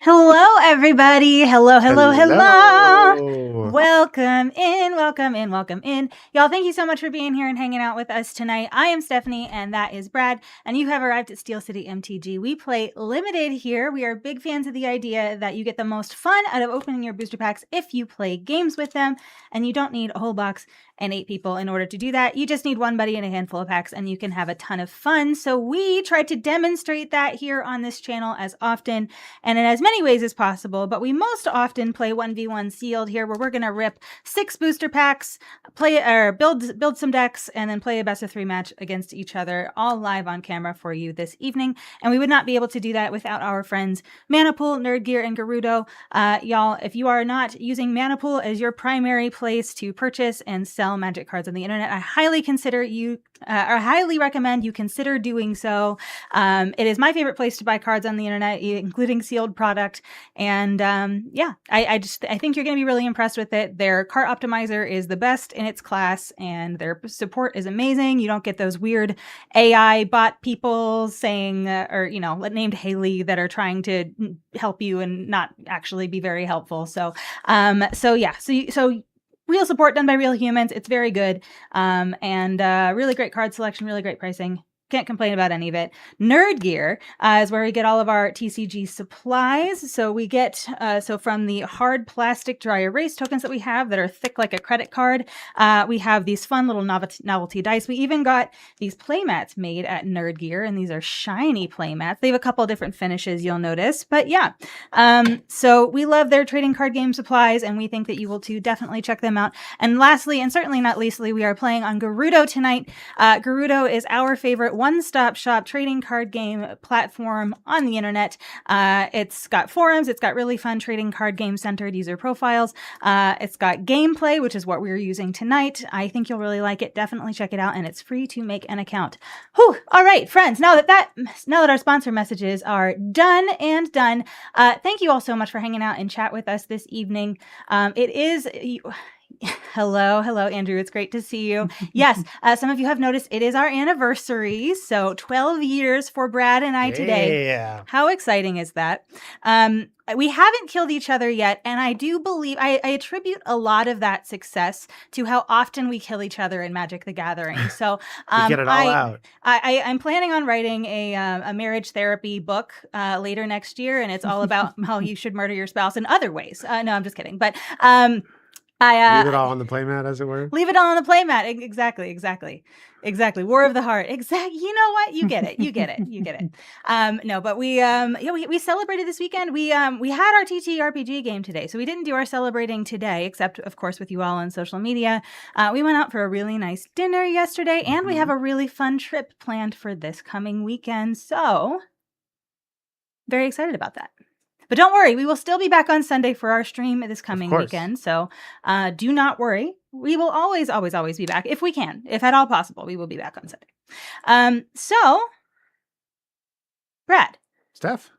Hello, everybody. Hello, hello, hello. Hello. Welcome in, welcome in, welcome in. Y'all, thank you so much for being here and hanging out with us tonight. I am Stephanie, and that is Brad, and you have arrived at Steel City MTG. We play limited here. We are big fans of the idea that you get the most fun out of opening your booster packs if you play games with them, and you don't need a whole box and 8 people in order to do that. You just need one buddy and a handful of packs, and you can have a ton of fun. So we try to demonstrate that here on this channel as often and in as many ways as possible, but we most often play 1v1 sealed here, where we're going to rip 6 booster packs, build some decks, and then play a best of 3 match against each other, all live on camera for you this evening. And we would not be able to do that without our friends Manapool, Nerd Gear, and Gerudo. Y'all, if you are not using Manapool as your primary place to purchase and sell Magic cards on the internet, I highly recommend you consider doing so. It is my favorite place to buy cards on the internet, including sealed product. And I think you're going to be really impressed with it. Their cart optimizer is the best in its class, and their support is amazing. You don't get those weird AI bot people saying, named Haley, that are trying to help you and not actually be very helpful. So real support done by real humans. It's very good. Really great card selection, really great pricing. Can't complain about any of it. Nerd Gear is where we get all of our TCG supplies. So we get, from the hard plastic dry erase tokens that we have that are thick like a credit card, we have these fun little novelty dice. We even got these playmats made at Nerd Gear, and these are shiny playmats. They have a couple different finishes, you'll notice. But yeah, so we love their trading card game supplies, and we think that you will too. Definitely check them out. And lastly, and certainly not leastly, we are playing on Gerudo tonight. Gerudo is our favorite one-stop shop trading card game platform on the internet. It's got forums. It's got really fun trading card game centered user profiles. It's got gameplay, which is what we're using tonight. I think you'll really like it. Definitely check it out, and it's free to make an account. Whew. All right, friends. Now that our sponsor messages are done, thank you all so much for hanging out and chat with us this evening. Hello, Andrew. It's great to see you. Yes, some of you have noticed it is our anniversary. So 12 years for Brad and I today. Yeah. How exciting is that? We haven't killed each other yet, and I do believe I attribute a lot of that success to how often we kill each other in Magic the Gathering. So we get it all out. I'm planning on writing a marriage therapy book later next year, and it's all about how you should murder your spouse in other ways. No, I'm just kidding. But leave it all on the playmat, as it were. Leave it all on the playmat. Exactly. War of the Heart. Exactly. You know what? You get it. No, but we celebrated this weekend. We had our TTRPG game today, so we didn't do our celebrating today, except of course with you all on social media. We went out for a really nice dinner yesterday, and we have a really fun trip planned for this coming weekend. So very excited about that. But don't worry, we will still be back on Sunday for our stream this coming weekend. So do not worry. We will always be back if we can. If at all possible, we will be back on Sunday. So, Brad. Steph.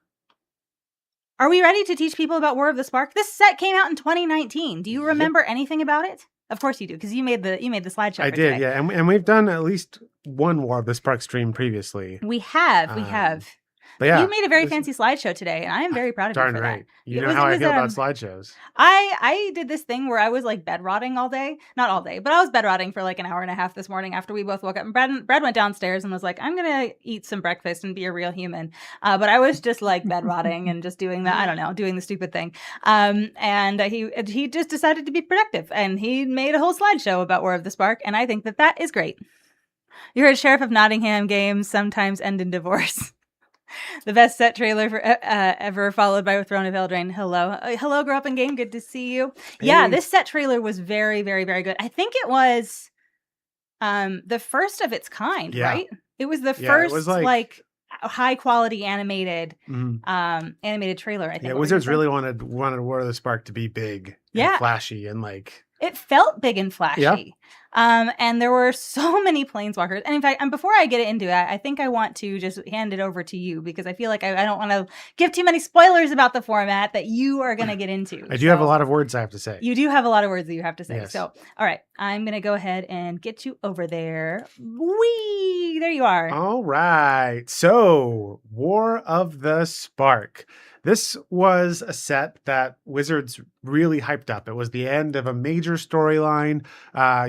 Are we ready to teach people about War of the Spark? This set came out in 2019. Do you remember anything about it? Of course you do, because you made the slideshow. I did, yeah. And we've done at least one War of the Spark stream previously. We have. But yeah, you made a very fancy slideshow today, and I am very proud of you for right. that. You know how I feel about slideshows. I did this thing where I was like bed rotting all day. Not all day, but I was bed rotting for like an hour and a half this morning after we both woke up. And Brad went downstairs and was like, I'm going to eat some breakfast and be a real human. But I was just like bed rotting and just doing the stupid thing. And he just decided to be productive. And he made a whole slideshow about War of the Spark. And I think that is great. You heard Sheriff of Nottingham games sometimes end in divorce. The best set trailer for ever, followed by Throne of Eldraine. Hello, Grow Up in Game. Good to see you. Hey. Yeah, this set trailer was very, very, very good. I think it was the first of its kind, right? It was the first, it was like high quality animated trailer. I think. Yeah, Wizards really wanted War of the Spark to be big, and flashy, and like it felt big and flashy. And there were so many planeswalkers. And in fact, and before I get into that, I think I want to just hand it over to you because I feel like I don't want to give too many spoilers about the format that you are going to get into. I do have a lot of words I have to say. You do have a lot of words that you have to say. Yes. So, all right, I'm going to go ahead and get you over there. Whee! There you are. All right. So, War of the Spark. This was a set that Wizards really hyped up. It was the end of a major storyline.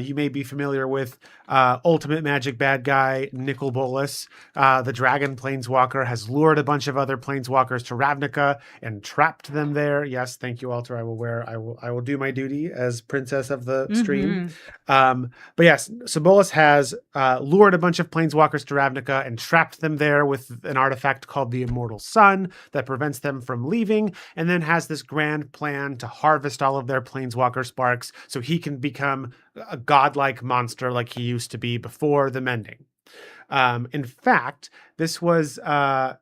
You may be familiar with Ultimate Magic bad guy Nicol Bolas. The Dragon Planeswalker has lured a bunch of other Planeswalkers to Ravnica and trapped them there. Yes, thank you, Alter. I will do my duty as Princess of the Stream. But yes, so Bolas has lured a bunch of Planeswalkers to Ravnica and trapped them there with an artifact called the Immortal Sun that prevents them from leaving, and then has this grand plan to harvest all of their Planeswalker sparks so he can become a godlike monster like he used to be before the mending. In fact, this was this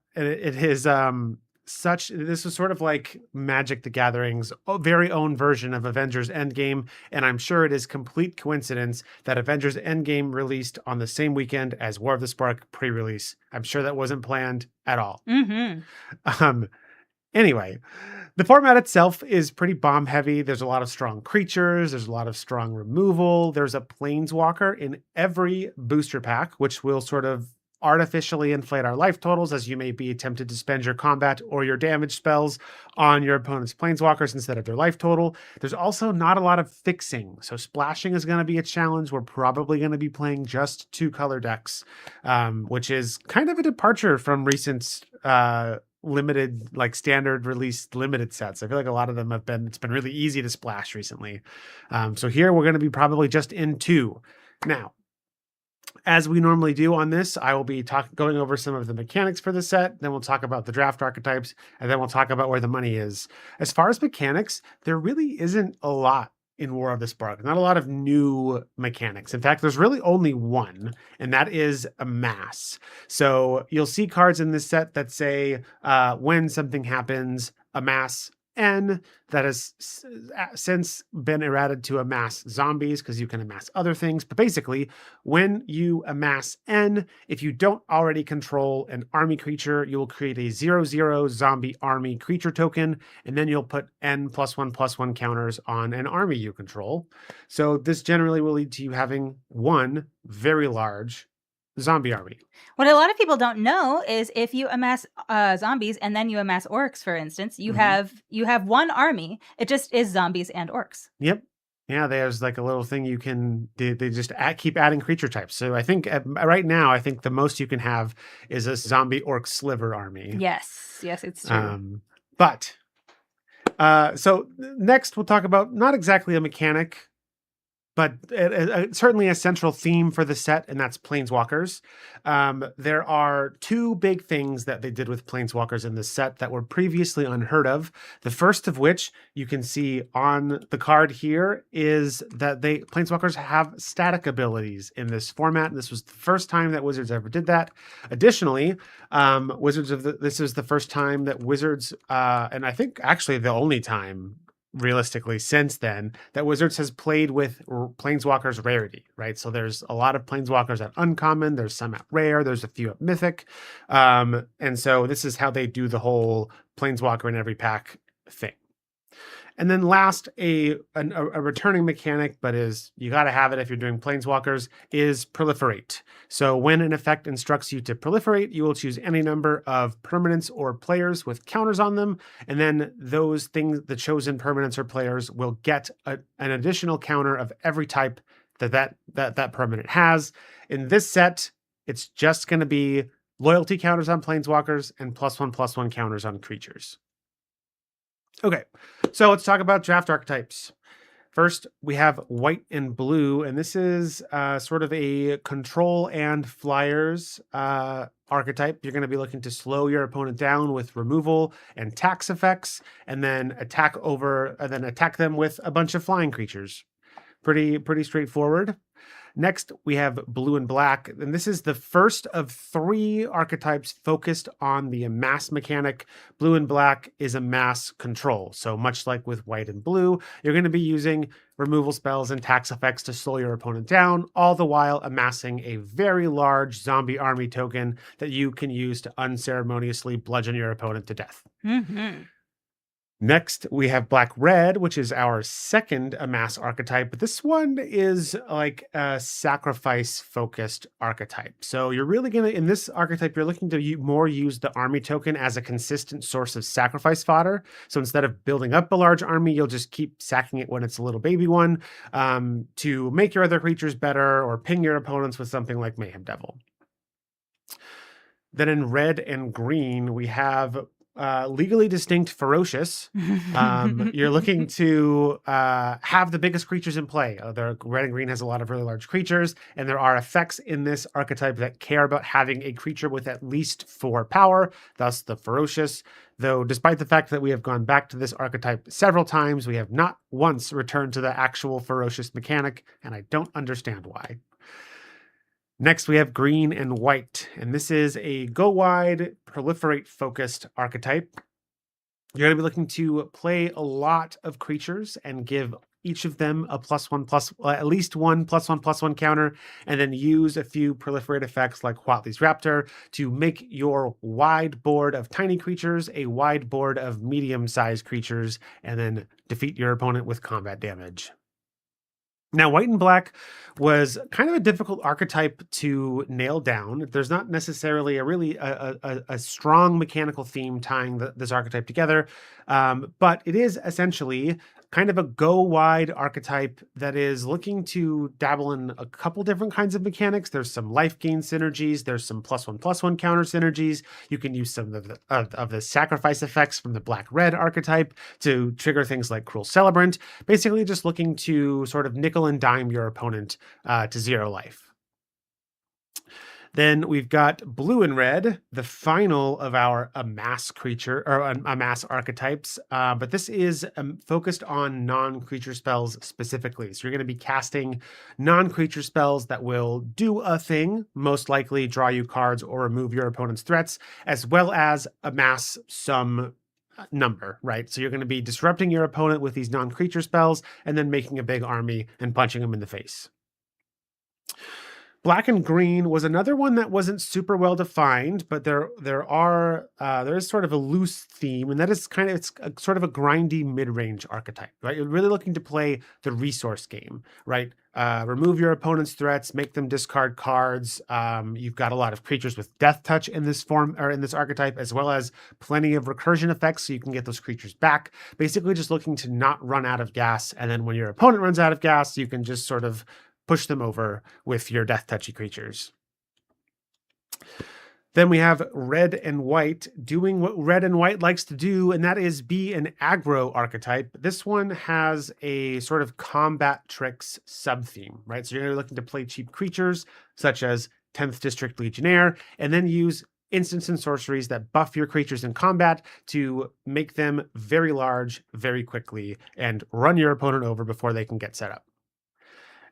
was sort of like Magic the Gathering's very own version of Avengers Endgame, and I'm sure it is complete coincidence that Avengers Endgame released on the same weekend as War of the Spark pre-release. I'm sure that wasn't planned at all. Anyway, the format itself is pretty bomb heavy. There's a lot of strong creatures. There's a lot of strong removal. There's a Planeswalker in every booster pack, which will sort of artificially inflate our life totals as you may be tempted to spend your combat or your damage spells on your opponent's Planeswalkers instead of their life total. There's also not a lot of fixing. So splashing is going to be a challenge. We're probably going to be playing just 2-color decks, which is kind of a departure from recent limited, like standard release limited sets. I feel like a lot of them it's been really easy to splash recently. So here we're going to be probably just in 2. Now, as we normally do on this, I will be going over some of the mechanics for the set. Then we'll talk about the draft archetypes, and then we'll talk about where the money is. As far as mechanics, there really isn't a lot in War of the Spark. Not a lot of new mechanics. In fact, there's really only one, and that is amass. So you'll see cards in this set that say when something happens, amass N. That has since been errated to amass zombies because you can amass other things. But basically, when you amass N, if you don't already control an army creature, you will create a 0/0 zombie army creature token, and then you'll put N +1/+1 counters on an army you control. So this generally will lead to you having one very large zombie army. What a lot of people don't know is if you amass zombies and then you amass orcs, for instance, you have one army. It just is zombies and orcs. Yep. Yeah, there's like a little thing you can. They just keep adding creature types. So I think right now, I think the most you can have is a zombie orc sliver army. Yes, it's true. So next we'll talk about not exactly a mechanic, but certainly a central theme for the set, and that's Planeswalkers. There are 2 big things that they did with Planeswalkers in this set that were previously unheard of. The first of which you can see on the card here is that Planeswalkers have static abilities in this format. And this was the first time that Wizards ever did that. Additionally, this was the first time that Wizards, and I think actually the only time realistically since then that Wizards has played with Planeswalkers rarity, right? So there's a lot of Planeswalkers at uncommon, there's some at rare, there's a few at mythic. And so this is how they do the whole Planeswalker in every pack thing. And then last, a returning mechanic, but you got to have it if you're doing Planeswalkers, is proliferate. So when an effect instructs you to proliferate, you will choose any number of permanents or players with counters on them. And then those things, the chosen permanents or players, will get an additional counter of every type that permanent has. In this set, it's just going to be loyalty counters on Planeswalkers and +1/+1 counters on creatures. Okay, so let's talk about draft archetypes. First, we have white and blue, and this is sort of a control and flyers archetype. You're going to be looking to slow your opponent down with removal and tax effects, and then attack them with a bunch of flying creatures. Pretty straightforward. Next, we have blue and black, and this is the first of 3 archetypes focused on the amass mechanic. Blue and black is amass control. So much like with white and blue, you're going to be using removal spells, and tax effects to slow your opponent down, all the while amassing a very large zombie army token that you can use to unceremoniously bludgeon your opponent to death. Mm-hmm. Next, we have Black Red, which is our second amass archetype, but this one is like a sacrifice focused archetype. So you're really going to, in this archetype, you're looking to more use the army token as a consistent source of sacrifice fodder. So instead of building up a large army, you'll just keep sacking it when it's a little baby one to make your other creatures better or ping your opponents with something like Mayhem Devil. Then in red and green, we have legally distinct ferocious. You're looking to have the biggest creatures in play. The red and green has a lot of really large creatures, and there are effects in this archetype that care about having a creature with at least 4 power, thus the ferocious. Though, despite the fact that we have gone back to this archetype several times, we have not once returned to the actual ferocious mechanic, and I don't understand why. Next, we have green and white, and this is a go wide, proliferate focused archetype. You're going to be looking to play a lot of creatures and give each of them a at least one +1/+1 counter, and then use a few proliferate effects like Huatley's Raptor to make your wide board of tiny creatures a wide board of medium-sized creatures, and then defeat your opponent with combat damage. Now, white and black was kind of a difficult archetype to nail down. There's not necessarily a strong mechanical theme tying this archetype together, but it is essentially kind of a go-wide archetype that is looking to dabble in a couple different kinds of mechanics. There's some life gain synergies. There's some +1/+1 counter synergies. You can use some of the sacrifice effects from the black-red archetype to trigger things like Cruel Celebrant. Basically just looking to sort of nickel and dime your opponent to 0 life. Then we've got blue and red, the final of our amass creature or amass archetypes. But this is focused on non-creature spells specifically. So you're going to be casting non-creature spells that will do a thing, most likely draw you cards or remove your opponent's threats, as well as amass some number, right? So you're going to be disrupting your opponent with these non-creature spells and then making a big army and punching them in the face. Black and green was another one that wasn't super well defined, but there is sort of a loose theme, and that is it's sort of a grindy mid-range archetype, right? You're really looking to play the resource game, right? Remove your opponent's threats, make them discard cards. You've got a lot of creatures with death touch in this form or in this archetype, as well as plenty of recursion effects, so you can get those creatures back. Basically, just looking to not run out of gas, and then when your opponent runs out of gas, you can just sort of push them over with your death touchy creatures. Then we have red and white doing what red and white likes to do, and that is be an aggro archetype. This one has a sort of combat tricks sub-theme, right? So you're looking to play cheap creatures such as 10th District Legionnaire, and then use instants and sorceries that buff your creatures in combat to make them very large very quickly and run your opponent over before they can get set up.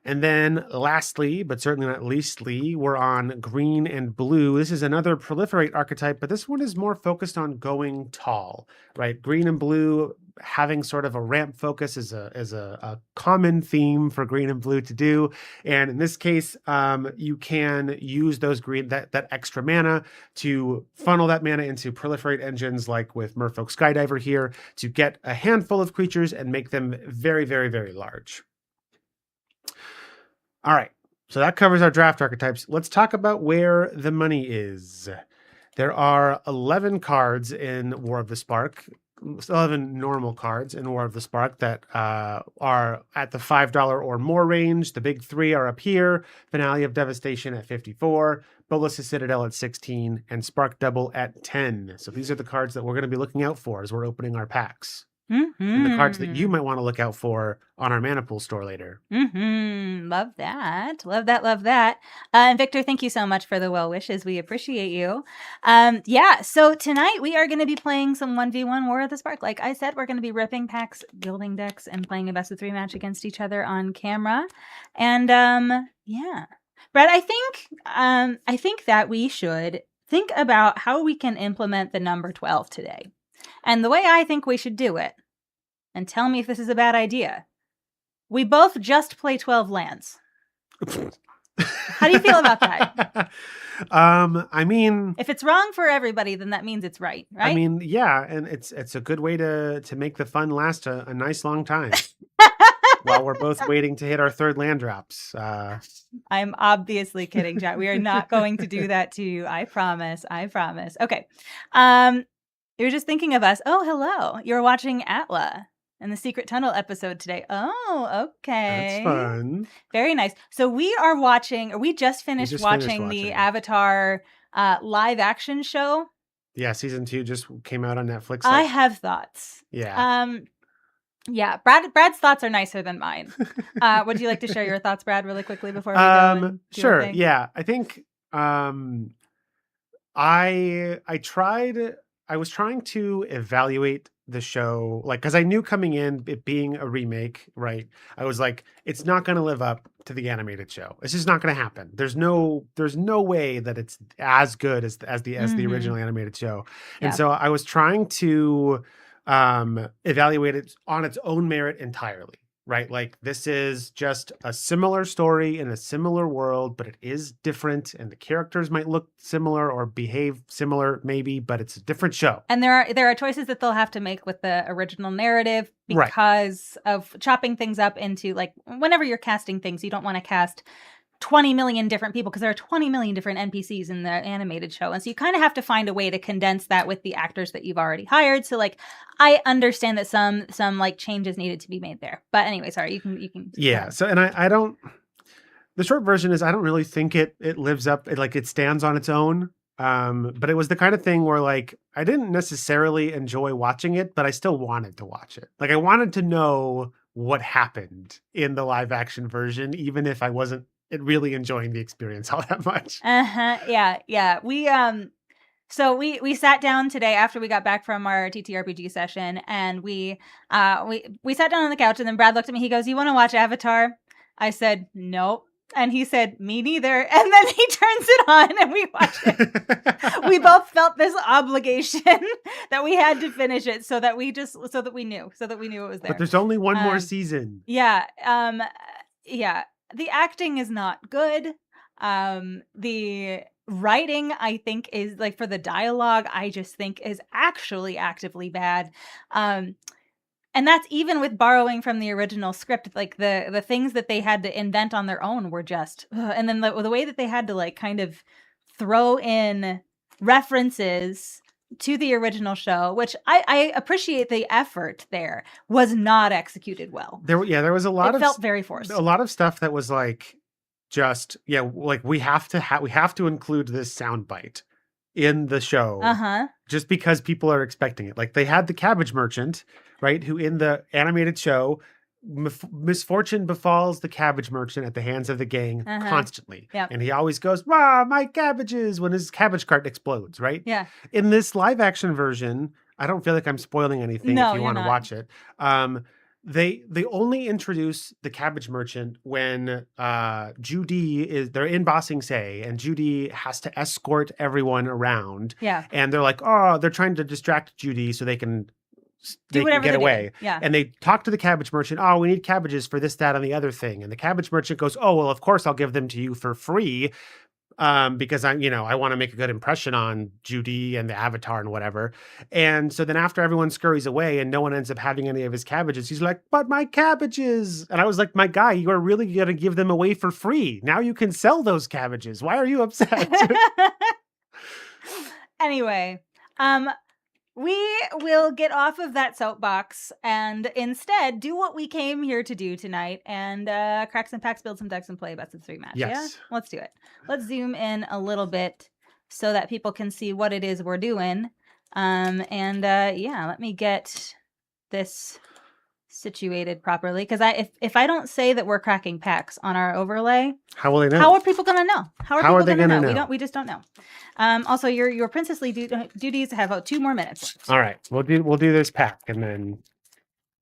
And then lastly, but certainly not leastly, we're on green and blue. This is another proliferate archetype, but this one is more focused on going tall, right? Green and blue having sort of a ramp focus is a common theme for green and blue to do. And in this case, you can use those that extra mana to funnel that mana into proliferate engines like with Merfolk Skydiver here to get a handful of creatures and make them very, very, very large. All right, so that covers our draft archetypes. Let's talk about where the money is. There are 11 cards in War of the Spark, 11 normal cards in War of the Spark that are at the $5 or more range. The big 3 are up here, Finale of Devastation at 54, Bolas' Citadel at 16, and Spark Double at 10. So these are the cards that we're going to be looking out for as we're opening our packs. And the cards that you might want to look out for on our Mana Pool store later. Love that. Love that. Love that. And Victor, thank you so much for the well wishes. We appreciate you. Yeah, so tonight we are going to be playing some 1v1 War of the Spark. Like I said, we're going to be ripping packs, building decks, and playing a best of 3 match against each other on camera. And yeah. Brett, I think that we should think about how we can implement the number 12 today. And the way I think we should do it, and tell me if this is a bad idea, We both just play 12 lands. How do you feel about that? I mean, if it's wrong for everybody, then that means it's right, right? I mean, yeah, and it's a good way to make the fun last a nice long time while we're both waiting to hit our third land drops. I'm obviously kidding, chat. We are not going to do that to you. I promise. I promise. Okay. You're just thinking of us. Oh, hello. You're watching Atla and the Secret Tunnel episode today. Oh, okay. That's fun. Very nice. So we just finished watching the Avatar live action show. Yeah, season 2 just came out on Netflix. I have thoughts. Yeah. Yeah, Brad's thoughts are nicer than mine. Would you like to share your thoughts, Brad, really quickly before we go? And sure. Yeah, I think I was trying to evaluate the show, like, because I knew coming in, it being a remake, right? I was like, it's not going to live up to the animated show. It's just not going to happen. There's no way that it's as good as the original animated show. Yeah. And so I was trying to evaluate it on its own merit entirely, right? Like, this is just a similar story in a similar world, but it is different, and the characters might look similar or behave similar maybe, but it's a different show. And there are choices that they'll have to make with the original narrative because of chopping things up into, like, whenever you're casting things, you don't want to cast 20 million different people because there are 20 million different NPCs in the animated show. And so you kind of have to find a way to condense that with the actors that you've already hired. So, like, I understand that some like changes needed to be made there. But anyway, sorry, you can. Yeah. So, and I don't, the short version is I don't really think it lives up, it stands on its own. But it was the kind of thing where, like, I didn't necessarily enjoy watching it, but I still wanted to watch it. Like, I wanted to know what happened in the live action version, even if I wasn't really enjoying the experience all that much. Yeah. We sat down today after we got back from our TTRPG session, and we sat down on the couch, and then Brad looked at me. He goes, "You want to watch Avatar?" I said, "Nope." And he said, "Me neither." And then he turns it on and we watch it. We both felt this obligation that we had to finish it so that we knew it was there. But there's only one more season. Yeah. Yeah. The acting is not good. The writing, I think, is, like, for the dialogue, I just think is actually actively bad. And that's even with borrowing from the original script. Like, the things that they had to invent on their own were just, and then the way that they had to, like, kind of throw in references to the original show, which I appreciate the effort there, was not executed well. There was a lot it felt very forced. A lot of stuff that was like, just, like, we have to include this soundbite in the show, just because people are expecting it. Like, they had the cabbage merchant, right, who in the animated show, misfortune befalls the cabbage merchant at the hands of the gang constantly. And he always goes, "Rah, my cabbages," when his cabbage cart explodes, right? Yeah. In this live action version, I don't feel like I'm spoiling anything if you want to watch it. They only introduce the cabbage merchant when Judy they're in Ba Sing Se, and Judy has to escort everyone around. Yeah. And they're like, they're trying to distract Judy so they can get away. Yeah. And they talk to the cabbage merchant. "Oh, we need cabbages for this, that, and the other thing." And the cabbage merchant goes, "Oh, well, of course I'll give them to you for free. Because I want to make a good impression on Judy and the Avatar and whatever." And so then after everyone scurries away and no one ends up having any of his cabbages, he's like, "But my cabbages." And I was like, "My guy, you are really going to give them away for free. Now you can sell those cabbages. Why are you upset?" Anyway, we will get off of that soapbox and instead do what we came here to do tonight and crack some packs, build some decks, and play a best of 3 match. Yes. Yeah? Let's do it. Let's zoom in a little bit so that people can see what it is we're doing. Let me get this situated properly, because if I don't say that we're cracking packs on our overlay, how will they know? How are people gonna know? How are they gonna know? We just don't know. Also, your princessly duties have 2 more minutes. All right, we'll do this pack, and then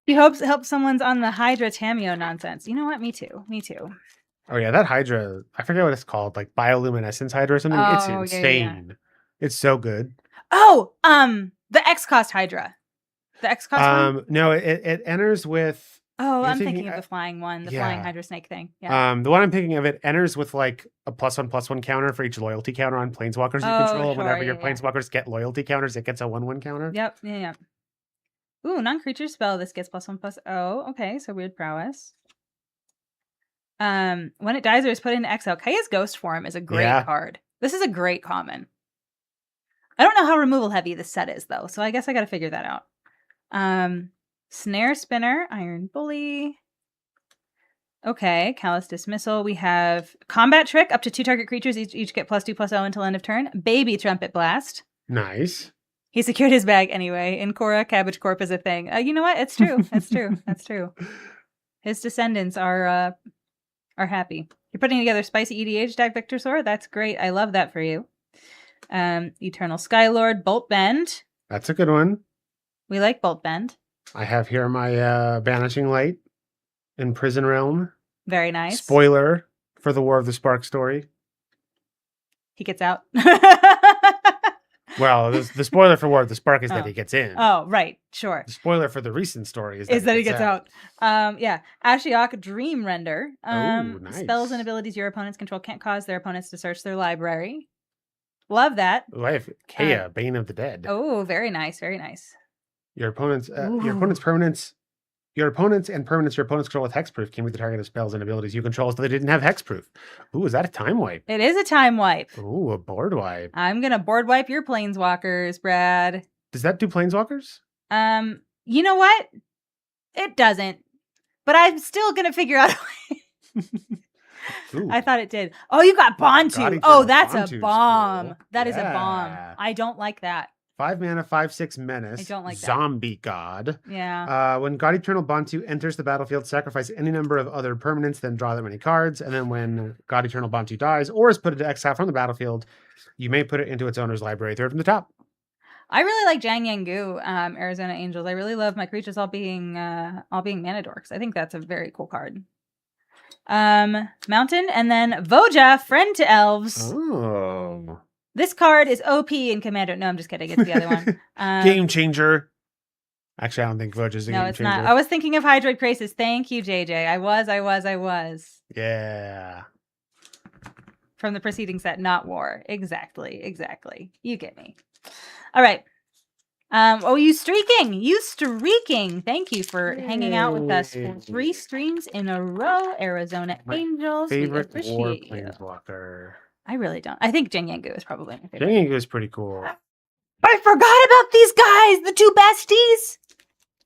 he hopes someone's on the Hydra Tamio nonsense. You know what? Me too. Oh yeah, that Hydra, I forget what it's called, like bioluminescence Hydra or something. It's insane. Yeah. It's so good. Oh, the X cost Hydra. The X cost one? No, it enters with Oh, You're I'm thinking, thinking of the flying one, the flying yeah. Hydra Snake thing. Yeah. The one I'm thinking of, it enters with like a +1/+1 counter for each loyalty counter on planeswalkers you Oh, control. And sure. whenever your Yeah, yeah. planeswalkers get loyalty counters, it gets a 1/1 counter. Yep. Yeah, yeah. Ooh, non-creature spell. This gets +1/+. Oh, okay. So weird prowess. When it dies or is put into exile, Kaya's Ghost Form is a great Yeah. card. This is a great common. I don't know how removal heavy this set is though, so I guess I got to figure that out. Snare Spinner, Iron Bully. Okay, Callous Dismissal. We have Combat Trick. Up to 2 target creatures each get +2/+0 until end of turn. Baby Trumpet Blast. Nice. He secured his bag anyway. In Korra, Cabbage Corp is a thing. You know what? It's true. It's true. That's true. His descendants are happy. You're putting together spicy EDH deck, Victor Sword. That's great. I love that for you. Eternal Skylord, Bolt Bend. That's a good one. We like Bolt Bend. I have here my Banishing Light in Prison Realm. Very nice. Spoiler for the War of the Spark story. He gets out. Well, the spoiler for War of the Spark is that he gets in. Oh, right. Sure. The spoiler for the recent story is that he gets out. Yeah. Ashiok Dream Render. Nice. Spells and abilities your opponents control can't cause their opponents to search their library. Love that. Life, Kaya, Bane of the Dead. Oh, very nice. Very nice. Your opponents and permanents your opponents control with hexproof can be the target of spells and abilities you control, so they didn't have hexproof. Ooh, is that a time wipe? It is a time wipe. Ooh, a board wipe. I'm gonna board wipe your planeswalkers, Brad. Does that do planeswalkers? You know what? It doesn't. But I'm still gonna figure out a way. I thought it did. Oh, you got Bontu. Oh, that's a bomb. Cool. That is a bomb. I don't like that. 5 mana, 5/6 menace. I don't like that. Zombie god. Yeah. When God Eternal Bontu enters the battlefield, sacrifice any number of other permanents, then draw that many cards. And then when God Eternal Bontu dies or is put into exile from the battlefield, you may put it into its owner's library, third from the top. I really like Jang Yangu, Arizona Angels. I really love my creatures all being mana dorks. I think that's a very cool card. Mountain, and then Voja, Friend to Elves. Oh. This card is OP in Commander. No, I'm just kidding. It's the other one. Game changer. Actually, I don't think Voja's a game changer. No, it's not. I was thinking of Hydroid Crisis. Thank you, JJ. I was. Yeah. From the preceding set, not war. Exactly. You get me. All right. You streaking. Thank you for hanging out with us for 3 streams in a row. Arizona Angels. Favorite war planeswalker. I really don't. I think Jing Yangu is probably my favorite. Jing Yangu is pretty cool. I forgot about these guys, the 2 besties.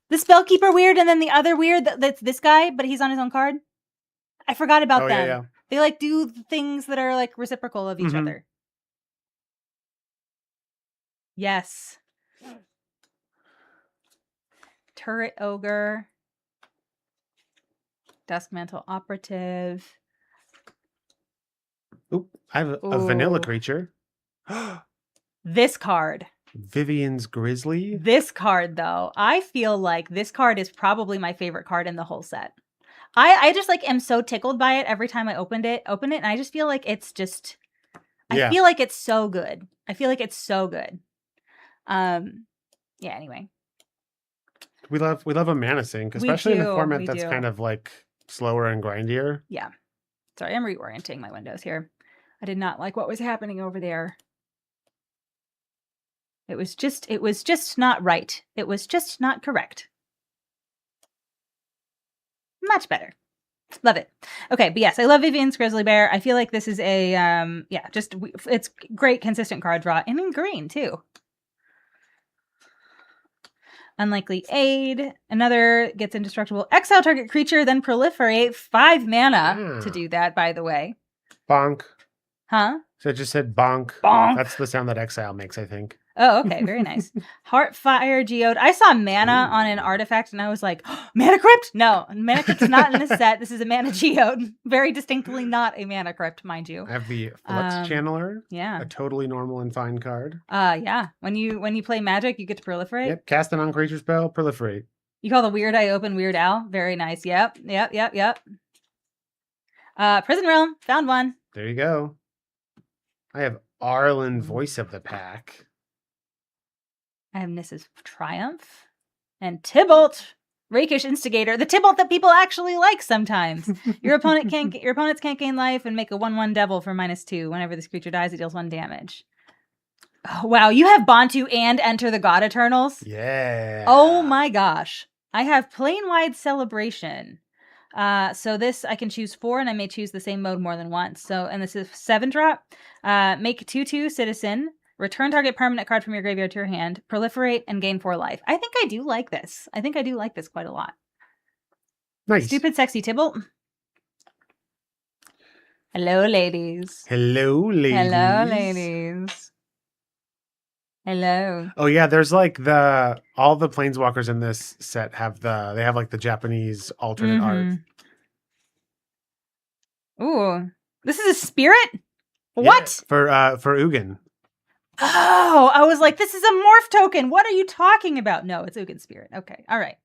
The Spellkeeper weird and then the other weird that's this guy, but he's on his own card. I forgot about them. Yeah. They like do things that are like reciprocal of each other. Yes. Turret Ogre. Duskmantle Operative. Oop, I have a vanilla creature. This card. Vivian's Grizzly. This card, though, I feel like this card is probably my favorite card in the whole set. I just like am so tickled by it every time I open it, and I just feel like it's just I feel like it's so good. Yeah, anyway. We love a mana sink, especially in a format that's kind of like slower and grindier. Yeah. Sorry, I'm reorienting my windows here. I did not like what was happening over there. It was just not right. It was just not correct. Much better. Love it. Okay, but yes, I love Vivian's Grizzly Bear. I feel like this is a it's great consistent card draw, and in green too. Unlikely Aid. Another gets indestructible. Exile target creature, then proliferate. 5 mana to do that, by the way. Bonk. Huh? So it just said bonk. Bonk. That's the sound that exile makes, I think. Oh, okay. Very nice. Heartfire Geode. I saw mana on an artifact and I was like, oh, Mana Crypt? No, Mana Crypt's not in this set. This is a Mana Geode. Very distinctly not a Mana Crypt, mind you. I have the Flux Channeler. Yeah. A totally normal and fine card. Yeah. When you play Magic, you get to proliferate. Yep. Cast a non-creature spell, proliferate. You call the Weird Eye Open Weird Owl. Very nice. Yep. Prison Realm. Found one. There you go. I have Arlen, Voice of the Pack. I have Nissa's Triumph and Tybalt, Rakish Instigator, the Tybalt that people actually like sometimes. Your opponents can't gain life and make a 1/1 devil for -2. Whenever this creature dies, it deals 1 damage. Oh, wow, you have Bantu and Enter the God Eternals? Yeah. Oh my gosh. I have Plane-Wide Celebration. So this I can choose 4, and I may choose the same mode more than once. So, and this is 7-drop. Make 2/2 Citizen. Return target permanent card from your graveyard to your hand. Proliferate and gain 4 life. I think I do like this. I think I do like this quite a lot. Nice. Stupid Sexy Tybalt. Hello, ladies. Hello, ladies. Hello, ladies. Hello. Oh yeah, there's like all the planeswalkers in this set have like the Japanese alternate art. Ooh. This is a spirit? What? Yeah, for Ugin. Oh, I was like, this is a morph token. What are you talking about? No, it's Ugin Spirit. Okay. All right.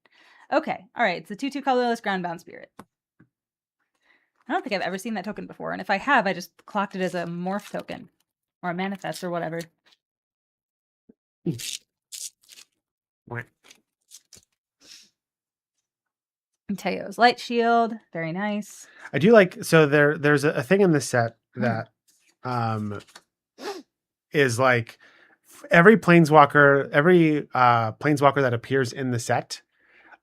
Okay. All right. It's a 2/2 colorless groundbound spirit. I don't think I've ever seen that token before. And if I have, I just clocked it as a morph token or a manifest or whatever. Teo's Light Shield. Very nice. I do like, so there's a thing in the set that is like every planeswalker that appears in the set,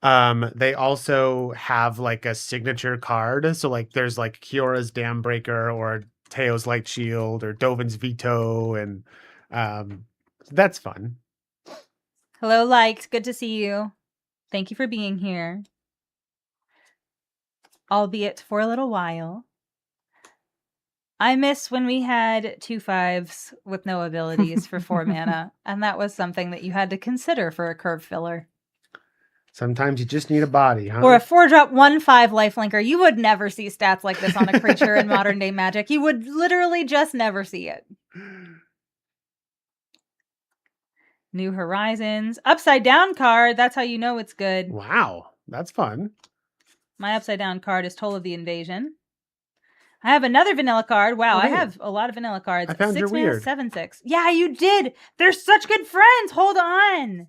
they also have like a signature card. So like there's like Kiora's Dam Breaker or Teo's Light Shield or Dovin's Veto, and that's fun. Hello, Liked. Good to see you. Thank you for being here. Albeit for a little while. I miss when we had 2/5s with no abilities for 4 mana, and that was something that you had to consider for a curve filler. Sometimes you just need a body, huh? Or a 4-drop 1/5 lifelinker. You would never see stats like this on a creature in modern day Magic. You would literally just never see it. New Horizons. Upside down card. That's how you know it's good. Wow, that's fun. My upside down card is Toll of the Invasion. I have another vanilla card. Wow, I have a lot of vanilla cards. I found 6 your mana, weird. 7/6. Yeah, you did. They're such good friends. Hold on.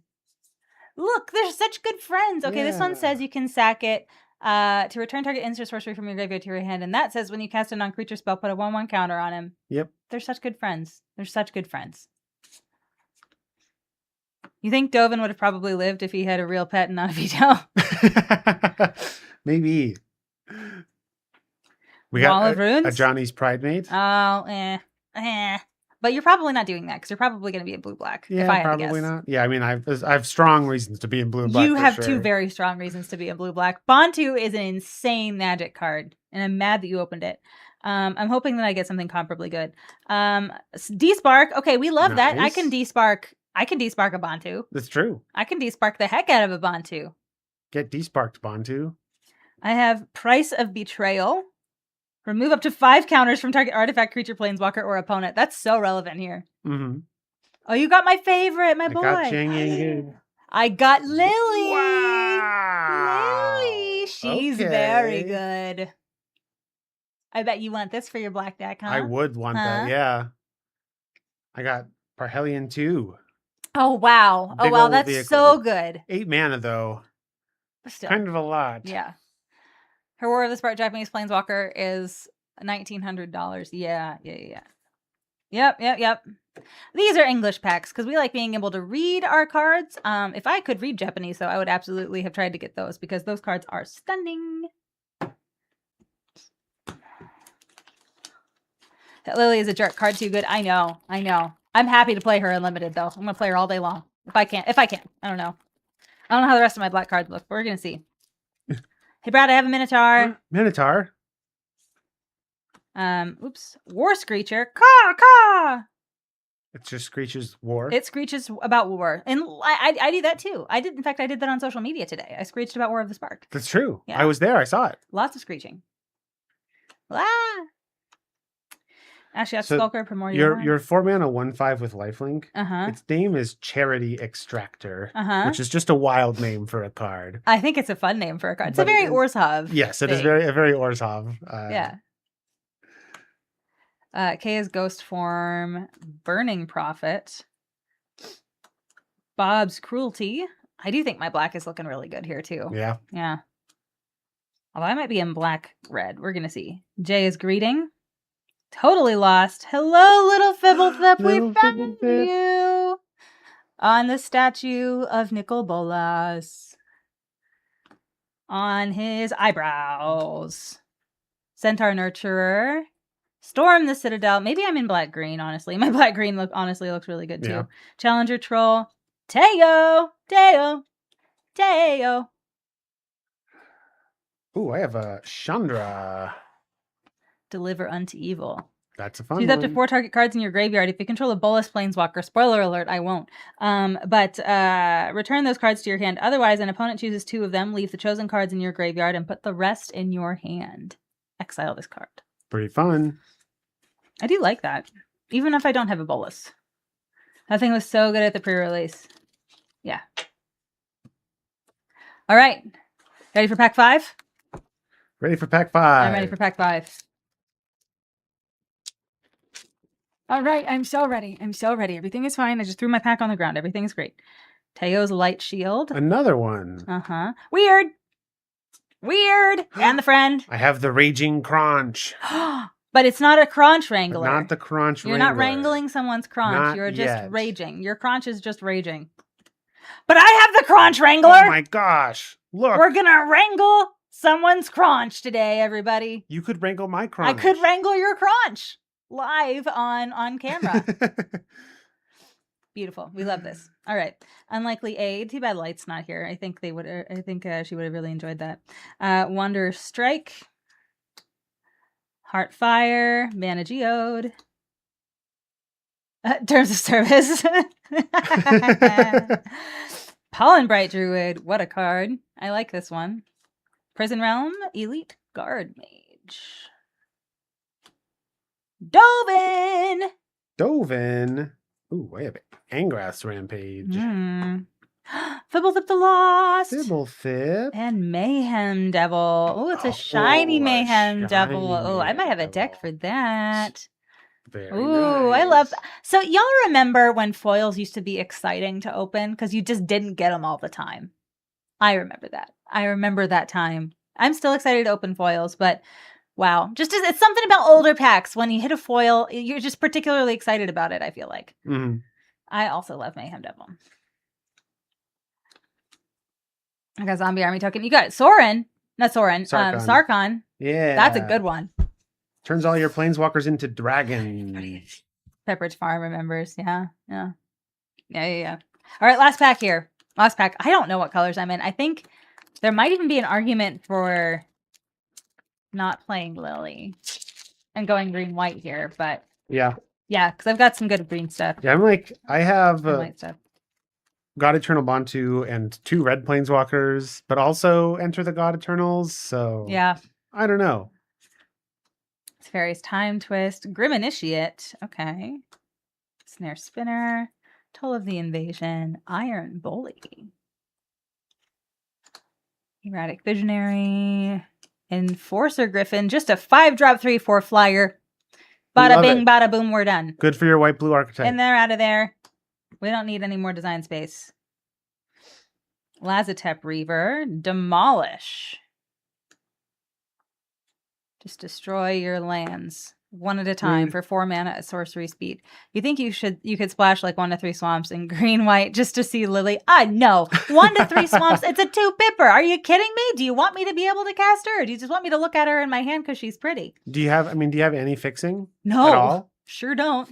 Look, they're such good friends. Okay, this one says you can sack it to return target instant sorcery from your graveyard to your hand. And that says when you cast a non-creature spell, put a 1/1 counter on him. Yep. They're such good friends. They're such good friends. You think Dovin would have probably lived if he had a real pet and not a veto? Maybe. We Wall got of Runes? a Johnny's Pride Mate. Oh, But you're probably not doing that because you're probably going to be in blue-black. Yeah, if I had probably to guess. not. Yeah, I mean, I have strong reasons to be in blue and black. You have sure. 2 very strong reasons to be in blue-black. Bantu is an insane Magic card, and I'm mad that you opened it. I'm hoping that I get something comparably good. Despark. Okay, we love that. I can despark a Bantu. That's true. I can despark the heck out of a Bantu. Get desparked, Bantu. I have Price of Betrayal. Remove up to 5 counters from target artifact, creature, planeswalker, or opponent. That's so relevant here. Mm-hmm. Oh, you got my favorite, my boy. I got Lily. Wow. Lily. She's very good. I bet you want this for your black deck, huh? I would want that, yeah. I got Parhelion 2. Oh, wow. Big oh, wow. old That's vehicle. so good. 8 mana, though. Still. Kind of a lot. Yeah. Her War of the Spark Japanese Planeswalker is $1,900. Yeah. Yep. These are English packs because we like being able to read our cards. If I could read Japanese, though, I would absolutely have tried to get those because those cards are stunning. That Lily is a jerk card too good. I know. I'm happy to play her unlimited, though. I'm going to play her all day long. If I can. I don't know. I don't know how the rest of my black cards look, but we're going to see. Hey, Brad, I have a Minotaur. Minotaur? Oops. War Screecher. Caw! It just screeches war? It screeches about war. And I do that, too. I did that on social media today. I screeched about War of the Spark. That's true. Yeah. I was there. I saw it. Lots of screeching. Actually, that's Skulker, Primordial. Your 4 mana 1/5 with lifelink. Uh-huh. Its name is Charity Extractor, which is just a wild name for a card. I think it's a fun name for a card. It's a very Orzhov. Yes, it is a very Orzhov. Yeah. Kaya's Ghost Form, Burning Prophet, Bob's Cruelty, I do think my black is looking really good here too. Yeah. Yeah. Although I might be in black-red. We're going to see. Jay is greeting. Totally lost. Hello, little Fibblethip. We Little found Fibblethip. you. On the statue of Nicol Bolas. On his eyebrows. Centaur Nurturer. Storm the Citadel. Maybe I'm in black-green, honestly. My black-green honestly looks really good, too. Yeah. Challenger Troll. Teo. Teo. Teo. Ooh, I have a Chandra. Deliver unto evil. That's a fun Choose one. up to 4 target cards in your graveyard. If you control a Bolas Planeswalker, spoiler alert, I won't. But return those cards to your hand. Otherwise, an opponent chooses 2 of them. Leave the chosen cards in your graveyard and put the rest in your hand. Exile this card. Pretty fun. I do like that. Even if I don't have a Bolas. That thing was so good at the pre-release. Yeah. All right. Ready for pack 5? Ready for pack 5. I'm ready for pack 5. All right, I'm so ready. I'm so ready. Everything is fine. I just threw my pack on the ground. Everything is great. Teo's Light Shield. Another one. Uh-huh. Weird. Weird. And the friend. I have the Raging Crunch. But it's not a crunch But wrangler. not the Crunch You're Wrangler. not wrangling someone's crunch. Not You're just yet. raging. Your crunch is just raging. But I have the crunch wrangler. Oh my gosh. Look. We're going to wrangle someone's crunch today, everybody. You could wrangle my crunch. I could wrangle your crunch live on camera. Beautiful. We love this. All right. Unlikely Aid. Too bad Light's not here. I think they would. I think she would have really enjoyed that. Wonder Strike. Heartfire. Mana Geode. Terms of Service. Pollen Bright Druid. What a card. I like this one. Prison Realm. Elite Guard Mage. Dovin. Dovin. Ooh, I have Angrass Rampage. Fibblethip the Lost. Fibblethip. And Mayhem Devil. Oh, it's a shiny Mayhem Devil. shiny Oh, I might have a Mayhem deck Devil. for that. Very Ooh, nice. I love that. So y'all remember when foils used to be exciting to open because you just didn't get them all the time. I remember that. I remember that time. I'm still excited to open foils, but wow. It's something about older packs. When you hit a foil, you're just particularly excited about it, I feel like. Mm-hmm. I also love Mayhem Devil. I got Zombie Army token. You got it. Sorin. Not Sorin. Sarkhan. Sarkhan. Yeah. That's a good one. Turns all your planeswalkers into dragons. Pepperidge Farm remembers. Yeah. All right, last pack here. Last pack. I don't know what colors I'm in. I think there might even be an argument for not playing Lily and going green-white here, but Yeah. yeah, because I've got some good green stuff. Yeah, I have White stuff. God Eternal Bantu and 2 red planeswalkers, but also Enter the God Eternals, so Yeah. I don't know. Fairy's Time Twist. Grim Initiate. Okay. Snare Spinner. Toll of the Invasion. Iron Bully. Erratic Visionary. Enforcer Griffin. Just a 5-drop 3/4 flyer. Bada Love bing, it. bada boom, we're done. Good for your white-blue archetype. In there, out of there. We don't need any more design space. Lazotep Reaver. Demolish. Just destroy your lands one at a time for 4 mana at sorcery speed. You think you could splash like 1 to 3 swamps in green-white just to see Lily? No. 1 to 3 swamps, it's a 2-pipper. Are you kidding me? Do you want me to be able to cast her? Or do you just want me to look at her in my hand because she's pretty? Do you have any fixing? No. At all? Sure don't.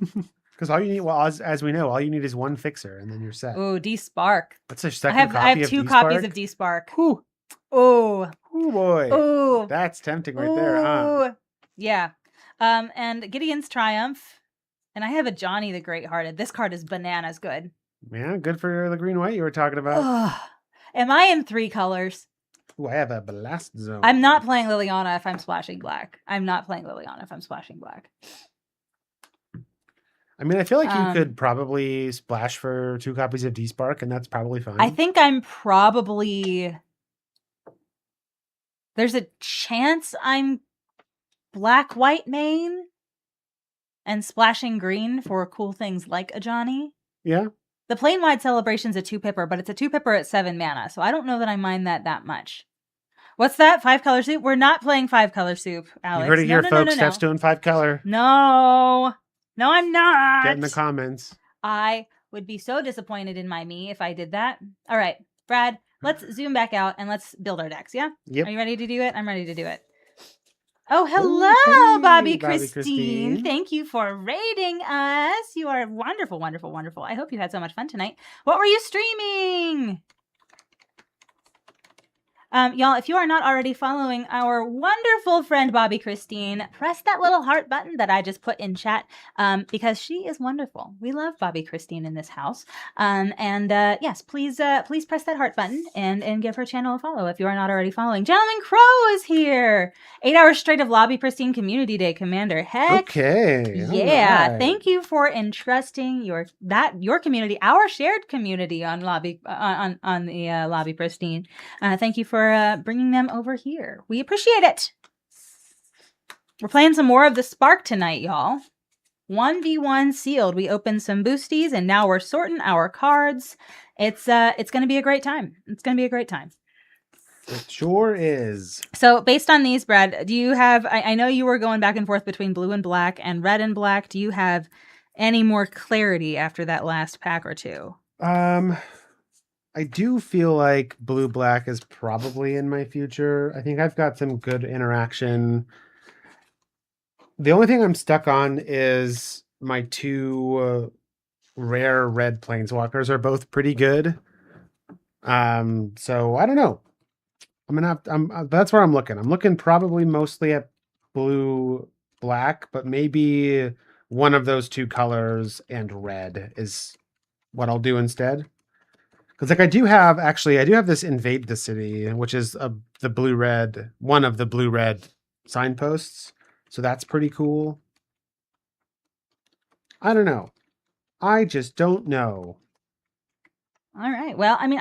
Because all you need, well, as we know, all you need is 1 fixer, and then you're set. Ooh, D-Spark. That's a I second copy have of 2 D-Spark? copies of D-Spark. Ooh. Ooh. Ooh, boy. Ooh. That's tempting right there, huh? Ooh. Yeah. And Gideon's Triumph. And I have a Johnny the Great-Hearted. This card is bananas good. Yeah, good for the green-white you were talking about. Ugh. Am I in 3 colors? Ooh, I have a Blast Zone. I'm not playing Liliana if I'm splashing black. I'm not playing Liliana if I'm splashing black. I mean, I feel like you could probably splash for 2 copies of D-Spark, and that's probably fine. I think I'm probably... There's a chance I'm black-white main and splashing green for cool things like a Johnny. Yeah. The Plane-Wide Celebration's a 2-pipper, but it's a 2-pipper at 7 mana, so I don't know that I mind that much. What's that? 5-color soup? We're not playing 5-color soup, Alex. You heard it here, folks. Steph's doing 5-color. No, I'm not. Get in the comments. I would be so disappointed in me if I did that. All right, Brad, let's zoom back out and let's build our decks, yeah? Yep. Are you ready to do it? I'm ready to do it. Oh, hello, Ooh, hey, Bobby Bobby Christine. Christine. Thank you for rating us. You are wonderful, wonderful, wonderful. I hope you had so much fun tonight. What were you streaming? Y'all, if you are not already following our wonderful friend Bobby Christine, press that little heart button that I just put in chat because she is wonderful. We love Bobby Christine in this house. Yes, please press that heart button and give her channel a follow if you are not already following. Gentleman Crow is here. 8 hours straight of Lobby Pristine Community Day, Commander. Heck. Okay. Yeah. Right. Thank you for entrusting your community, our shared community on Lobby on the Lobby Pristine. Thank you for bringing them over here. We appreciate it. We're playing some more of the Spark tonight, y'all. 1v1 sealed. We opened some boosties and now we're sorting our cards. It's going to be a great time. It's going to be a great time. It sure is. So based on these, Brad, do you have, I know you were going back and forth between blue and black and red and black. Do you have any more clarity after that last pack or two? I do feel like blue-black is probably in my future. I think I've got some good interaction. The only thing I'm stuck on is my 2 rare red planeswalkers are both pretty good. So I don't know. That's where I'm looking. I'm looking probably mostly at blue-black, but maybe one of those 2 colors and red is what I'll do instead. Because like I do have this Invade the City, which is the blue-red, one of the blue-red signposts. So that's pretty cool. I don't know. I just don't know. All right. Well, I mean,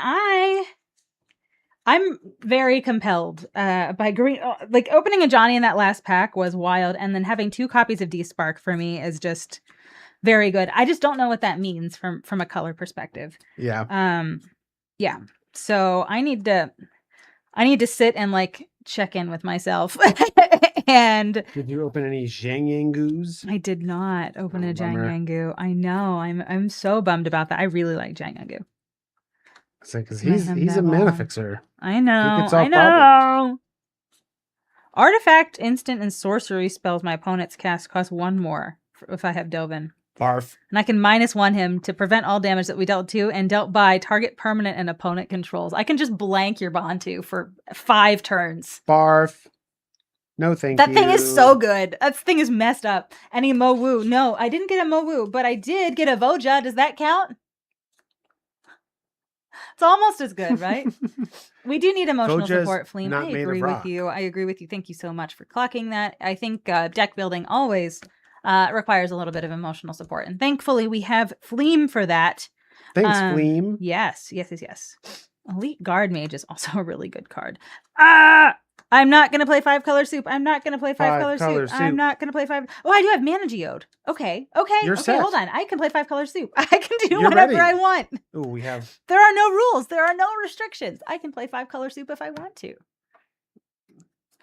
I'm very compelled by green. Like opening a Johnny in that last pack was wild, and then having 2 copies of D-Spark for me is just very good. I just don't know what that means from a color perspective. Yeah. Yeah. So I need to sit and like check in with myself. And did you open any Zhang Yangus? I did not open a Zhang bummer. Yangu. I know. I'm so bummed about that. I really like Zhang Yangu. Because he's a mana fixer. I know. He could solve problems. Artifact, instant, and sorcery spells my opponent's cast cost 1 more if I have Delvin. Barf. And I can -1 him to prevent all damage that we dealt to and dealt by target permanent and opponent controls. I can just blank your Bantu for 5 turns. Barf. No, thank you. That thing is so good. That thing is messed up. Any Mowu. No, I didn't get a Mowu, but I did get a Voja. Does that count? It's almost as good, right? We do need emotional Voja's support, Fleem. I agree with you. I agree with you. Thank you so much for clocking that. I think deck building always requires a little bit of emotional support. And thankfully, we have Fleem for that. Thanks, Fleem. Yes. Elite Guard Mage is also a really good card. I'm not going to play 5-color soup. I'm not going to play 5-color soup. I'm not going to play 5. Oh, I do have Mana Geode. Okay. You're set. Hold on. I can play 5-color soup. I can do You're whatever ready. I want. Oh, we have. There are no rules. There are no restrictions. I can play 5-color soup if I want to.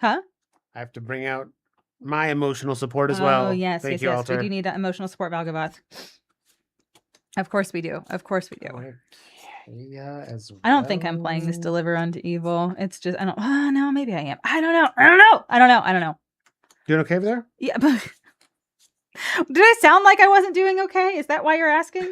Huh? I have to bring out my emotional support as well. Oh, yes. Thank you, Alter. We do need emotional support, Valgavoth. Of course we do. As well. I don't think I'm playing this Deliver Unto Evil. It's just, I don't, no, maybe I am. I don't know. Doing okay over there? Yeah, but did I sound like I wasn't doing okay? Is that why you're asking?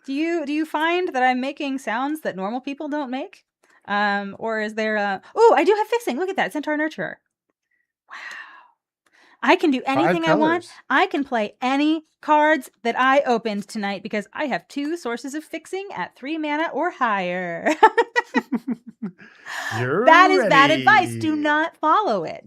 Do you find that I'm making sounds that normal people don't make? Or is there I do have fixing. Look at that. Centaur Nurturer. Wow. I can do anything I want. I can play any cards that I opened tonight because I have 2 sources of fixing at 3 mana or higher. That is bad advice. Do not follow it.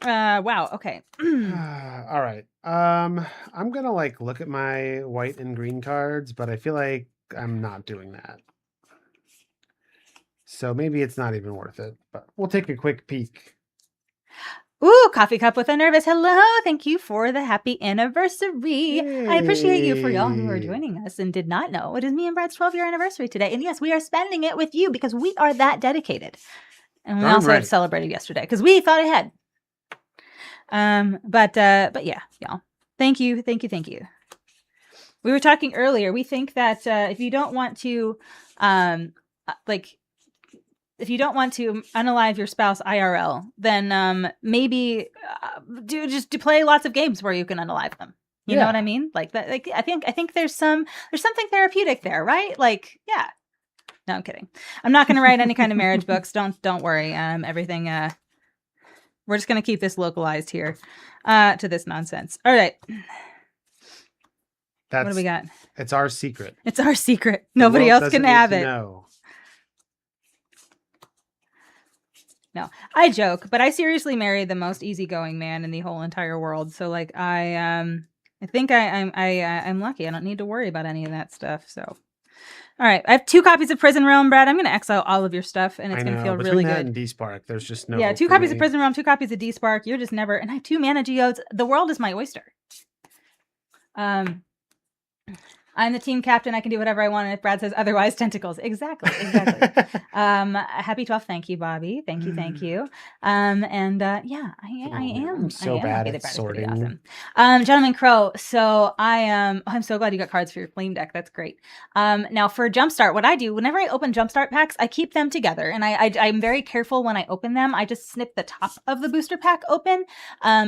Wow. Okay. All right. I'm gonna look at my white and green cards, but I feel like I'm not doing that. So maybe it's not even worth it. But we'll take a quick peek. Ooh, coffee cup with a nervous hello. Thank you for the happy anniversary. Yay. I appreciate you for y'all who are joining us and did not know. It is me and Brad's 12-year anniversary today. And yes, we are spending it with you because we are that dedicated. And we Darn also right. celebrated yesterday because we thought ahead. But yeah, y'all. Thank you. We were talking earlier. We think that if you don't want to if you don't want to unalive your spouse IRL, then maybe do play lots of games where you can unalive them. You know what I mean? Like that. Like I think there's something therapeutic there, right? Like, yeah. No, I'm kidding. I'm not going to write any kind of marriage books. Don't worry. Everything. We're just going to keep this localized here to this nonsense. All right. What do we got? It's our secret. It's our secret. Nobody else can have it. No, I joke, but I seriously married the most easygoing man in the whole entire world. So like I think I'm lucky. I don't need to worry about any of that stuff. So, all right, I have 2 copies of Prison Realm, Brad. I'm going to exile all of your stuff, and it's going to feel really good. And D-Spark, there's just no. Yeah, 2 copies of Prison Realm, 2 copies of D-Spark. You're just never. And I have 2 mana geodes. The world is my oyster. I'm the team captain. I can do whatever I want. And if Brad says otherwise, tentacles. Exactly. Happy 12th. Thank you, Bobby. Thank you. Yeah, I am. I'm so bad at sorting. Awesome. Gentleman Crow. So I'm so glad you got cards for your flame deck. That's great. Now for Jumpstart, what I do whenever I open Jumpstart packs, I keep them together, and I'm very careful when I open them. I just snip the top of the booster pack open,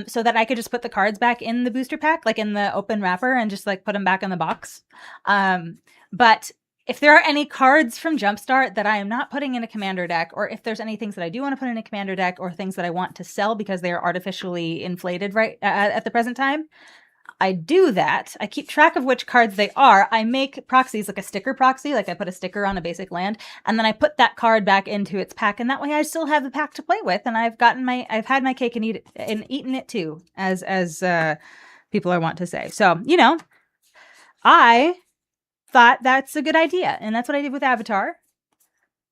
so that I could just put the cards back in the booster pack, like in the open wrapper, and just like put them back in the box. But if there are any cards from Jumpstart that I am not putting in a commander deck, or if there's any things that I do want to put in a commander deck, or things that I want to sell because they are artificially inflated right at the present time, I do that. I keep track of which cards they are. I make proxies, like a sticker proxy, like I put a sticker on a basic land, and then I put that card back into its pack, and that way I still have the pack to play with, and I've had my cake and eaten it too, as people I want to say. So, I thought that's a good idea, and that's what I did with Avatar.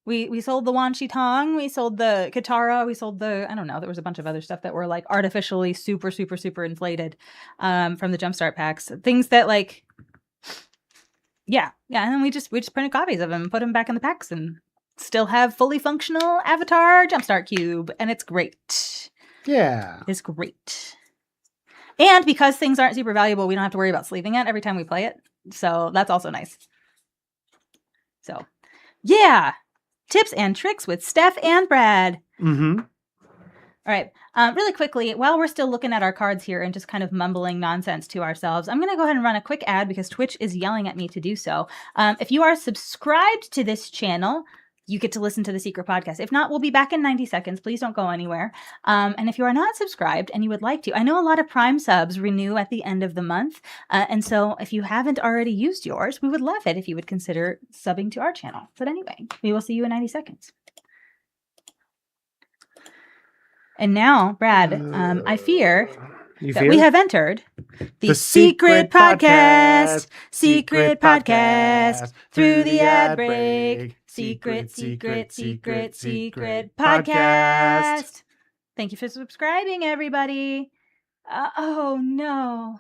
We sold the Wan Shi Tong, we sold the Katara, we sold the, I don't know, there was a bunch of other stuff that were like artificially super inflated from the Jumpstart packs. Things that like, yeah, and then we just printed copies of them and put them back in the packs and still have fully functional Avatar Jumpstart cube, and it's great. Yeah. It's great. And because things aren't super valuable, we don't have to worry about sleeving it every time we play it. So that's also nice. So, yeah. Tips and tricks with Steph and Brad. Mm-hmm. All right. Really quickly, while we're still looking at our cards here and just kind of mumbling nonsense to ourselves, I'm going to go ahead and run a quick ad because Twitch is yelling at me to do so. If you are subscribed to this channel, you get to listen to the secret podcast. If not, we'll be back in 90 seconds. Please don't go anywhere. And if you are not subscribed and you would like to, I know a lot of Prime subs renew at the end of the month. And so if you haven't already used yours, we would love it if you would consider subbing to our channel. But anyway, we will see you in 90 seconds. And now, Brad, I fear that we have entered the secret podcast. Secret podcast through the ad break. Secret podcast. Thank you for subscribing, everybody. Oh no.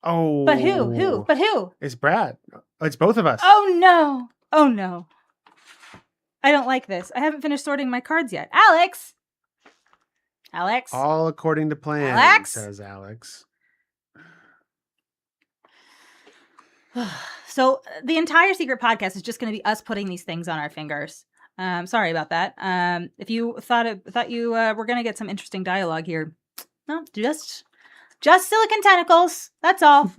Oh. But who? It's Brad. It's both of us. Oh no. I don't like this. I haven't finished sorting my cards yet. Alex. All according to plan, says Alex. So the entire secret podcast is just going to be us putting these things on our fingers. Sorry about that. If you thought you were going to get some interesting dialogue here, no, just silicon tentacles. That's all.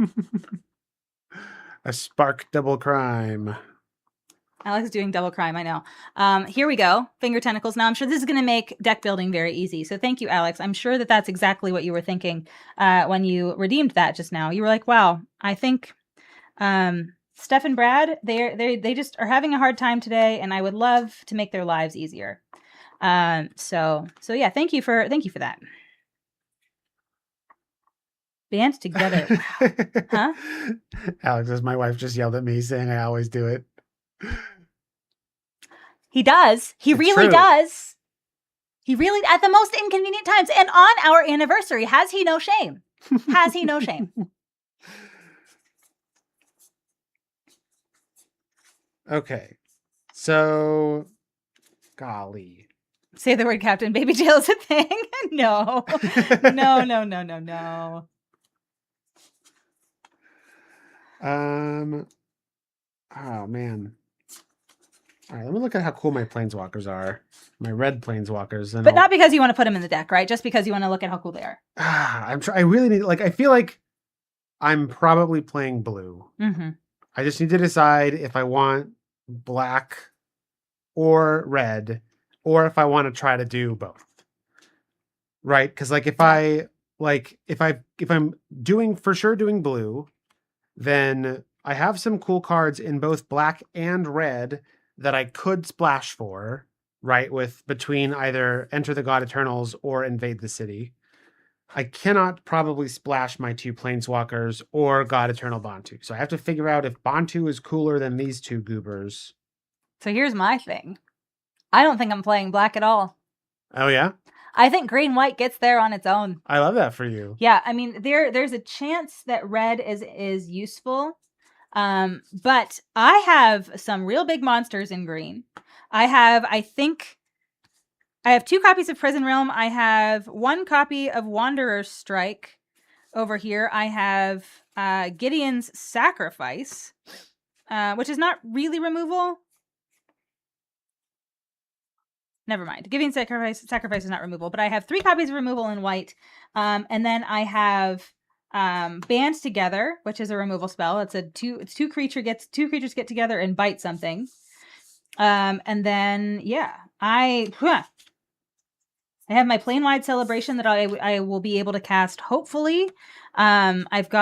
A spark double crime. Alex is doing double crime, I know. Here we go. Finger tentacles. Now, I'm sure this is going to make deck building very easy. So thank you, Alex. I'm sure that that's exactly what you were thinking when you redeemed that just now. You were like, wow, I think Steph and Brad, they just are having a hard time today, and I would love to make their lives easier. So yeah, thank you for that. Band together. Wow. Huh? Alex, as my wife just yelled at me saying I always do it. He does. He really does. He really, at the most inconvenient times, and on our anniversary, has he no shame? Has he no shame? Okay. So, golly. Say the word Captain Baby Tail is a thing? No. No. Oh man. All right, let me look at how cool my planeswalkers are. My red planeswalkers, and But not because you want to put them in the deck, right? Just because you want to look at how cool they are. I really need. Like, I feel like I'm probably playing blue. Mm-hmm. I just need to decide if I want black or red, or if I want to try to do both. Right? Because like if I'm doing for sure doing blue, then I have some cool cards in both black and red that I could splash for, right? With between either Enter the God Eternals or Invade the City. I cannot probably splash my two Planeswalkers or God Eternal Bantu. So I have to figure out if Bantu is cooler than these two goobers. So here's my thing. I don't think I'm playing black at all. Oh yeah? I think green-white gets there on its own. I love that for you. Yeah, I mean, there's a chance that red is useful. But I have some real big monsters in green. I think I have 2 copies of Prison Realm. I have 1 copy of Wanderer's Strike over here. I have Gideon's Sacrifice, which is not really removal. Never mind. Gideon's Sacrifice is not removal, but I have 3 copies of removal in white. And then I have Band Together, which is a removal spell. It's two creatures get together and bite something. And then I have my Plane-Wide Celebration that I will be able to cast, hopefully. I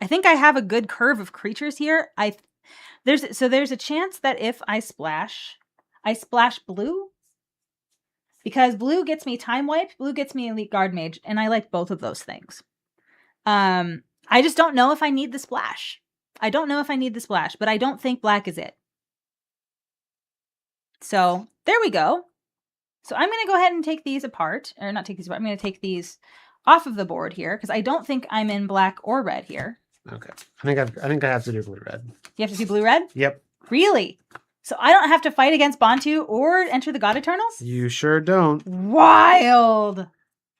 think I have a good curve of creatures here. There's a chance that if I splash blue, because blue gets me Time Wipe, blue gets me Elite Guard Mage, and I like both of those things. I just don't know if I need the splash. I don't know if I need the splash, but I don't think black is it. So there we go. So I'm going to go ahead and take these apart, or not take these apart. I'm going to take these off of the board here because I don't think I'm in black or red here. Okay. I think I have to do blue red. You have to do blue red? Yep. Really? So I don't have to fight against Bantu or Enter the God Eternals? You sure don't. Wild.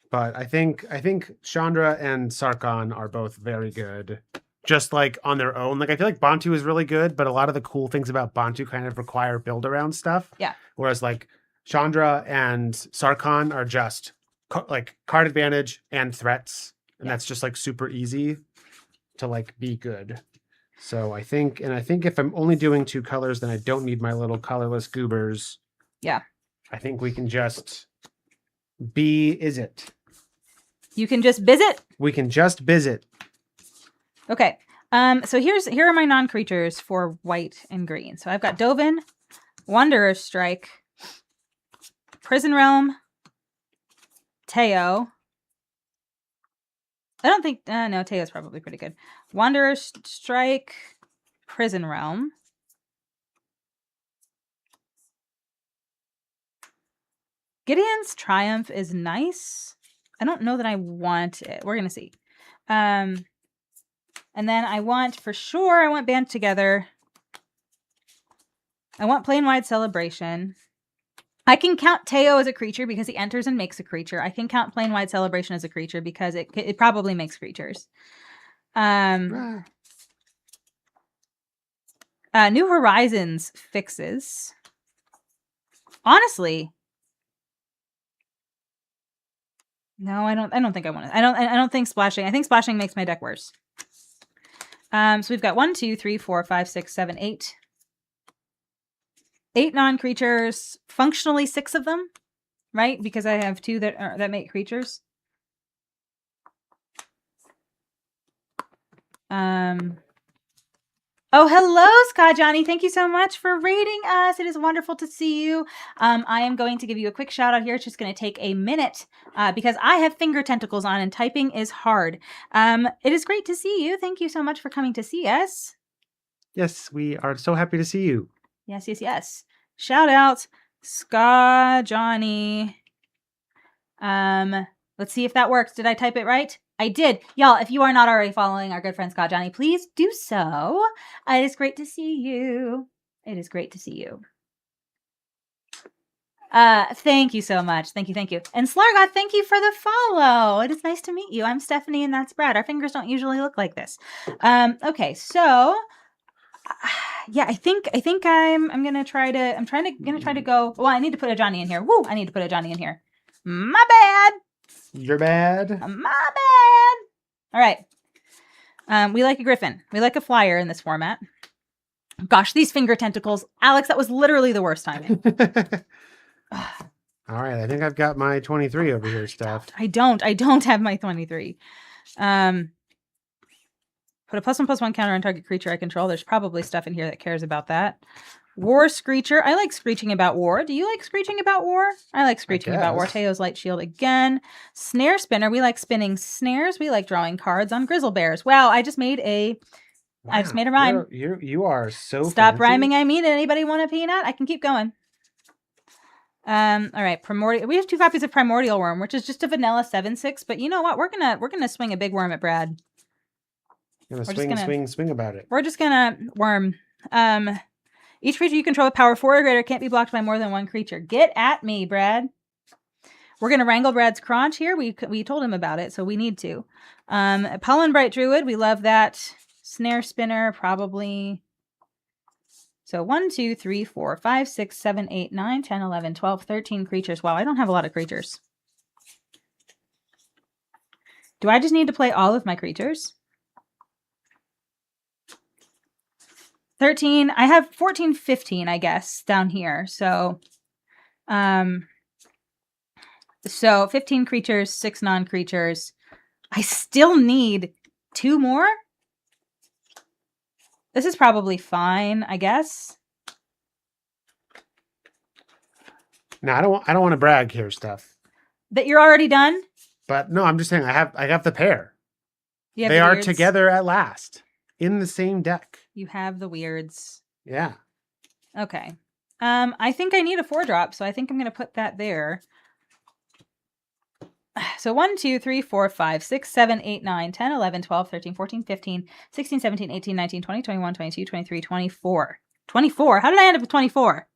But I think Chandra and Sarkhan are both very good. Just like on their own. Like I feel like Bantu is really good, but a lot of the cool things about Bantu kind of require build around stuff. Yeah. Whereas like Chandra and Sarkhan are just like card advantage and threats. And that's just like super easy to like be good. So I think if I'm only doing 2 colors, then I don't need my little colorless goobers. Yeah. I think we can just is it. You can just visit? We can just visit. Okay. So here are my non-creatures for white and green. So I've got Dovin, Wanderer's Strike, Prison Realm, Teo. I don't think no, Teo's probably pretty good. Wanderer's Strike, Prison Realm. Gideon's Triumph is nice. I don't know that I want it. We're gonna see. And then I want Band Together. I want Plane-Wide Celebration. I can count Teo as a creature because he enters and makes a creature. I can count Plane-Wide Celebration as a creature because it probably makes creatures. New Horizons fixes. Honestly, no, I don't think I want it. I don't think splashing. I think splashing makes my deck worse. So we've got 1, 2, 3, 4, 5, 6, 7, 8. 8 non-creatures, functionally 6 of them, right? Because I have 2 that make creatures. Oh, hello, Scott Johnny. Thank you so much for rating us. It is wonderful to see you. I am going to give you a quick shout out here. It's just going to take a minute because I have finger tentacles on and typing is hard. It is great to see you. Thank you so much for coming to see us. Yes, we are so happy to see you. Yes. Shout out Ska Johnny. Let's see if that works. Did I type it right? I did. Y'all, if you are not already following our good friend Scott Johnny, please do so. It is great to see you. It is great to see you. Thank you so much. Thank you. And Slargot, thank you for the follow. It is nice to meet you. I'm Stephanie and that's Brad. Our fingers don't usually look like this. Okay, so yeah, I think I'm gonna try to go. Well, I need to put a Johnny in here. Woo! I need to put a Johnny in here. My bad. You're bad. My bad. All right. We like a griffin. We like a flyer in this format. Gosh, these finger tentacles. Alex, that was literally the worst timing. All right, I think I've got my 23 over here stuffed. I don't have my 23. Put a +1/+1 counter on target creature I control. There's probably stuff in here that cares about that. War Screecher. I like screeching about war. Do you like screeching about war? I like screeching about war. Teo's Light Shield again. Snare Spinner. We like spinning snares. We like drawing cards on Grizzle Bears. Wow, I just made a rhyme. You are so Stop fancy. rhyming, I mean. Anybody want a peanut? I can keep going. All right, Primordial. We have 2 copies of Primordial Worm, which is just a vanilla 7/6, but you know what? We're gonna swing a big worm at Brad. Swing about it. We're just gonna worm. Each creature you control with power 4 or greater can't be blocked by more than 1 creature. Get at me, Brad. We're gonna wrangle Brad's crotch here. We told him about it, so we need to. Pollen Bright Druid. We love that. Snare Spinner, probably. So 1, 2, 3, 4, 5, 6, 7, 8, 9, 10, 11, 12, 13 creatures. Wow, I don't have a lot of creatures. Do I just need to play all of my creatures? 13. I have 14, 15, I guess, down here. So 15 creatures, 6 non-creatures. I still need 2 more? This is probably fine, I guess. No, I don't want to brag here, Steph. That you're already done? But no, I'm just saying I have the pair. They are together at last in the same deck. You have the weirds. Yeah. Okay. I think I need a 4-drop, so I think I'm going to put that there. So 1, 2, 3, 4, 5, 6, 7, 8, 9, 10, 11, 12, 13, 14, 15, 16, 17, 18, 19, 20, 21, 22, 23, 24. 24? How did I end up with 24?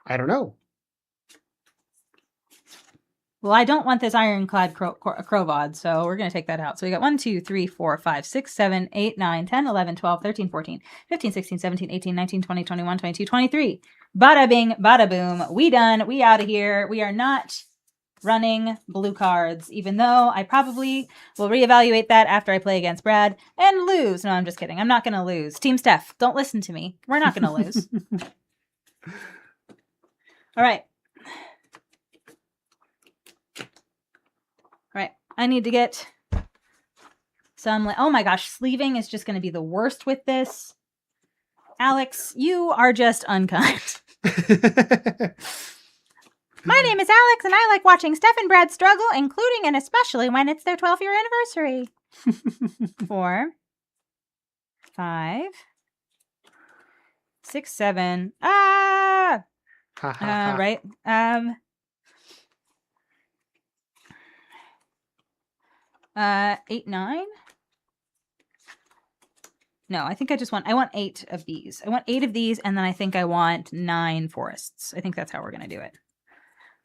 I don't know. Well, I don't want this ironclad Crovod, so we're going to take that out. So we got 1, 2, 3, 4, 5, 6, 7, 8, 9, 10, 11, 12, 13, 14, 15, 16, 17, 18, 19, 20, 21, 22, 23. Bada bing, bada boom. We done. We out of here. We are not running blue cards, even though I probably will reevaluate that after I play against Brad and lose. No, I'm just kidding. I'm not going to lose. Team Steph, don't listen to me. We're not going to lose. All right. All right. I need to get some, oh my gosh, sleeving is just going to be the worst with this. Alex, you are just unkind. My name is Alex, and I like watching Steph and Brad struggle, including and especially when it's their 12th-year anniversary. 4, 5, 6, 7. Right. 8, 9. No, I think I want 8 of these. I want 8 of these, and then I think I want 9 forests. I think that's how we're going to do it.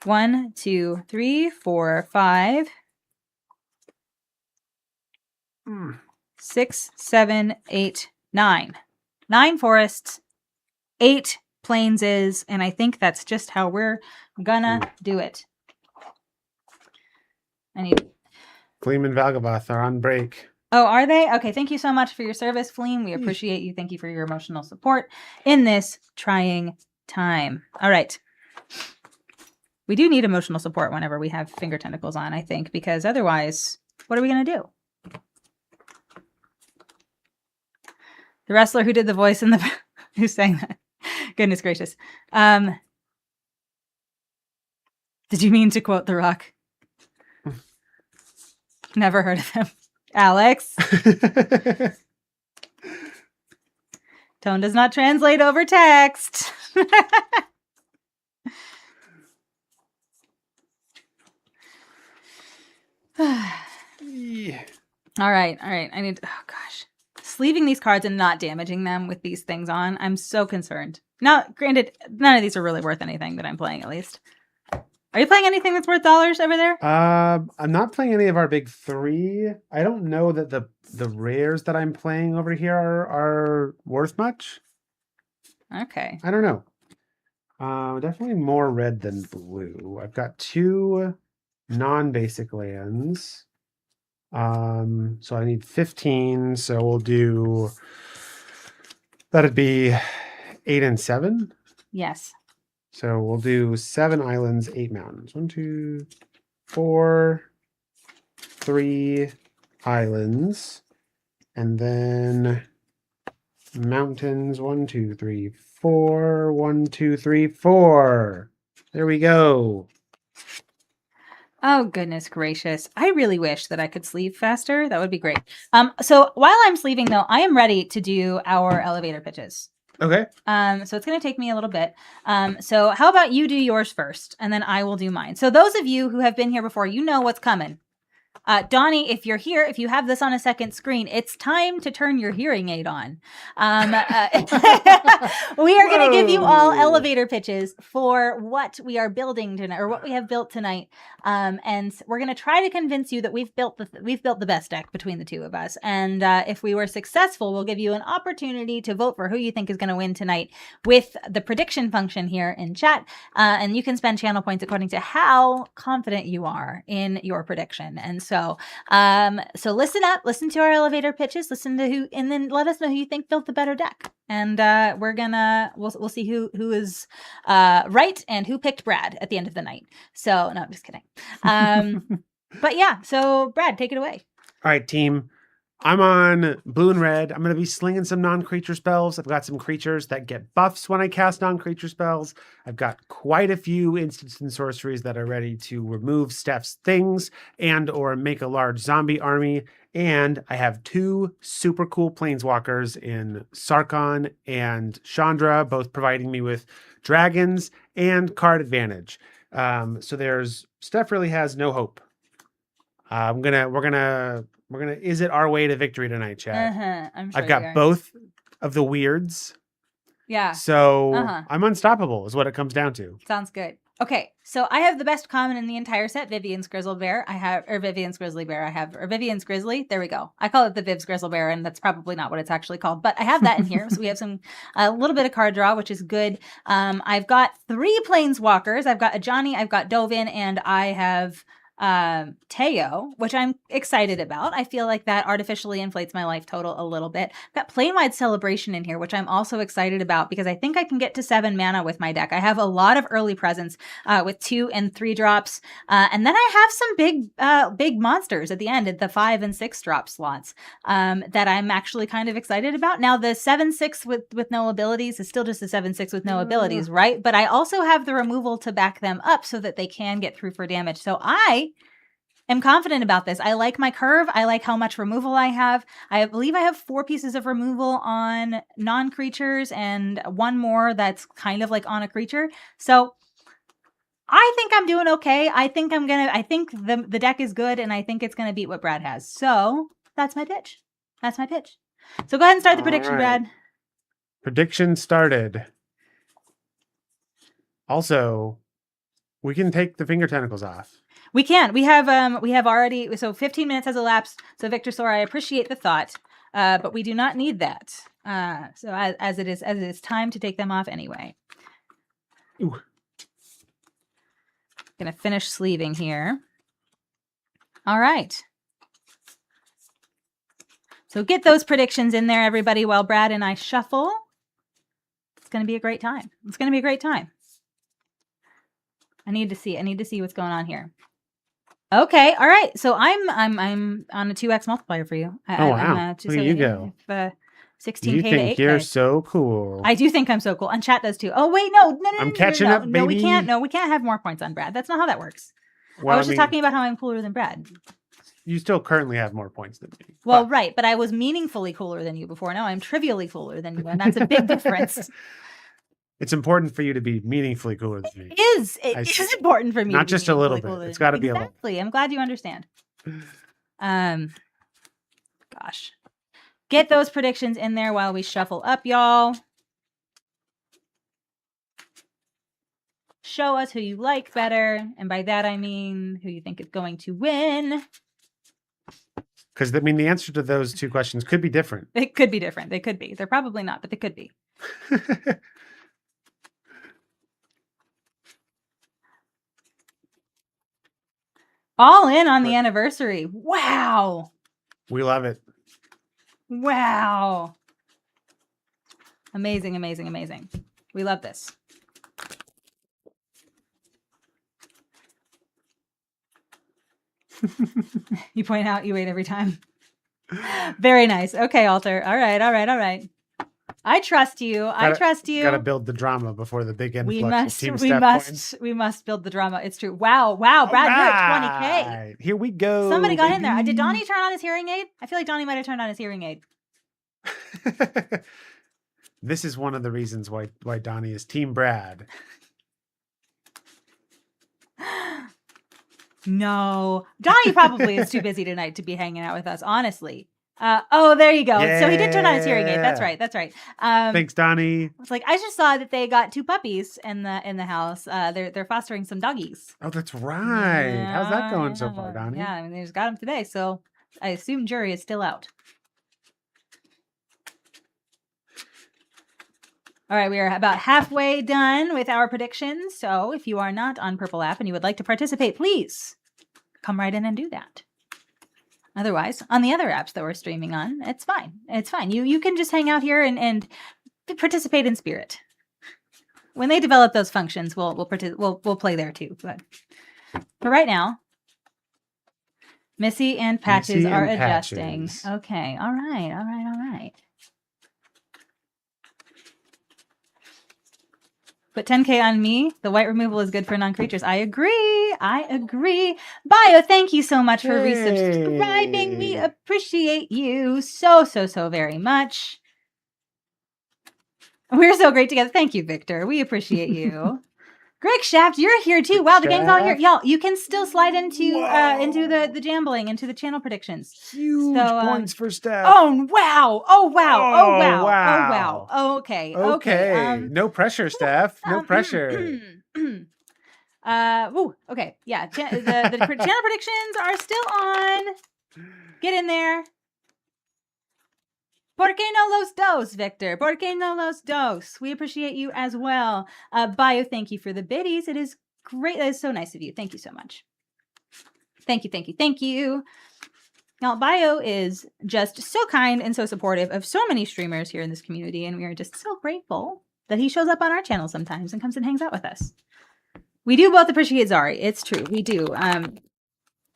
1, 2, 3, 4, 5, 6, 7, 8, 9. 9 forests, 8 plainses, and I think that's just how we're gonna do it. I need. Fleem and Valgaboth are on break. Oh, are they? Okay, thank you so much for your service, Fleem. We appreciate you. Thank you for your emotional support in this trying time. All right. We do need emotional support whenever we have finger tentacles on, I think, because otherwise, what are we going to do? The wrestler who did the voice in the... who sang that? Goodness gracious. Did you mean to quote The Rock? Never heard of him. Alex? Tone does not translate over text. Yeah. All right. I need. Oh gosh, sleeving these cards and not damaging them with these things on. I'm so concerned. Now, granted, none of these are really worth anything that I'm playing. At least, are you playing anything that's worth dollars over there? I'm not playing any of our big three. I don't know that the rares that I'm playing over here are worth much. Okay. I don't know. Definitely more red than blue. I've got 2 non-basic lands. So I need 15. So we'll do that'd be 8 and 7. Yes. So we'll do 7 islands, 8 mountains. 1, 2, 4, 3 islands, and then mountains. 1, 2, 3, 4. 1, 2, 3, 4. There we go. Oh goodness gracious! I really wish that I could sleeve faster. That would be great. So while I'm sleeving though, I am ready to do our elevator pitches. Okay. So it's going to take me a little bit. So how about you do yours first, and then I will do mine. So those of you who have been here before, you know what's coming. Donnie, if you're here, if you have this on a second screen, it's time to turn your hearing aid on. We are going to give you all elevator pitches for what we are building tonight, or what we have built tonight. And we're going to try to convince you that we've built the best deck between the two of us. And if we were successful, we'll give you an opportunity to vote for who you think is going to win tonight with the prediction function here in chat. And you can spend channel points according to how confident you are in your prediction. And so listen up, listen to our elevator pitches, listen to who, and then let us know who you think built the better deck. And we'll see who is right and who picked Brad at the end of the night. So no, I'm just kidding. But yeah, so Brad, take it away. All right, team. I'm on blue and red. I'm going to be slinging some non-creature spells. I've got some creatures that get buffs when I cast non-creature spells. I've got quite a few instants and sorceries that are ready to remove Steph's things and or make a large zombie army. And I have 2 super cool planeswalkers in Sarkon and Chandra, both providing me with dragons and card advantage. So Steph really has no hope. We're gonna is it our way to victory tonight, chat? I'm sure I've got both of the weirds. Yeah. So I'm unstoppable is what it comes down to. Sounds good. Okay, so I have the best common in the entire set, Vivian's Grizzly Bear. Vivian's Grizzly Bear. Vivian's Grizzly. There we go. I call it the Viv's Grizzly Bear, and that's probably not what it's actually called, but I have that in here. So we have a little bit of card draw, which is good. I've got 3 planeswalkers. I've got Ajani, I've got Dovin, and I have Teo, which I'm excited about. I feel like that artificially inflates my life total a little bit. I've got Planewide Celebration in here, which I'm also excited about because I think I can get to 7 mana with my deck. I have a lot of early presence with 2 and 3 drops, and then I have some big monsters at the end at the 5 and 6 drop slots that I'm actually kind of excited about. Now the 7/6 with no abilities is still just a 7/6 with no abilities, right? But I also have the removal to back them up so that they can get through for damage. So I'm confident about this. I like my curve. I like how much removal I have. I believe I have 4 pieces of removal on non-creatures and 1 more that's kind of like on a creature. So I think I'm doing okay. I think the deck is good, and I think it's gonna beat what Brad has. So that's my pitch. So go ahead and start the prediction, Brad. Prediction started. Also, we can take the finger tentacles off. We can. We have already, so 15 minutes has elapsed. So Victor Sora, I appreciate the thought, but we do not need that. So as it is time to take them off anyway. Ooh. Gonna finish sleeving here. All right. So get those predictions in there, everybody, while Brad and I shuffle. It's gonna be a great time. I need to see what's going on here. Okay, all right. So I'm on a 2x multiplier for you. Wow! There you go. 16K you to 8K. Think you're so cool. I do think I'm so cool, and chat does too. Oh wait, no. I'm catching up, baby. No, we can't. No, we can't have more points on Brad. That's not how that works. Well, I was just talking about how I'm cooler than Brad. You still currently have more points than me. Well, right, but I was meaningfully cooler than you before. Now I'm trivially cooler than you, and that's a big difference. It's important for you to be meaningfully cooler than me. It is important for me. Not just a little bit. It's got to be a little. Exactly. I'm glad you understand. Gosh. Get those predictions in there while we shuffle up, y'all. Show us who you like better. And by that, I mean who you think is going to win. Because, I mean, the answer to those two questions could be different. It could be different. They could be. They're probably not, but they could be. All in on the anniversary. Wow. We love it. Wow. Amazing, amazing, amazing. We love this. You point out, you wait every time. Very nice. Okay, Alter. All right, all right, all right. I trust you. I trust you. Gotta build the drama before the big influx of team points. We must build the drama. It's true. Wow, wow, Brad, you're at 20K. Here we go. Somebody got in there. Did Donnie turn on his hearing aid? I feel like Donnie might have turned on his hearing aid. This is one of the reasons why Donnie is Team Brad. No, Donnie probably is too busy tonight to be hanging out with us, honestly. Oh, there you go. Yeah. So he did turn on his hearing aid. That's right. That's right. Thanks, Donnie. It's like I just saw that they got 2 puppies in the house. They're fostering some doggies. Oh, that's right. Yeah, how's that going so far, Donnie? Yeah, I mean they just got them today, so I assume jury is still out. All right, we are about halfway done with our predictions. So if you are not on Purple App and you would like to participate, please come right in and do that. Otherwise, on the other apps that we're streaming on, it's fine. It's fine. You can just hang out here and participate in spirit. When they develop those functions, we'll play there too. But right now, Missy and Patches are adjusting. Patches. Okay. All right. All right. All right. Put 10K on me. The white removal is good for non-creatures. I agree. I agree. Bio, thank you so much for resubscribing. We appreciate you so very much. We're so great together. Thank you, Victor. We appreciate you. Greg Shaft, you're here too. Wow, the gang's all here. Y'all, you can still slide into the jambling, into the channel predictions. Huge points for Steph. Oh wow! Oh wow! Oh wow! Oh wow! Oh, okay. No pressure, Steph. No pressure. Okay. Yeah. The channel predictions are still on. Get in there. ¿Por qué no los dos, Victor? ¿Por qué no los dos? We appreciate you as well. Bio, thank you for the biddies. It is great. That is so nice of you. Thank you so much. Thank you, thank you, thank you. Now, Bio is just so kind and so supportive of so many streamers here in this community, and we are just so grateful that he shows up on our channel sometimes and comes and hangs out with us. We do both appreciate Zari. It's true. We do.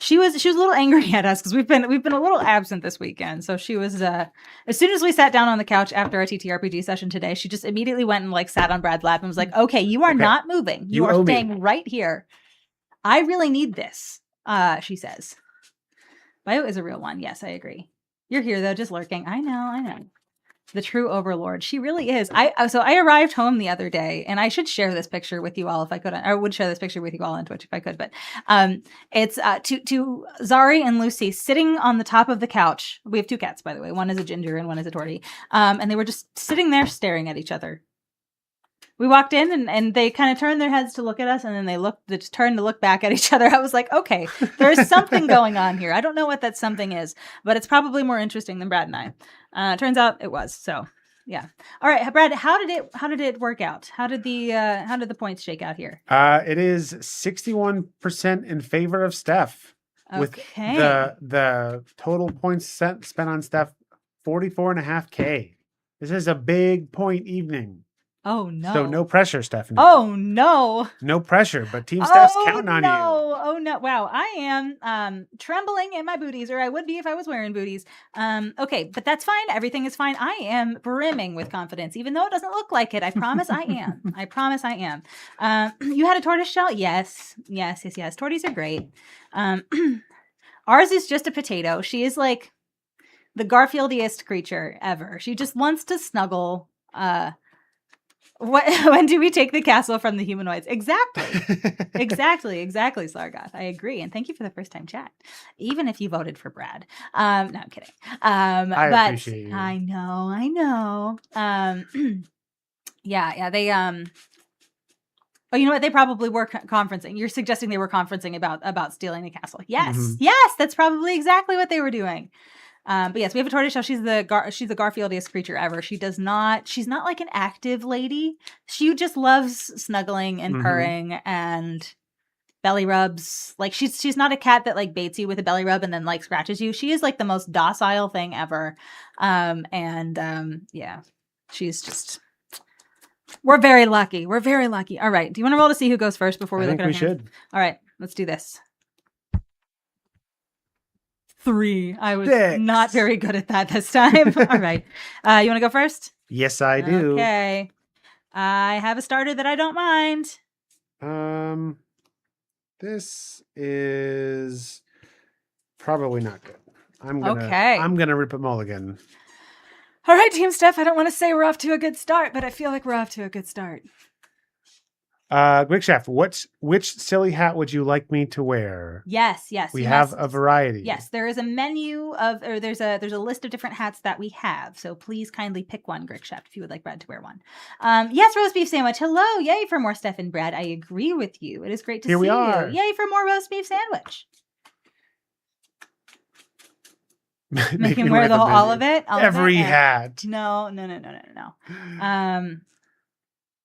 She was a little angry at us because we've been a little absent this weekend. So she was as soon as we sat down on the couch after our TTRPG session today, she just immediately went and sat on Brad's lap and was like, "Okay, you are not moving. You are staying right here. I really need this." She says. Bio is a real one. Yes, I agree. You're here though, just lurking. I know. The true overlord. She really is. So I arrived home the other day, and I should share this picture with you all if I could. I would share this picture with you all on Twitch if I could. But it's to Zari and Lucy sitting on the top of the couch. We have 2 cats, by the way. One is a ginger and one is a tortie. And they were just sitting there staring at each other. We walked in and they kind of turned their heads to look at us, and then they just turned to look back at each other. I was like, okay, there's something going on here. I don't know what that something is, but it's probably more interesting than Brad and I. Turns out it was. So yeah. All right, Brad, how did it work out? How did the points shake out here? It is 61% in favor of Steph. Okay. With the total points spent on Steph, 44.5K. This is a big point evening. Oh no. So no pressure, Stephanie. Oh no. No pressure, but Team Steph's counting on you. Oh no. Wow. I am trembling in my booties, or I would be if I was wearing booties. Okay, but that's fine. Everything is fine. I am brimming with confidence, even though it doesn't look like it. I promise I am. I promise I am. You had a tortoise shell? Yes. Torties are great. Ours is just a potato. She is like the Garfieldiest creature ever. She just wants to snuggle. When do we take the castle from the humanoids? Exactly. Exactly, Sargoth. I agree. And thank you for the first time chat. Even if you voted for Brad. No, I'm kidding. I But appreciate you. I know. Yeah, they oh, you know what? They probably were conferencing. You're suggesting they were conferencing about stealing the castle. Yes, yes, that's probably exactly what they were doing. But yes, we have a tortoiseshell. She's the Garfieldiest creature ever. She's not like an active lady. She just loves snuggling and purring and belly rubs. Like she's not a cat that like baits you with a belly rub and then like scratches you. She is like the most docile thing ever. Yeah, she's just. We're very lucky. All right. Do you want to roll to see who goes first before we look at our hands? Should. All right, let's do this. 3. I was 6. not very good at that this time. All right. You want to go first? Yes, I do. Okay. I have a starter that I don't mind. This is probably not good. I'm gonna rip a mulligan. All right, Team Steph. I don't want to say we're off to a good start, but I feel like we're off to a good start. Quick Chef, which silly hat would you like me to wear? Yes. We have a variety. Yes, there is a menu of, or there's a list of different hats that we have. So please kindly pick one, Greg Chef, if you would like Brad to wear one. Yes, roast beef sandwich. Hello, yay for more Steph and Brad. I agree with you. It is great to see you. Yay for more roast beef sandwich. Make him wear all of it. Every hat. No.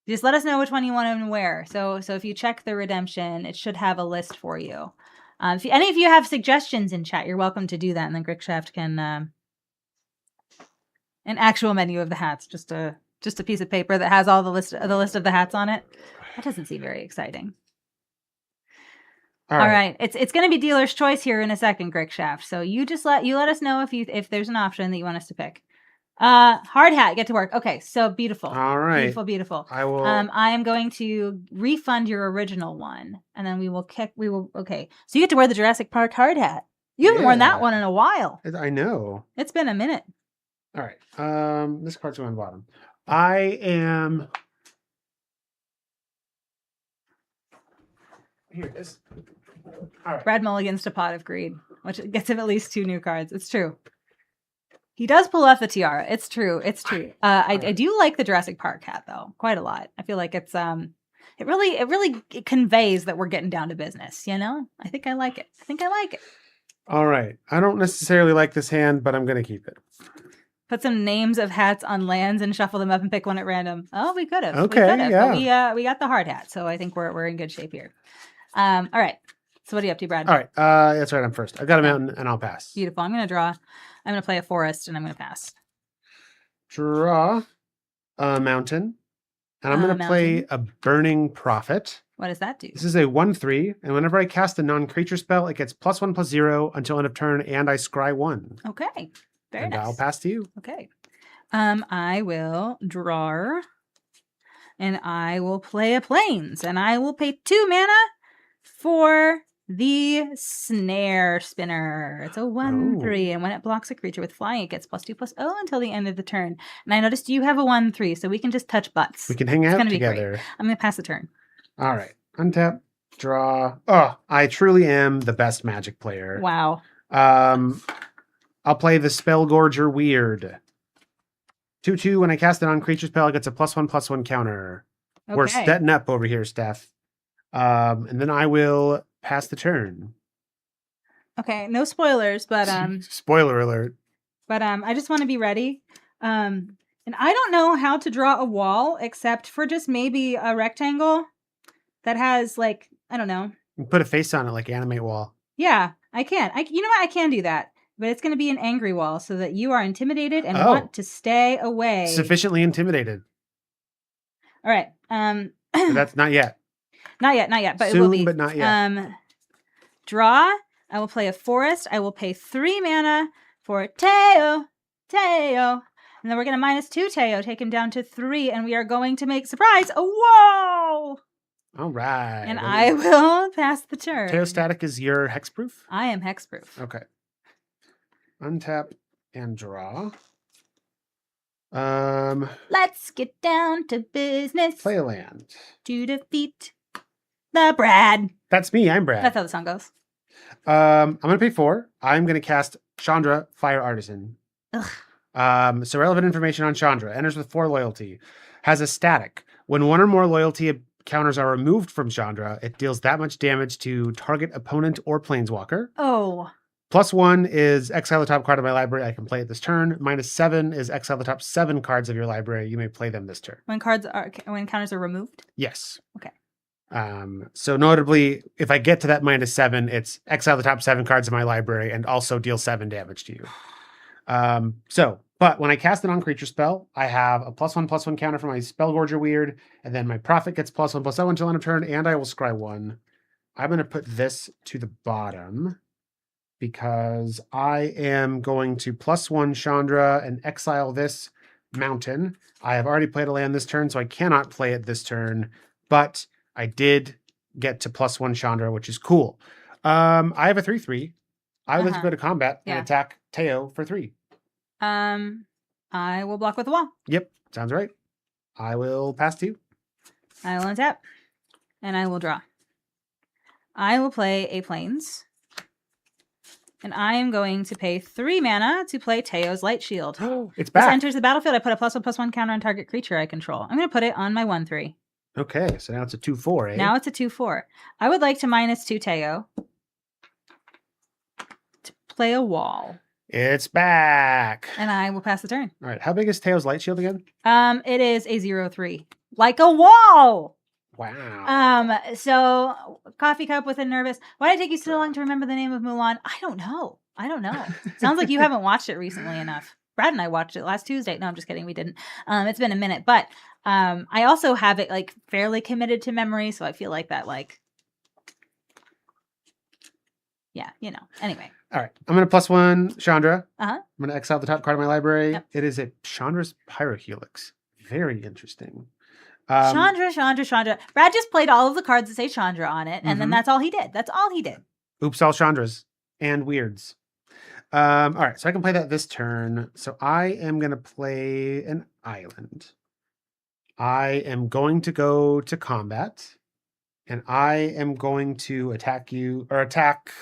Just let us know which one you want him to wear. So if you check the redemption, it should have a list for you. If any of you have suggestions in chat, you're welcome to do that, and then Grickshaft can an actual menu of the hats, just a piece of paper that has all the list of the hats on it. That doesn't seem very exciting. All right. It's going to be dealer's choice here in a second, Grickshaft. So you just let us know if there's an option that you want us to pick. Hard hat, get to work. Okay, so beautiful. All right. Beautiful. I will. I am going to refund your original one, and then okay. So you get to wear the Jurassic Park hard hat. You haven't worn that one in a while. I know. It's been a minute. All right. This card's going on the bottom. I am. Here it is. All right. Brad Mulligan's to Pot of Greed, which gets him at least 2 new cards. It's true. He does pull off the tiara. It's true. I do like the Jurassic Park hat though, quite a lot. I feel like it's it really conveys that we're getting down to business, you know? I think I like it. All right. I don't necessarily like this hand, but I'm going to keep it. Put some names of hats on lands and shuffle them up and pick one at random. Oh, we could have. Okay, yeah. But we got the hard hat, so I think we're in good shape here. All right. So what are you up to, Brad? All right. That's right. I'm first. I've got a mountain and I'll pass. Beautiful. I'm going to draw. I'm going to play a forest and I'm going to pass. Draw a mountain. And I'm going to play a Burning Prophet. What does that do? This is a 1/3. And whenever I cast a non-creature spell, it gets +1/+0 until end of turn and I scry 1. Okay. Very nice. And I'll pass to you. Okay. I will draw and I will play a Plains and I will pay 2 mana for the Snare Spinner. It's a 1/3, and when it blocks a creature with flying, it gets +2/+0 until the end of the turn. And I noticed you have a 1/3, so we can just touch butts. We can hang out together. I'm going to pass the turn. All right. Untap, draw. Oh, I truly am the best Magic player. Wow. I'll play the Spellgorger Weird. 2/2, when I cast it on creature spell, it gets a +1/+1 counter. Okay. We're setting up over here, Steph. And then I will pass the turn. Okay, no spoilers, but spoiler alert. But I just want to be ready. And I don't know how to draw a wall except for just maybe a rectangle that has like, I don't know. You put a face on it like Animate Wall. Yeah, I can. You know what? I can do that. But it's going to be an angry wall so that you are intimidated and want to stay away. Sufficiently intimidated. All right. That's not yet. Not yet, but soon, it will be. But not yet. Draw. I will play a forest. I will pay 3 mana for Teo. And then we're going to -2 Teo, take him down to 3, and we are going to make surprise. Oh, whoa! All right. And I will pass the turn. Teo Static is your hexproof? I am hexproof. Okay. Untap and draw Let's get down to business Play a land. to defeat the Brad. That's me. I'm Brad. That's how the song goes. I'm gonna pay 4. I'm gonna cast Chandra, Fire Artisan. So relevant information on Chandra. Enters with 4 loyalty. Has a static. When 1 or more loyalty counters are removed from Chandra, it deals that much damage to target opponent or planeswalker. Oh. +1 is exile the top card of my library. I can play it this turn. -7 is exile the top 7 cards of your library. You may play them this turn. When counters are removed? Yes. Okay. So notably, if I get to that -7, it's exile the top 7 cards of my library and also deal 7 damage to you. But when I cast a non-creature spell, I have a +1/+1 counter for my Spellgorger Weird, and then my Prophet gets +1/+0 until end of turn, and I will scry 1. I'm going to put this to the bottom because I am going to +1 Chandra and exile this mountain. I have already played a land this turn, so I cannot play it this turn, but I did get to +1 Chandra, which is cool. I have a 3/3. I would like to go to combat and attack Teo for 3. I will block with a wall. Yep, sounds right. I will pass to you. I will untap, and I will draw. I will play a Plains, and I am going to pay 3 mana to play Teo's Light Shield. It's back. This enters the battlefield. I put a +1/+1 counter on target creature I control. I'm going to put it on my 1/3. Okay, so now it's a 2/4, eh? Now it's a 2/4. I would like to -2 Teo to play a wall. It's back. And I will pass the turn. All right. How big is Teo's Light Shield again? It is a 0/3. Like a wall! Wow. So coffee cup with a nervous. Why did it take you so long to remember the name of Mulan? I don't know. Sounds like you haven't watched it recently enough. Brad and I watched it last Tuesday. No, I'm just kidding. We didn't. It's been a minute. But I also have it like fairly committed to memory. So I feel like that yeah, Anyway. All right. I'm going to +1 Chandra. Uh-huh. I'm going to exile the top card of my library. Yep. It is a Chandra's Pyrohelix. Very interesting. Chandra. Brad just played all of the cards that say Chandra on it, and then that's all he did. Oops, all Chandras and weirds. All right, so I can play that this turn. So I am going to play an island. I am going to go to combat, and I am going to attack you, or attack...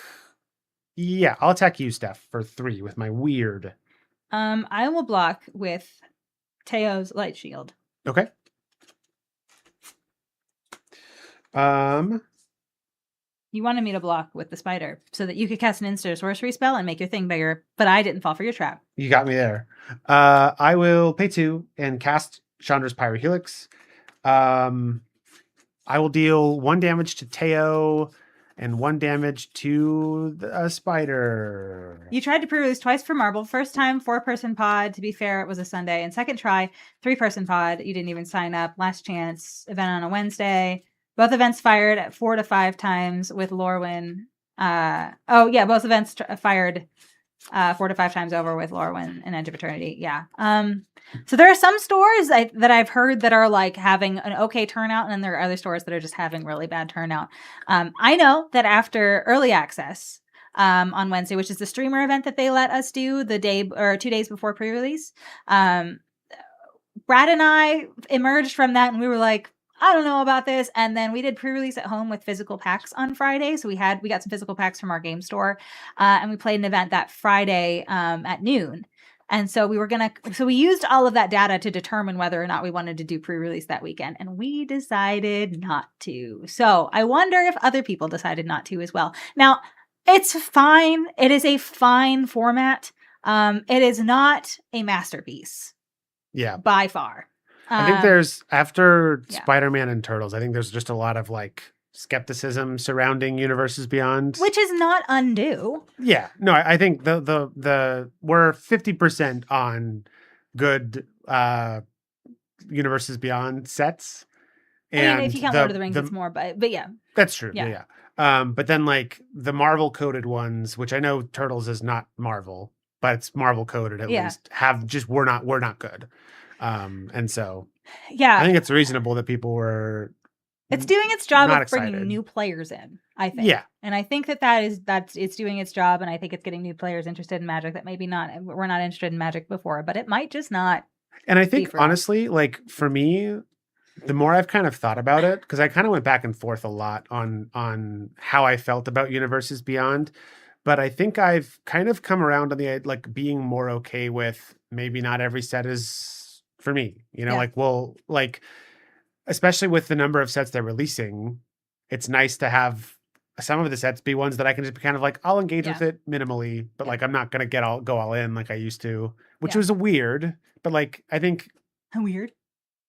Yeah, I'll attack you, Steph, for 3 with my weird. I will block with Teo's Light Shield. Okay. You wanted me to block with the spider so that you could cast an instant sorcery spell and make your thing bigger, but I didn't fall for your trap. You got me there. I will pay 2 and cast Chandra's Pyrohelix. I will deal 1 damage to Teo and 1 damage to the spider. You tried to pre-release twice for Marble. First time, 4-person pod. To be fair, it was a Sunday. And second try, 3-person pod. You didn't even sign up. Last chance, event on a Wednesday. Both events fired at 4 to 5 times with Lorwyn. Both events fired 4 to 5 times over with Lorwyn and Edge of Eternity. Yeah. So there are some stores that I've heard that are like having an okay turnout, and then there are other stores that are just having really bad turnout. I know that after early access on Wednesday, which is the streamer event that they let us do the day or 2 days before pre-release, Brad and I emerged from that and we were like, I don't know about this. And then we did pre-release at home with physical packs on Friday. So we got some physical packs from our game store, and we played an event that Friday at noon. And so we used all of that data to determine whether or not we wanted to do pre-release that weekend. And we decided not to. So I wonder if other people decided not to as well. Now, it's fine. It is a fine format. It is not a masterpiece. Yeah. By far. I think there's, after Spider-Man and Turtles, I think there's just a lot of like skepticism surrounding Universes Beyond, which is not undue. Yeah, no, I think the we're 50% on good Universes Beyond sets. And if you count Lord of the Rings, it's more, but yeah, that's true. Yeah. But then like the Marvel coded ones, which I know Turtles is not Marvel, but it's Marvel coded at least. We're not good. And so I think it's reasonable that people were. It's doing its job of bringing new players in, I think. Yeah. And I think that's it's doing its job, and I think it's getting new players interested in Magic that maybe were not interested in Magic before, but it might just not And I Be think for us. honestly, like for me, the more I've kind of thought about it, because I kind of went back and forth a lot on how I felt about Universes Beyond, but I think I've kind of come around on the like being more okay with maybe not every set is for me. You know, Yeah. like well, like especially with the number of sets they're releasing, it's nice to have some of the sets be ones that I can just be kind of like I'll engage with Yeah. it minimally, but Yeah. like I'm not gonna go all in like I used to, which Yeah. was a weird, but like I think Weird.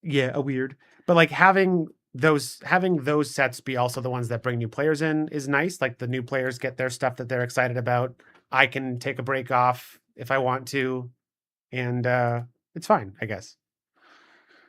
yeah, a weird. But like having those sets be also the ones that bring new players in is nice. Like the new players get their stuff that they're excited about. I can take a break off if I want to, and it's fine, I guess.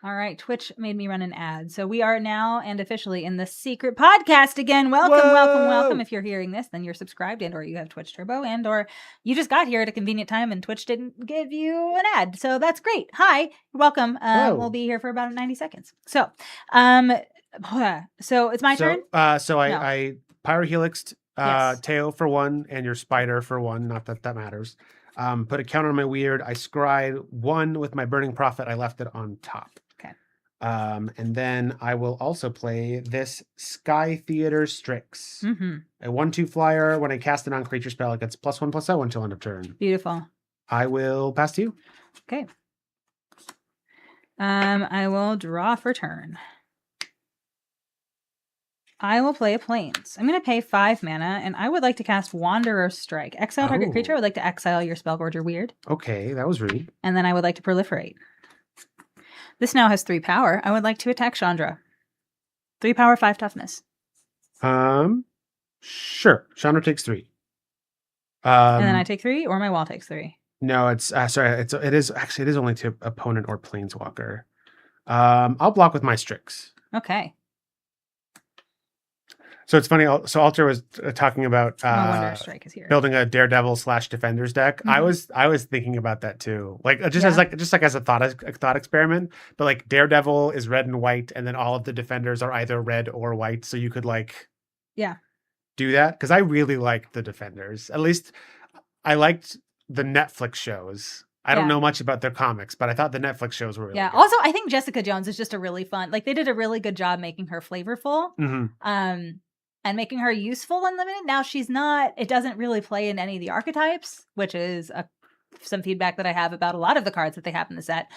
All right, Twitch made me run an ad. So we are now and officially in the secret podcast again. Welcome, welcome, welcome. Whoa! If you're hearing this, then you're subscribed and or you have Twitch Turbo and or you just got here at a convenient time and Twitch didn't give you an ad. So that's great. Hi, welcome. We'll Hello. be here for about 90 seconds. So, um so it's my turn? So No. I pyrohelixed Yes. Teo for one and your spider for one. Not that that matters. Put a counter on my weird. I scryed one with my burning prophet. I left it on top. Okay. And then I will also play this Sky Theater Strix. Mm-hmm. A 1/2 flyer. When I cast a non-creature spell, it gets +1/+0 until end of turn. Beautiful. I will pass to you. Okay. I will draw for turn. I will play a Plains. I'm going to pay 5 mana, and I would like to cast Wanderer Strike. Exile target creature. I would like to exile your Spellforger Weird. Okay, that was rude. And then I would like to proliferate. This now has 3 power. I would like to attack Chandra. 3 power, 5 toughness. Sure. Chandra takes 3. And then I take 3, or my wall takes 3. No, it's sorry. It is only to opponent or planeswalker. I'll block with my Strix. Okay. So it's funny. So Alter was talking about My Wanderer Strike is here. building a Daredevil / Defenders deck. Mhm. I was thinking about that too. Like just Yeah. as a thought experiment. But like Daredevil is red and white, and then all of the defenders are either red or white. So you could like do that because I really liked the defenders. At least I liked the Netflix shows. I don't know much about their comics, but I thought the Netflix shows were really good. Also, I think Jessica Jones is just a really fun. Like they did a really good job making her flavorful. Mm-hmm. And making her useful and limited. Now she's not, it doesn't really play in any of the archetypes, which is some feedback that I have about a lot of the cards that they have in the set.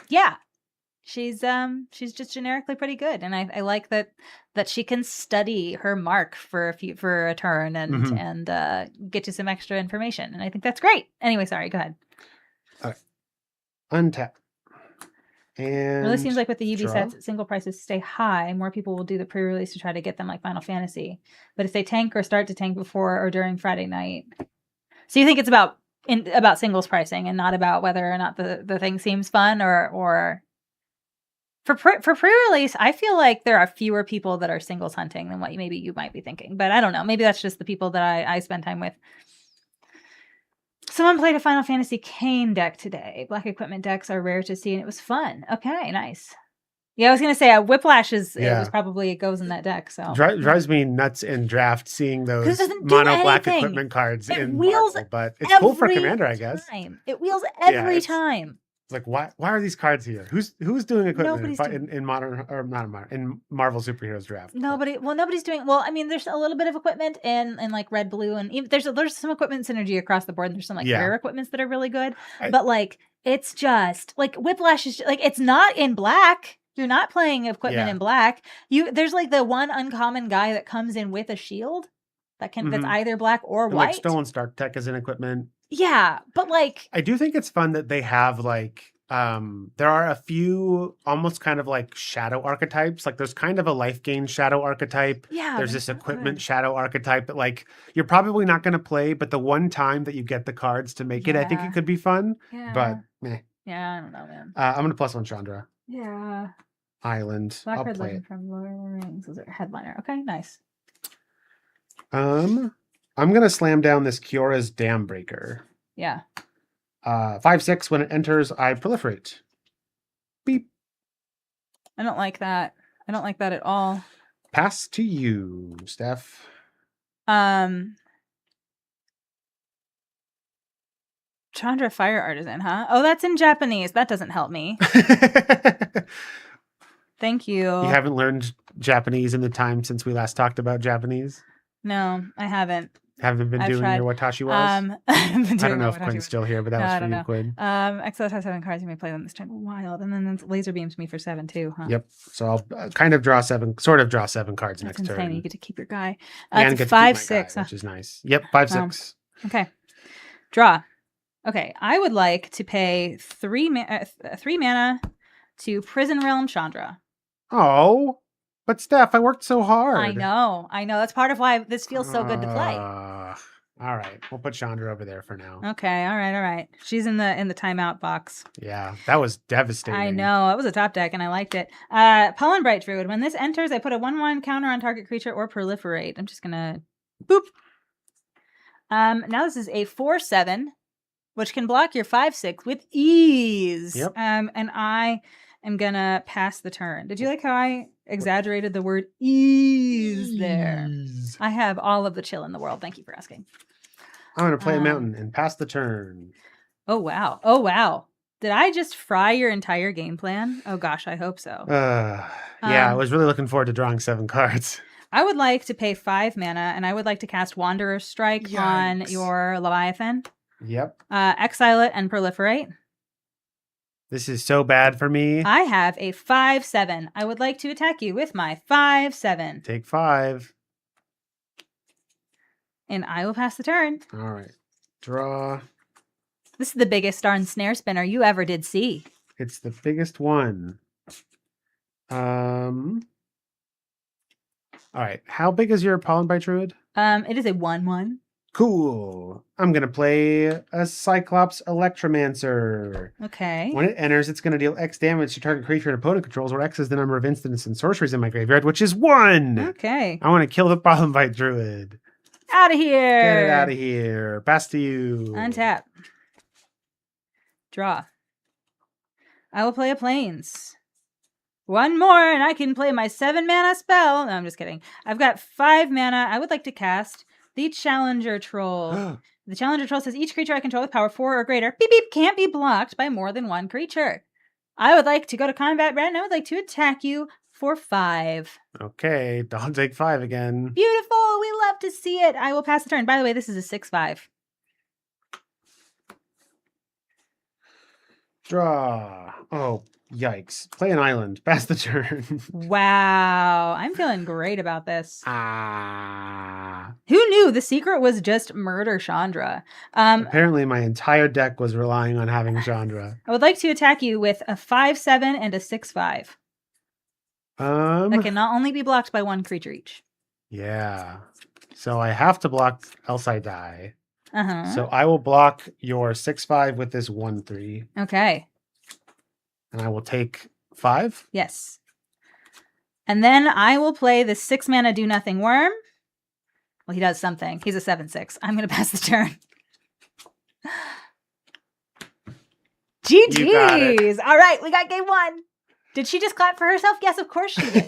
Yeah, she's just generically pretty good. And I like that she can study her mark for a turn and get you some extra information. And I think that's great. Anyway, sorry, go ahead. All right. Untap. And it really seems like with the UB sets, single prices stay high. More people will do the pre-release to try to get them like Final Fantasy. But if they tank or start to tank before or during Friday night. So you think it's about singles pricing and not about whether or not the thing seems fun or for pre-release, I feel like there are fewer people that are singles hunting than what maybe you might be thinking. But I don't know. Maybe that's just the people that I spend time with. Someone played a Final Fantasy Kane deck today. Black equipment decks are rare to see, and it was fun. Okay, nice. Yeah, I was gonna say Whiplash it was probably it goes in that deck. So drives me nuts in draft seeing those mono black equipment cards in Marvel, but it's cool for Commander, I guess. It wheels every time. It's like why are these cards here? Who's doing equipment in modern or not modern in Marvel superheroes draft? Nobody's doing well. I mean, there's a little bit of equipment in like red, blue, and even, there's some equipment synergy across the board. And there's some like rare equipments that are really good, but like it's just like Whiplash is like it's not in black. You're not playing equipment in black. There's like the one uncommon guy that comes in with a shield that's either black or white. Like Stolen Stark Tech is an equipment. Yeah, but like I do think it's fun that they have like there are a few almost kind of like shadow archetypes. Like there's kind of a life gain shadow archetype. Yeah. There's this equipment shadow archetype that like you're probably not going to play, but the one time that you get the cards to make it, I think it could be fun. Yeah. But meh. Yeah, I don't know, man. I'm gonna +1 Chandra. Yeah. Island. Black Red Legend from Lord of the Rings. Is it headliner? Okay, nice. I'm gonna slam down this Kiora's Dam Breaker. Yeah. 5/6. When it enters, I proliferate. Beep. I don't like that. I don't like that at all. Pass to you, Steph. Chandra Fire Artisan, huh? Oh, that's in Japanese. That doesn't help me. Thank you. You haven't learned Japanese in the time since we last talked about Japanese? No, I haven't. Haven't been I've doing tried. your Watashi was? I've been I don't doing know my if Watashi Quinn's was. still here, but that No, was I for don't you, know. Quinn. Exos has 7 cards. You may play them this turn. Wild. And then laser beams me for 7 too, huh? Yep. So I'll kind of draw 7 cards That's next insane. turn. You get to keep your guy. And It's get a to keep my 5/6. guy, which is nice. Yep, 5/6. Okay. Draw. Okay, I would like to pay 3 mana to Prison Realm Chandra. Oh, but Steph, I worked so hard. I know. That's part of why this feels so good to play. All right, we'll put Chandra over there for now. Okay, all right. She's in the timeout box. Yeah, that was devastating. I know. It was a top deck, and I liked it. Pollen Bright Druid. When this enters, I put a 1/1 counter on target creature or proliferate. I'm just gonna boop. Now this is a 4/7, which can block your 5/6 with ease. Yep. And I am gonna pass the turn. Did you like how I exaggerated the word ease there? I have all of the chill in the world. Thank you for asking. I'm gonna play a mountain and pass the turn. Oh wow. Did I just fry your entire game plan? Oh gosh, I hope so. Yeah, I was really looking forward to drawing 7 cards. I would like to pay 5 mana, and I would like to cast Wanderer's Strike on your Leviathan. Yep. Exile it and proliferate. This is so bad for me. I have a 5/7. I would like to attack you with my 5/7. Take 5. And I will pass the turn. All right. Draw. This is the biggest darn snare spinner you ever did see. It's the biggest one. All right. How big is your Pollen Bite Druid? It is a 1/1. Cool. I'm going to play a Cyclops Electromancer. Okay. When it enters, it's going to deal X damage to target creature and opponent controls, where X is the number of instants and sorceries in my graveyard, which is 1. Okay. I want to kill the Pollen Bite Druid. Out of here. Get it out of here. Pass to you. Untap. Draw. I will play a Plains. 1 more, and I can play my 7 mana spell. No, I'm just kidding. I've got 5 mana. I would like to cast the Challenger Troll. The Challenger Troll says each creature I control with power 4 or greater, beep beep, can't be blocked by more than 1 creature. I would like to go to combat, Brad, and I would like to attack you for 5. Okay, I'll take 5 again. Beautiful. We love to see it. I will pass the turn. By the way, this is a 6/5. Draw. Oh, yikes. Play an island. Pass the turn. Wow. I'm feeling great about this. Ah. Who knew the secret was just murder Chandra? Apparently, my entire deck was relying on having Chandra. I would like to attack you with a 5/7 and a 6/5. That can not only be blocked by 1 creature each. Yeah. So I have to block, else I die. Uh-huh. So I will block your 6/5 with this 1/3. Okay. And I will take 5. Yes. And then I will play the 6 mana do nothing worm. Well, he does something. He's a 7/6. I'm going to pass the turn. GG's. All right, we got game 1. Did she just clap for herself? Yes, of course she did.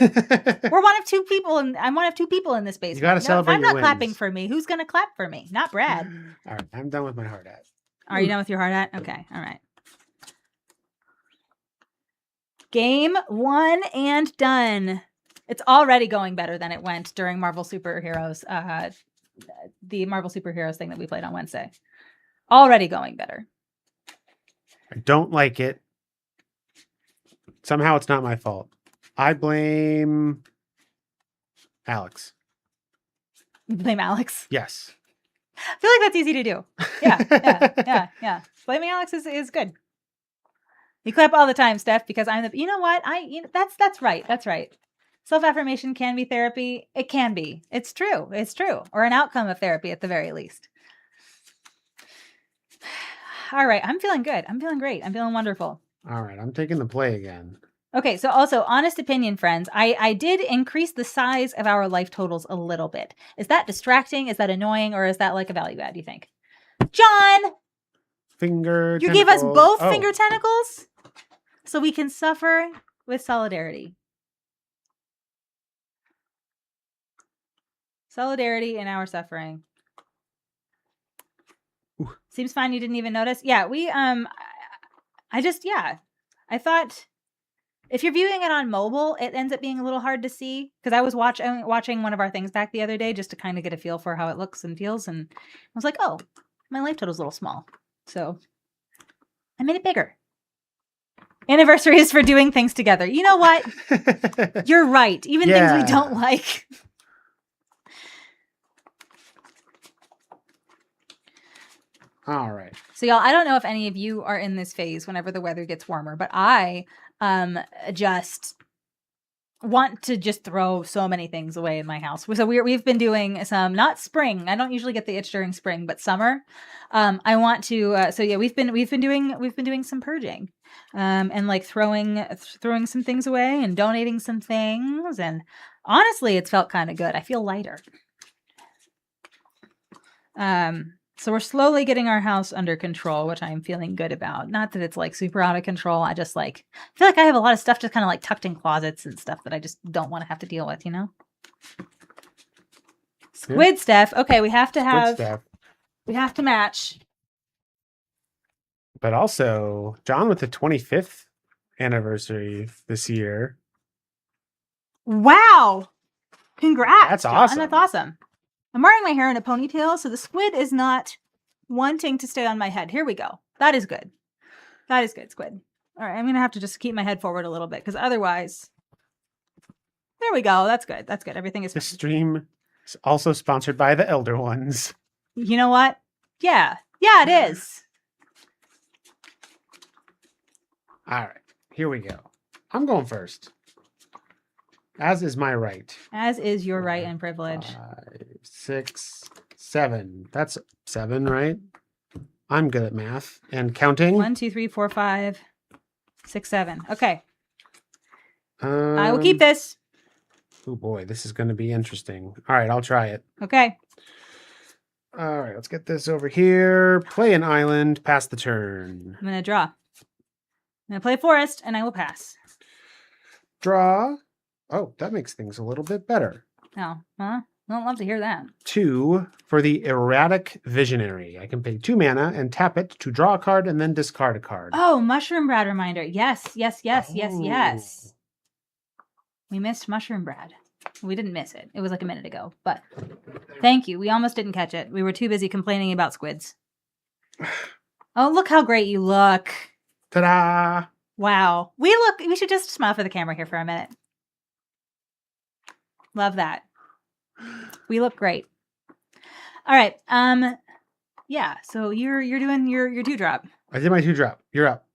We're one of 2 people, and I'm one of 2 people in this basement. You got to celebrate I'm your not wins. clapping for me. Who's going to clap for me? Not Brad. All right, I'm done with my hard hat. Are you done with your hard hat? Okay, all right. Game 1 and done. It's already going better than it went during Marvel Superheroes, the Marvel Superheroes thing that we played on Wednesday. Already going better. I don't like it. Somehow it's not my fault. I blame Alex. You blame Alex? Yes. I feel like that's easy to do. Yeah. Blaming Alex is good. You clap all the time, Steph, because I'm the. You know what? That's right. That's right. Self-affirmation can be therapy. It can be. It's true. It's true. Or an outcome of therapy at the very least. All right. I'm feeling good. I'm feeling great. I'm feeling wonderful. All right. I'm taking the play again. Okay. So also, honest opinion, friends, I did increase the size of our life totals a little bit. Is that distracting? Is that annoying? Or is that like a value add, do you think? John! Finger You tentacles. gave us both finger tentacles? So we can suffer with solidarity. Solidarity in our suffering. Seems fine. You didn't even notice. Yeah, I just, yeah. I thought if you're viewing it on mobile, it ends up being a little hard to see because I was watching one of our things back the other day just to kind of get a feel for how it looks and feels, and I was like, oh, my life total's a little small, so I made it bigger. Anniversary is for doing things together. You know what? You're right. Even things we don't like. All right. So y'all, I don't know if any of you are in this phase whenever the weather gets warmer, but I just want to just throw so many things away in my house. So we've been doing some, not spring. I don't usually get the itch during spring, but summer. I want to. So yeah, we've been doing some purging, and like throwing some things away and donating some things. And honestly, it's felt kind of good. I feel lighter. So we're slowly getting our house under control, which I'm feeling good about. Not that it's like super out of control. I just like feel like I have a lot of stuff just kind of like tucked in closets and stuff that I just don't want to have to deal with, you know? Squid stuff. Okay, we have to match. But also, John with the 25th anniversary this year. Wow. Congrats. That's John. awesome. That's awesome. I'm wearing my hair in a ponytail, so the squid is not wanting to stay on my head. Here we go. That is good. That is good, squid. All right, I'm going to have to just keep my head forward a little bit because otherwise... There we go. That's good. That's good. Everything is fine. The stream is also sponsored by the Elder Ones. You know what? Yeah. Yeah, it is. All right. Here we go. I'm going first. As is my right. As is your right and privilege. 5, 6, 7. That's 7, right? I'm good at math and counting. 1, 2, 3, 4, 5, 6, 7. Okay. I will keep this. Oh boy, this is going to be interesting. All right, I'll try it. Okay. All right, let's get this over here. Play an island. Pass the turn. I'm going to draw. I'm going to play forest, and I will pass. Draw. Oh, that makes things a little bit better. Oh, huh? I don't love to hear that. 2 for the Erratic Visionary. I can pay 2 mana and tap it to draw a card and then discard a card. Oh, Mushroom Brad reminder. Yes, yes, yes, yes, Oh. yes. We missed Mushroom Brad. We didn't miss it. It was like a minute ago, but thank you. We almost didn't catch it. We were too busy complaining about squids. Oh, look how great you look. Ta-da! Wow. We should just smile for the camera here for a minute. Love that. We look great. All right. Yeah, so you're doing your 2-drop. I did my 2-drop. You're up.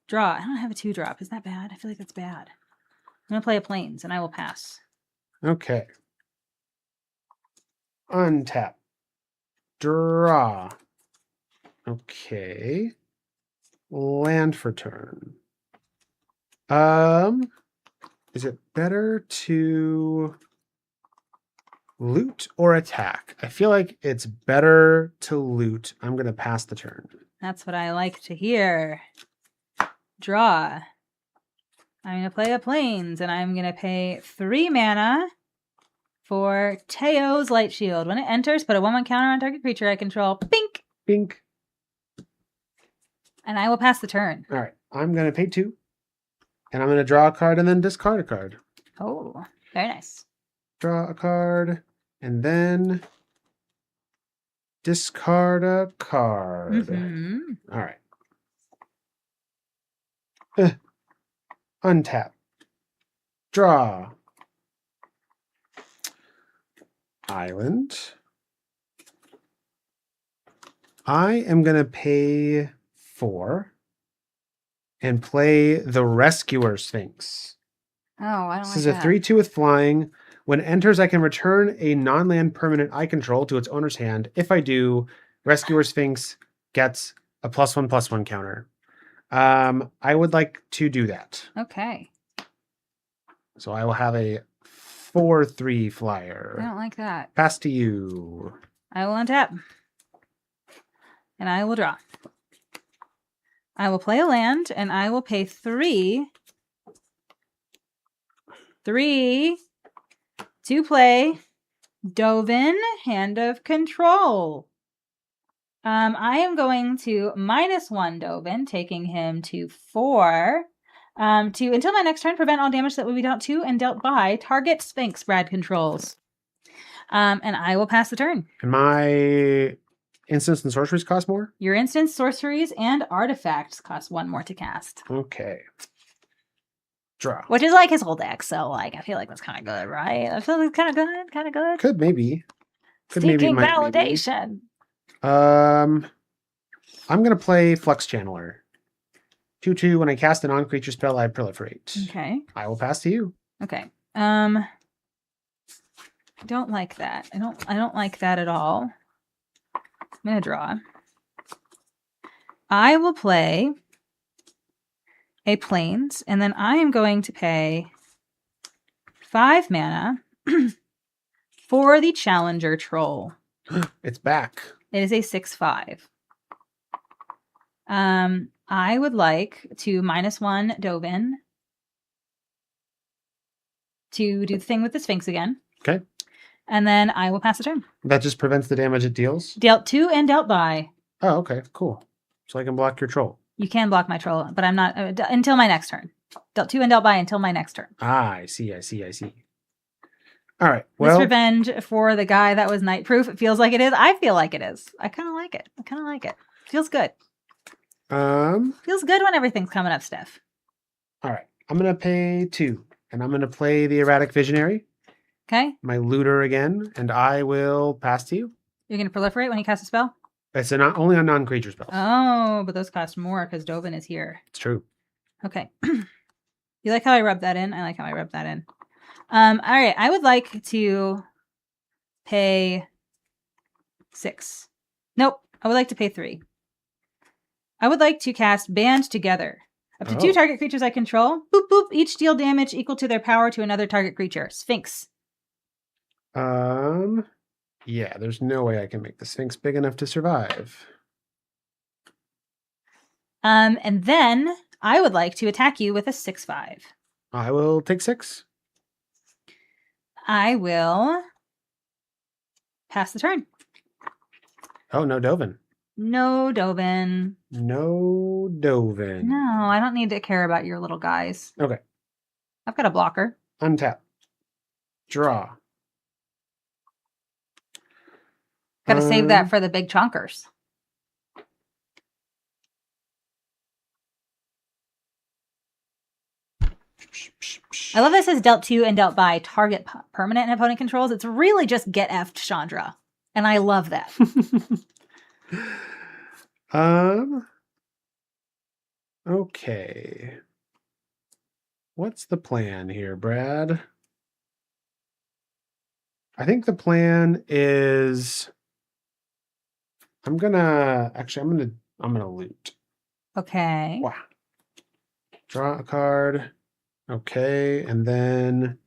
Draw. I don't have a 2-drop. Is that bad? I feel like that's bad. I'm going to play a plains, and I will pass. Okay. Untap. Draw. Okay. Land for turn. Is it better to loot or attack? I feel like it's better to loot. I'm going to pass the turn. That's what I like to hear. Draw. I'm going to play a plains, and I'm going to pay 3 mana for Teo's Light Shield. When it enters, put a 1/1 counter on target creature I control. Bink! Bink. And I will pass the turn. All right. I'm going to pay 2. And I'm going to draw a card and then discard a card. Oh, very nice. Draw a card and then discard a card. Mm-hmm. All right. Untap. Draw. Island. I am going to pay 4 and play the Rescuer Sphinx. Oh, I don't This like is a that. 3/2 with flying. When it enters, I can return a non-land permanent I control to its owner's hand. If I do, Rescuer Sphinx gets a +1/+1 counter. I would like to do that. Okay. So I will have a 4/3 flyer. I don't like that. Pass to you. I will untap. And I will draw. I will play a land, and I will pay 3 to play Dovin, Hand of Control. I am going to -1 Dovin, taking him to 4. To until my next turn, prevent all damage that will be dealt to and dealt by target Sphinx Brad controls. And I will pass the turn. And my instants and sorceries cost more? Your instants, sorceries, and artifacts cost 1 more to cast. Okay. Draw. Which is like his whole deck, so like I feel like that's kind of good, right? I feel like it's kind of good, kind of good. Could maybe. Seeking validation. I'm gonna play Flux Channeler. 2/2. When I cast a non-creature spell, I proliferate. Okay. I will pass to you. Okay. I don't like that. I don't like that at all. I'm gonna draw. I will play a Plains, and then I am going to pay 5 mana for the Challenger Troll. It's back. It is a 6/5. I would like to -1 Dovin to do the thing with the Sphinx again. Okay. And then I will pass the turn. That just prevents the damage it deals? Dealt to and dealt by. Oh, okay. Cool. So I can block your troll. You can block my troll, but I'm not until my next turn. Dealt to and dealt by until my next turn. Ah, I see. All right. Well, this revenge for the guy that was night proof. It feels like it is. I feel like it is. I kind of like it. Feels good. Feels good when everything's coming up, Steph. All right. I'm gonna pay 2, and I'm gonna play the Erratic Visionary. Okay. My looter again, and I will pass to you. You're gonna proliferate when you cast a spell? It's only on non-creature spells. Oh, but those cost more because Dovin is here. It's true. Okay. You like how I rub that in? I like how I rub that in. All right. I would like to pay 6. Nope. I would like to pay 3. I would like to cast Band Together. Up to 2 target creatures I control. Boop, boop. Each deal damage equal to their power to another target creature. Sphinx. Yeah, there's no way I can make the Sphinx big enough to survive. And then I would like to attack you with a 6/5. I will take 6. I will pass the turn. Oh, no Dovin. No Dovin. No Dovin. No, I don't need to care about your little guys. Okay. I've got a blocker. Untap. Draw. Gotta save that for the big chunkers. I love this as dealt to and dealt by target permanent and opponent controls. It's really just get effed Chandra. And I love that. Okay. What's the plan here, Brad? I think the plan is I'm gonna loot. Okay. Wow. Draw a card. Okay, and then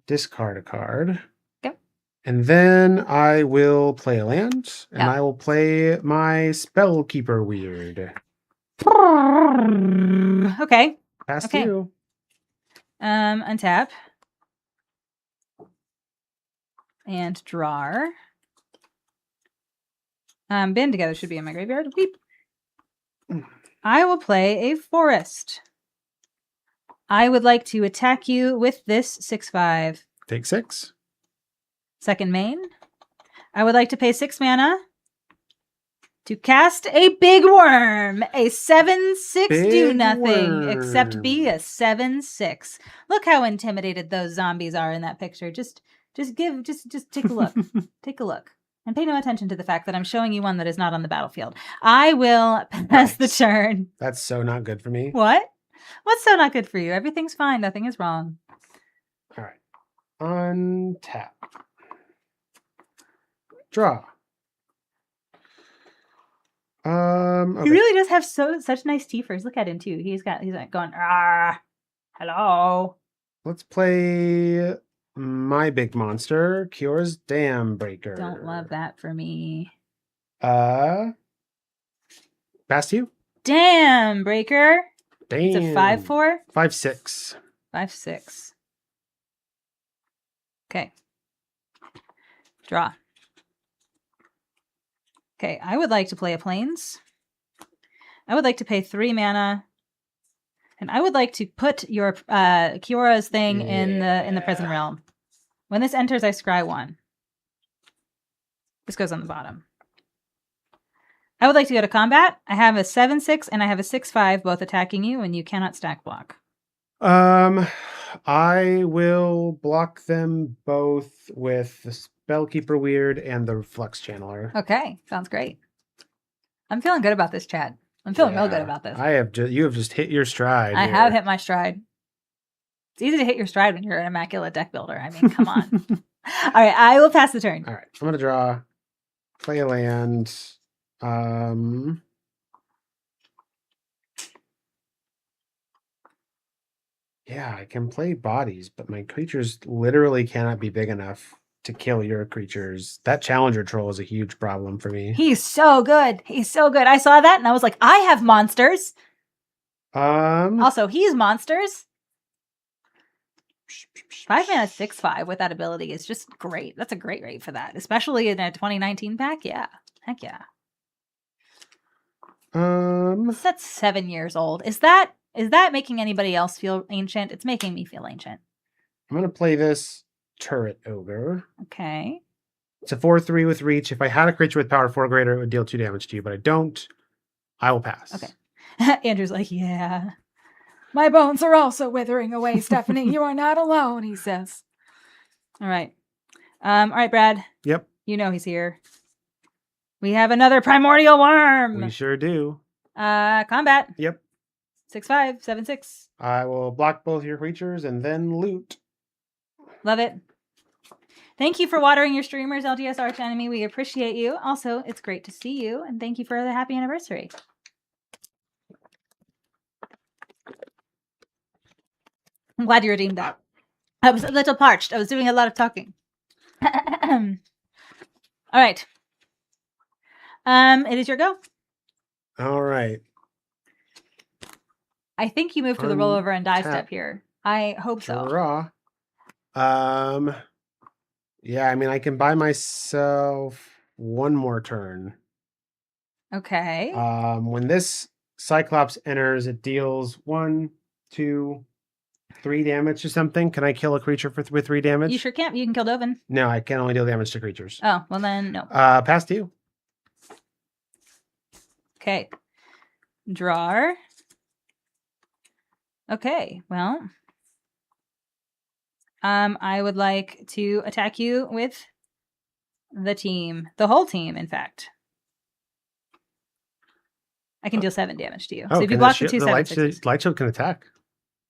discard a card. Okay. And then I will play a land, and Yeah. I will play my Spellkeeper Weird. Okay. Pass to you. Untap. And draw. Band Together should be in my graveyard. Weep. I will play a forest. I would like to attack you with this 6/5. Take 6. Second main. I would like to pay 6 mana to cast a big worm. A 7/6 do nothing except be a 7/6. Look how intimidated those zombies are in that picture. Just take a look. Take a look. And pay no attention to the fact that I'm showing you one that is not on the battlefield. I will pass the turn. That's so not good for me. What? What's so not good for you? Everything's fine. Nothing is wrong. All right. Untap. Draw. Okay. He really does have such nice teethers. Look at him too. He's like going, hello. Let's play my big monster, Cure's Dam Breaker. Don't love that for me. Pass to you. Dam Breaker. Damn. It's a 5/4? 5/6. 5/6. Okay. Draw. Okay, I would like to play a plains. I would like to pay 3 mana. And I would like to put your Kiora's thing in the prison realm. When this enters, I scry 1. This goes on the bottom. I would like to go to combat. I have a 7/6 and I have a 6/5, both attacking you, and you cannot stack block. I will block them both with the Spellkeeper Weird and the Flux Channeler. Okay, sounds great. I'm feeling good about this, Chad. I'm feeling real good about this. You have just hit your stride. I have hit my stride. It's easy to hit your stride when you're an immaculate deck builder. I mean, come on. All right, I will pass the turn. All right, I'm gonna draw, play a land. Yeah, I can play bodies, but my creatures literally cannot be big enough to kill your creatures. That Challenger Troll is a huge problem for me. He's so good. He's so good. I saw that and I was like, I have monsters. Also, he's monsters. 5 mana 6/5 with that ability is just great. That's a great rate for that, especially in a 2019 pack. Yeah, heck yeah. That's 7 years old. Is that making anybody else feel ancient? It's making me feel ancient. I'm gonna play this Turret Ogre. Okay. It's a 4/3 with reach. If I had a creature with power 4 or greater, it would deal 2 damage to you, but I don't. I will pass. Okay. Andrew's like, yeah. My bones are also withering away, Stephanie. You are not alone, he says. All right. All right, Brad. Yep. You know he's here. We have another primordial worm. We sure do. Combat. Yep. 6/5, 7/6. I will block both your creatures and then loot. Love it. Thank you for watering your streamers, LGS Arch Enemy. We appreciate you. Also, it's great to see you, and thank you for the happy anniversary. I'm glad you redeemed that. I was a little parched. I was doing a lot of talking. All right. It is your go. All right. I think you moved to the rollover and die step here. I hope so. Draw. Yeah, I mean, I can buy myself one more turn. Okay. When this Cyclops enters, it deals 1, 2, 3 damage to something. Can I kill a creature with 3 damage? You sure can't. You can kill Dovin. No, I can only deal damage to creatures. Oh, well then, no. Pass to you. Okay. Draw. Okay, well. I would like to attack you with the team. The whole team, in fact. I can deal 7 damage to you. So if you block the 2 7/6s. Light Shield can attack.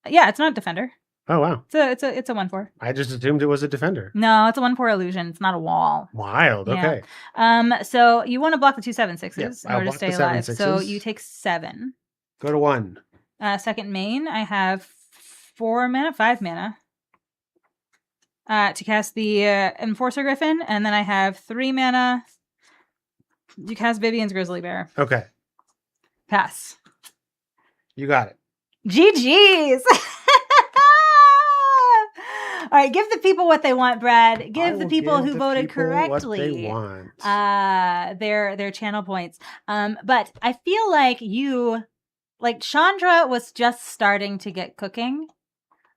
Yeah, it's not a defender. Oh wow. It's a 1/4. I just assumed it was a defender. No, it's a 1/4 illusion. It's not a wall. Wild. Okay. Yeah. So you want to block the 2 7/6s Yeah, in order to stay alive. 7/6s. So you take 7. Go to 1. Second main, I have 4 mana, 5 mana. To cast the Enforcer Griffin, and then I have 3 mana to cast Vivian's Grizzly Bear. Okay. Pass. You got it. GG's! All right, give the people what they want, Brad. Give the people who voted correctly what they want. their channel points. But I feel like Chandra was just starting to get cooking.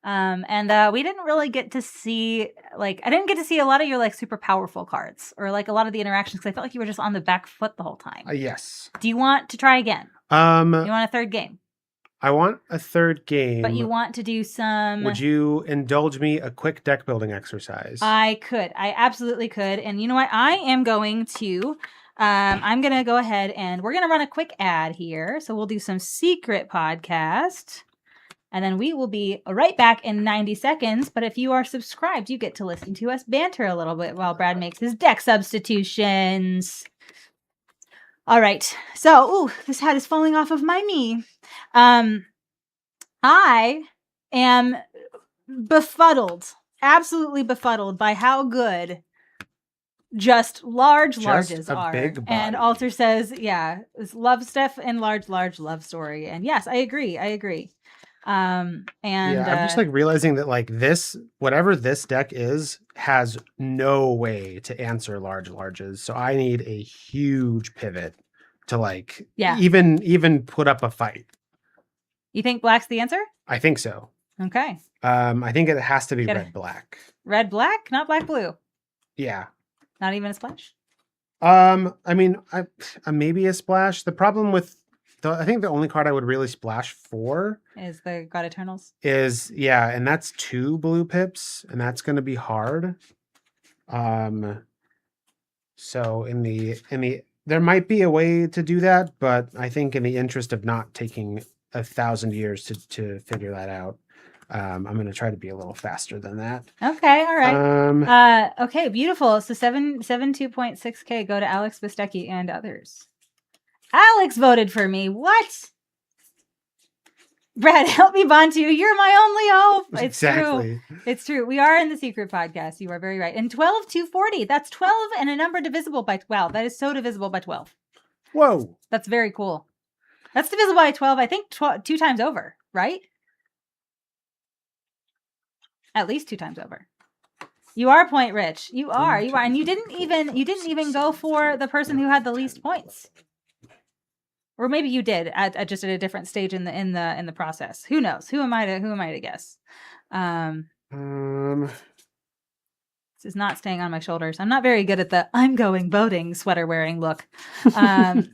And we didn't really get to see, I didn't get to see a lot of your super powerful cards or a lot of the interactions because I felt like you were just on the back foot the whole time. Yes. Do you want to try again? You want a third game? I want a third game. But you want to do some... Would you indulge me a quick deck building exercise? I could. I absolutely could. And you know what? I am going to... I'm going to go ahead and we're going to run a quick ad here. So we'll do some secret podcast. And then we will be right back in 90 seconds. But if you are subscribed, you get to listen to us banter a little bit while Brad makes his deck substitutions. All right. So, this hat is falling off of my knee. I am befuddled, absolutely befuddled by how good just larges are. Big body. And Alter says, yeah, it's love stuff and large love story. And yes, I agree. And Yeah, I'm just like realizing that like this, whatever this deck is, has no way to answer larges. So I need a huge pivot to like yeah. even put up a fight. You think black's the answer? I think so. Okay. I think it has to be Gotta- red black. Red black, not black blue. Yeah. Not even a splash. I mean, I maybe a splash. The problem with I think the only card I would really splash for Is the God Eternals. is and that's 2 blue pips, and that's going to be hard. So in the there might be a way to do that, but I think in the interest of not taking 1,000 years to figure that out, I'm going to try to be a little faster than that. Okay, all right. Okay, beautiful. So 2.6K go to Alex Bistecki and others. Alex voted for me. What? Brad, help me, Bantu. You're my only hope. It's Exactly. true. It's true. We are in the secret podcast. You are very right. And 12,240. That's 12 and a number divisible by 12. That is so divisible by 12. Whoa. That's very cool. That's divisible by 12, I think 2 times over, right? At least 2 times over. You are point rich. You are. And you didn't even go for the person who had the least points. Or maybe you did just at a different stage in the process. Who knows? Who am I to guess? This is not staying on my shoulders. I'm not very good at the I'm going voting sweater wearing look. I'm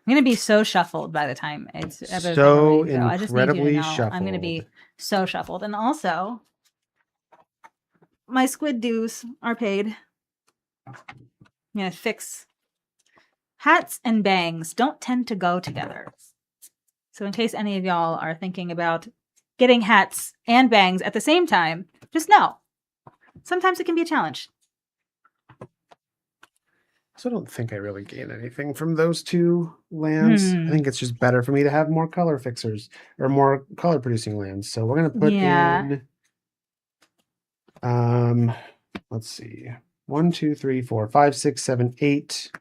going to be so shuffled by the time it's so incredibly shuffled. I'm going to be so shuffled. And also, my squid dues are paid. I'm going to fix hats and bangs don't tend to go together. So in case any of y'all are thinking about getting hats and bangs at the same time, just know, sometimes it can be a challenge. So I don't think I really gain anything from those 2 lands. I think it's just better for me to have more color fixers or more color producing lands. So we're going to put in, let's see, 1, 2, 3, 4, 5, 6, 7, 8.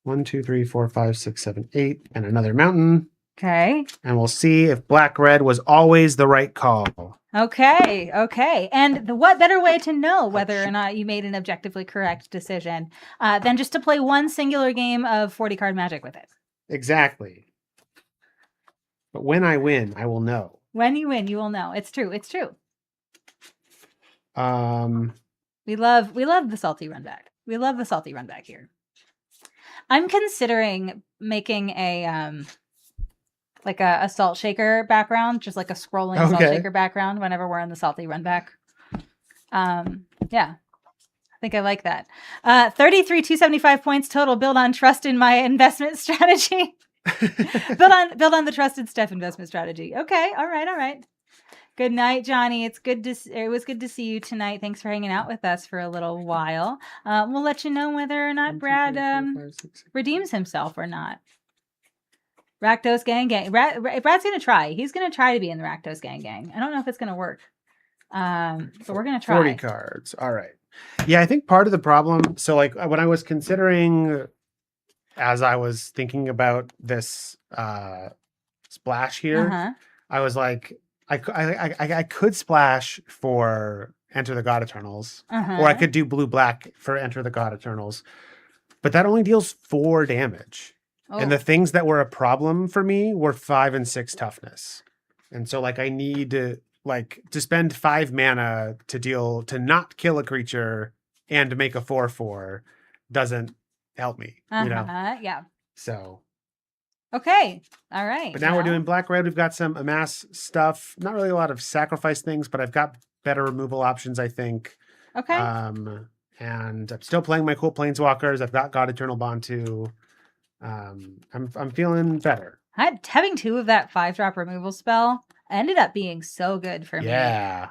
1, 2, 3, 4, 5, 6, 7, 8, and another mountain. Okay. And we'll see if black-red was always the right call. Okay. And what better way to know whether or not you made an objectively correct decision than just to play one singular game of 40-card Magic with it? Exactly. But when I win, I will know. When you win, you will know. It's true. We love the salty run back. We love the salty run back here. I'm considering making a like a salt shaker background, just like a scrolling salt shaker background whenever we're in the salty run back. Yeah, I think I like that. 33,275 points total. Build on trust in my investment strategy. build on the trusted Steph investment strategy. Okay, all right. Good night, Johnny. It was good to see you tonight. Thanks for hanging out with us for a little while. We'll let you know whether or not Brad redeems himself or not. Rakdos gang. Brad's gonna try. He's gonna try to be in the Rakdos gang. I don't know if it's gonna work, but we're gonna try. 40 cards. All right. Yeah, I think part of the problem. So, like when I was considering, as I was thinking about this splash here, I was like, I could splash for Enter the God Eternals, or I could do blue black for Enter the God Eternals, but that only deals 4 damage. And the things that were a problem for me were 5 and 6 toughness. And so like I need to spend 5 mana to not kill a creature and to make a 4/4 doesn't help me. You know? Yeah. So okay. All right. But now we're doing black red. We've got some amass stuff. Not really a lot of sacrifice things, but I've got better removal options, I think. Okay. And I'm still playing my cool planeswalkers. I've got God Eternal Bond too. I'm feeling better. Having 2 of that 5-drop removal spell ended up being so good for me. Yeah.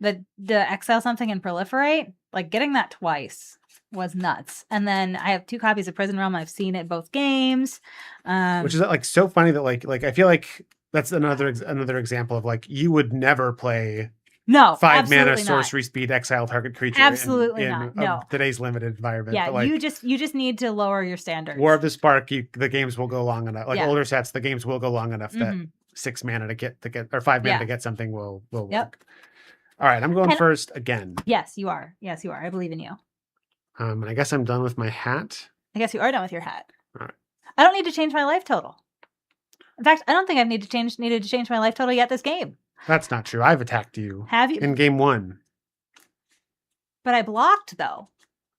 The exile something and proliferate, like getting that twice was nuts. And then I have 2 copies of Prison Realm. I've seen it both games. Which is like so funny that like I feel like that's another example of like you would never play No, 5 mana absolutely not. sorcery speed exile target creature Absolutely in not. No. today's limited environment. Yeah, but like, you just need to lower your standards. War of the Spark, the games will go long enough. Like Yeah. older sets, the games will go long enough that Mhm. 6 mana to get or 5 mana Yeah. to get something will work. Yep. All right, I'm going And- first again. Yes, you are. Yes, you are. I believe in you. And I guess I'm done with my hat. I guess you are done with your hat. All right. I don't need to change my life total. In fact, I don't think I've needed to change my life total yet this game. That's not true. I've attacked you. Have you? In game 1. But I blocked though.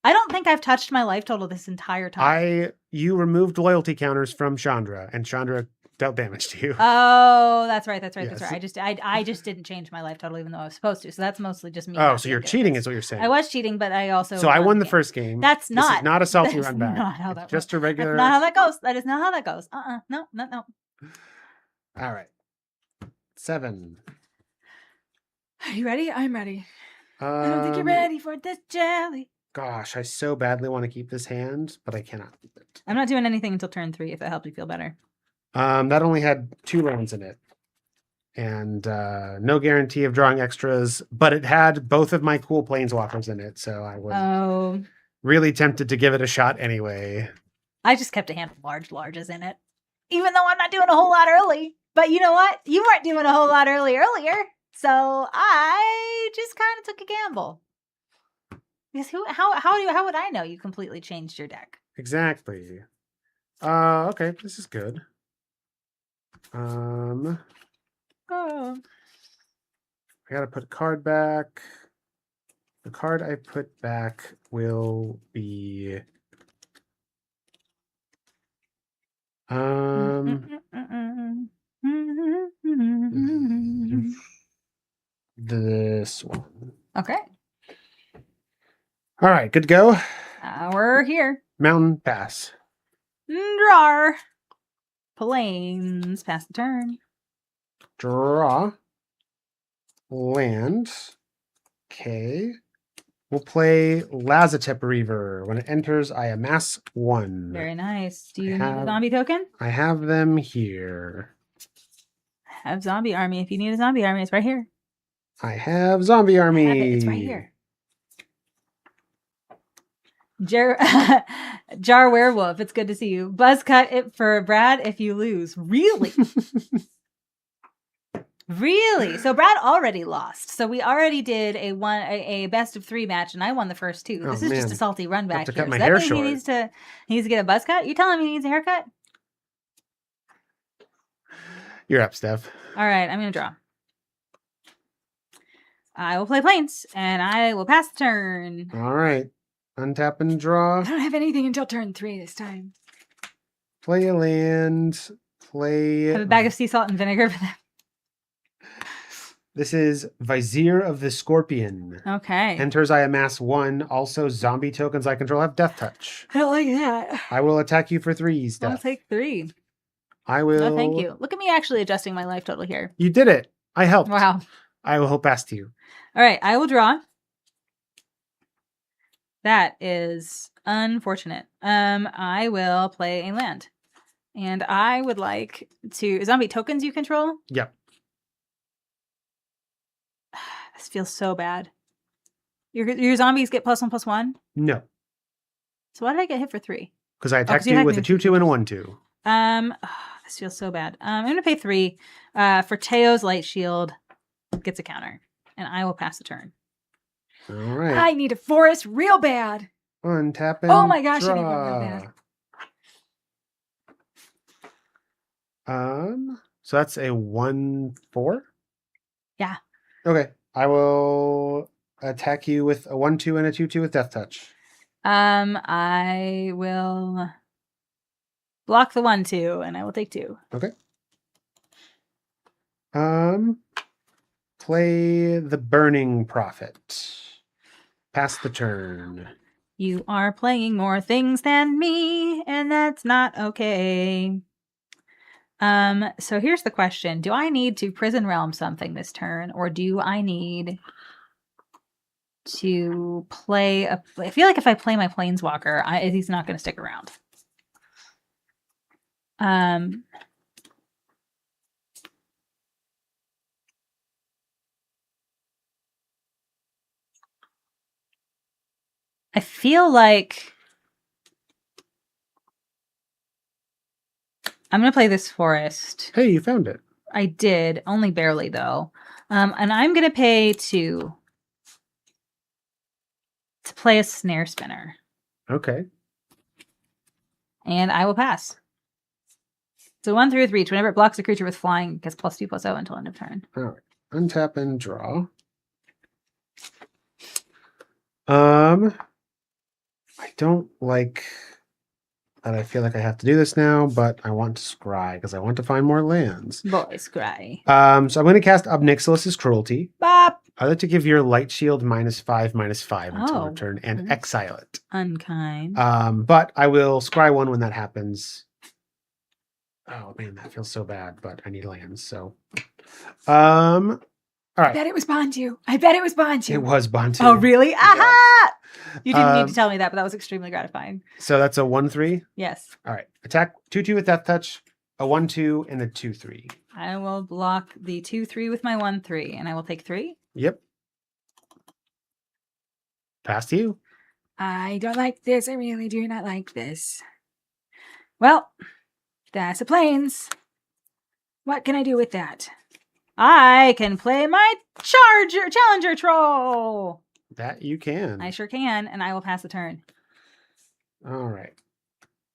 I don't think I've touched my life total this entire time. You removed loyalty counters from Chandra, and Chandra dealt damage to you. Oh, that's right. That's right. Yes. That's right. I just didn't change my life total even though I was supposed to. So that's mostly just me. Oh, not so you're being good at cheating, this. is what you're saying. I was cheating, but I also. So I won the game. first game. That's This not. is not a salty That's run back. not how It's that just a regular. That's not how that goes. That is not how that goes. No. All right. 7. Are you ready? I'm ready. I don't Um, think you're ready for this jelly. Gosh, I so badly want to keep this hand, but I cannot keep it. I'm not doing anything until turn 3 if that helped you feel better. That only had 2 lands in it. And no guarantee of drawing extras, but it had both of my cool planeswalkers in it, so I was really tempted to give it a shot anyway. I just kept a hand of larges in it. Even though I'm not doing a whole lot early. But you know what? You weren't doing a whole lot earlier. So I just kind of took a gamble. Because how would I know you completely changed your deck? Exactly. Okay, this is good. Oh. I gotta put a card back. The card I put back will be this one. Okay. All right, good to go. We're here. Mountain pass. Draw. Plains. Pass the turn. Draw. Land. Okay. We'll play Lazatep Reaver. When it enters, I amass 1. Very nice. Do you need a zombie token? I have them here. I have zombie army. If you need a zombie army, it's right here. I have zombie army. I have it. It's right here. Jar Werewolf, it's good to see you. Buzz cut it for Brad if you lose. Really? Really? So Brad already lost. So we already did a best of 3 match, and I won the first 2. This is just a salty run back to here. cut my Does that hair mean short. he needs to get a buzz cut? You telling me he needs a haircut? You're up, Steph. All right, I'm gonna draw. I will play Plains, and I will pass the turn. All right. Untap and draw. I don't have anything until turn 3 this time. Play a land. Play. Have a bag of sea salt and vinegar for them. This is Vizier of the Scorpion. Okay. Enters, I amass 1. Also, zombie tokens I control have Death Touch. I don't like that. I will attack you for 3, Steph. I'll take 3. I will. No, thank you. Look at me actually adjusting my life total here. You did it. I helped. Wow. I will pass to you. All right, I will draw. That is unfortunate. I will play a land. And I would like to zombie tokens you control? Yep. This feels so bad. Your zombies get +1/+1? No. So why did I get hit for 3? Because I attacked you with a 2/2 and a 1/2. This feels so bad. I'm gonna pay 3 for Teo's Light Shield. Gets a counter. And I will pass the turn. All right. I need a forest real bad. Untap and Oh my gosh, draw. I need one real bad. So that's a 1/4? Yeah. Okay. I will attack you with a 1/2 and a 2/2 with Death Touch. I will block the 1/2 and I will take 2. Okay. Play the Burning Prophet. Pass the turn. You are playing more things than me, and that's not okay. So here's the question. Do I need to Prison Realm something this turn, or do I need to play I feel like if I play my Planeswalker, he's not going to stick around. I feel like I'm going to play this forest. Hey, you found it. I did, only barely though. And I'm going to pay 2 to play a snare spinner. Okay. And I will pass. So 1 through 3. Whenever it blocks a creature with flying, it gets +2/+0 until end of turn. All right. Untap and draw. I don't like that I feel like I have to do this now, but I want to scry because I want to find more lands. Boy, scry. So I'm going to cast Obnixilus's Cruelty. Bop! I'd like to give your Light Shield -5/-5 until Oh. return and exile it. Unkind. But I will scry 1 when that happens. Oh man, that feels so bad, but I need lands, so. All right. I bet it was Bantu. I bet it was Bantu. It was Bantu. Oh, really? Yeah. Aha! You didn't need to tell me that, but that was extremely gratifying. So that's a 1/3. Yes. All right. Attack 2/2 with Death Touch, a 1/2, and a 2/3. I will block the 2/3 with my 1/3, and I will take 3. Yep. Pass to you. I don't like this. I really do not like this. Well, that's a plains. What can I do with that? I can play my challenger troll. That you can. I sure can, and I will pass the turn. All right.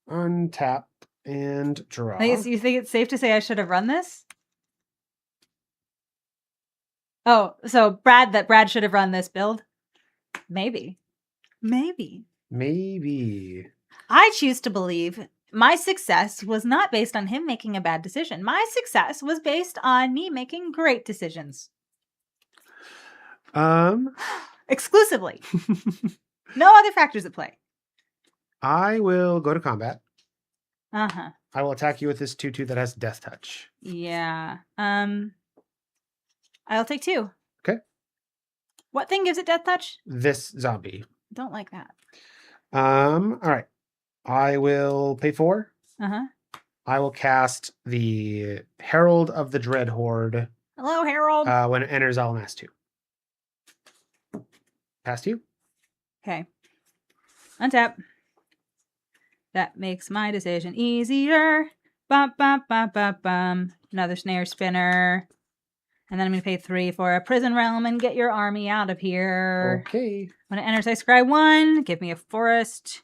Untap and draw. You think it's safe to say I should have run this? Oh, so Brad should have run this build? Maybe. I choose to believe my success was not based on him making a bad decision. My success was based on me making great decisions. Exclusively. No other factors at play. I will go to combat. Uh-huh. I will attack you with this 2/2 that has Death Touch. Yeah. I'll take 2. Okay. What thing gives it Death Touch? This zombie. Don't like that. All right. I will pay 4. Uh-huh. I will cast the Herald of the Dread Horde. Hello, Harold. When it enters, I'll mass 2. Pass to you. Okay. Untap. That makes my decision easier. Bum, bum, bum, bum, bum. Another snare spinner. And then I'm going to pay 3 for a prison realm and get your army out of here. Okay. When it enters, I scry 1. Give me a forest.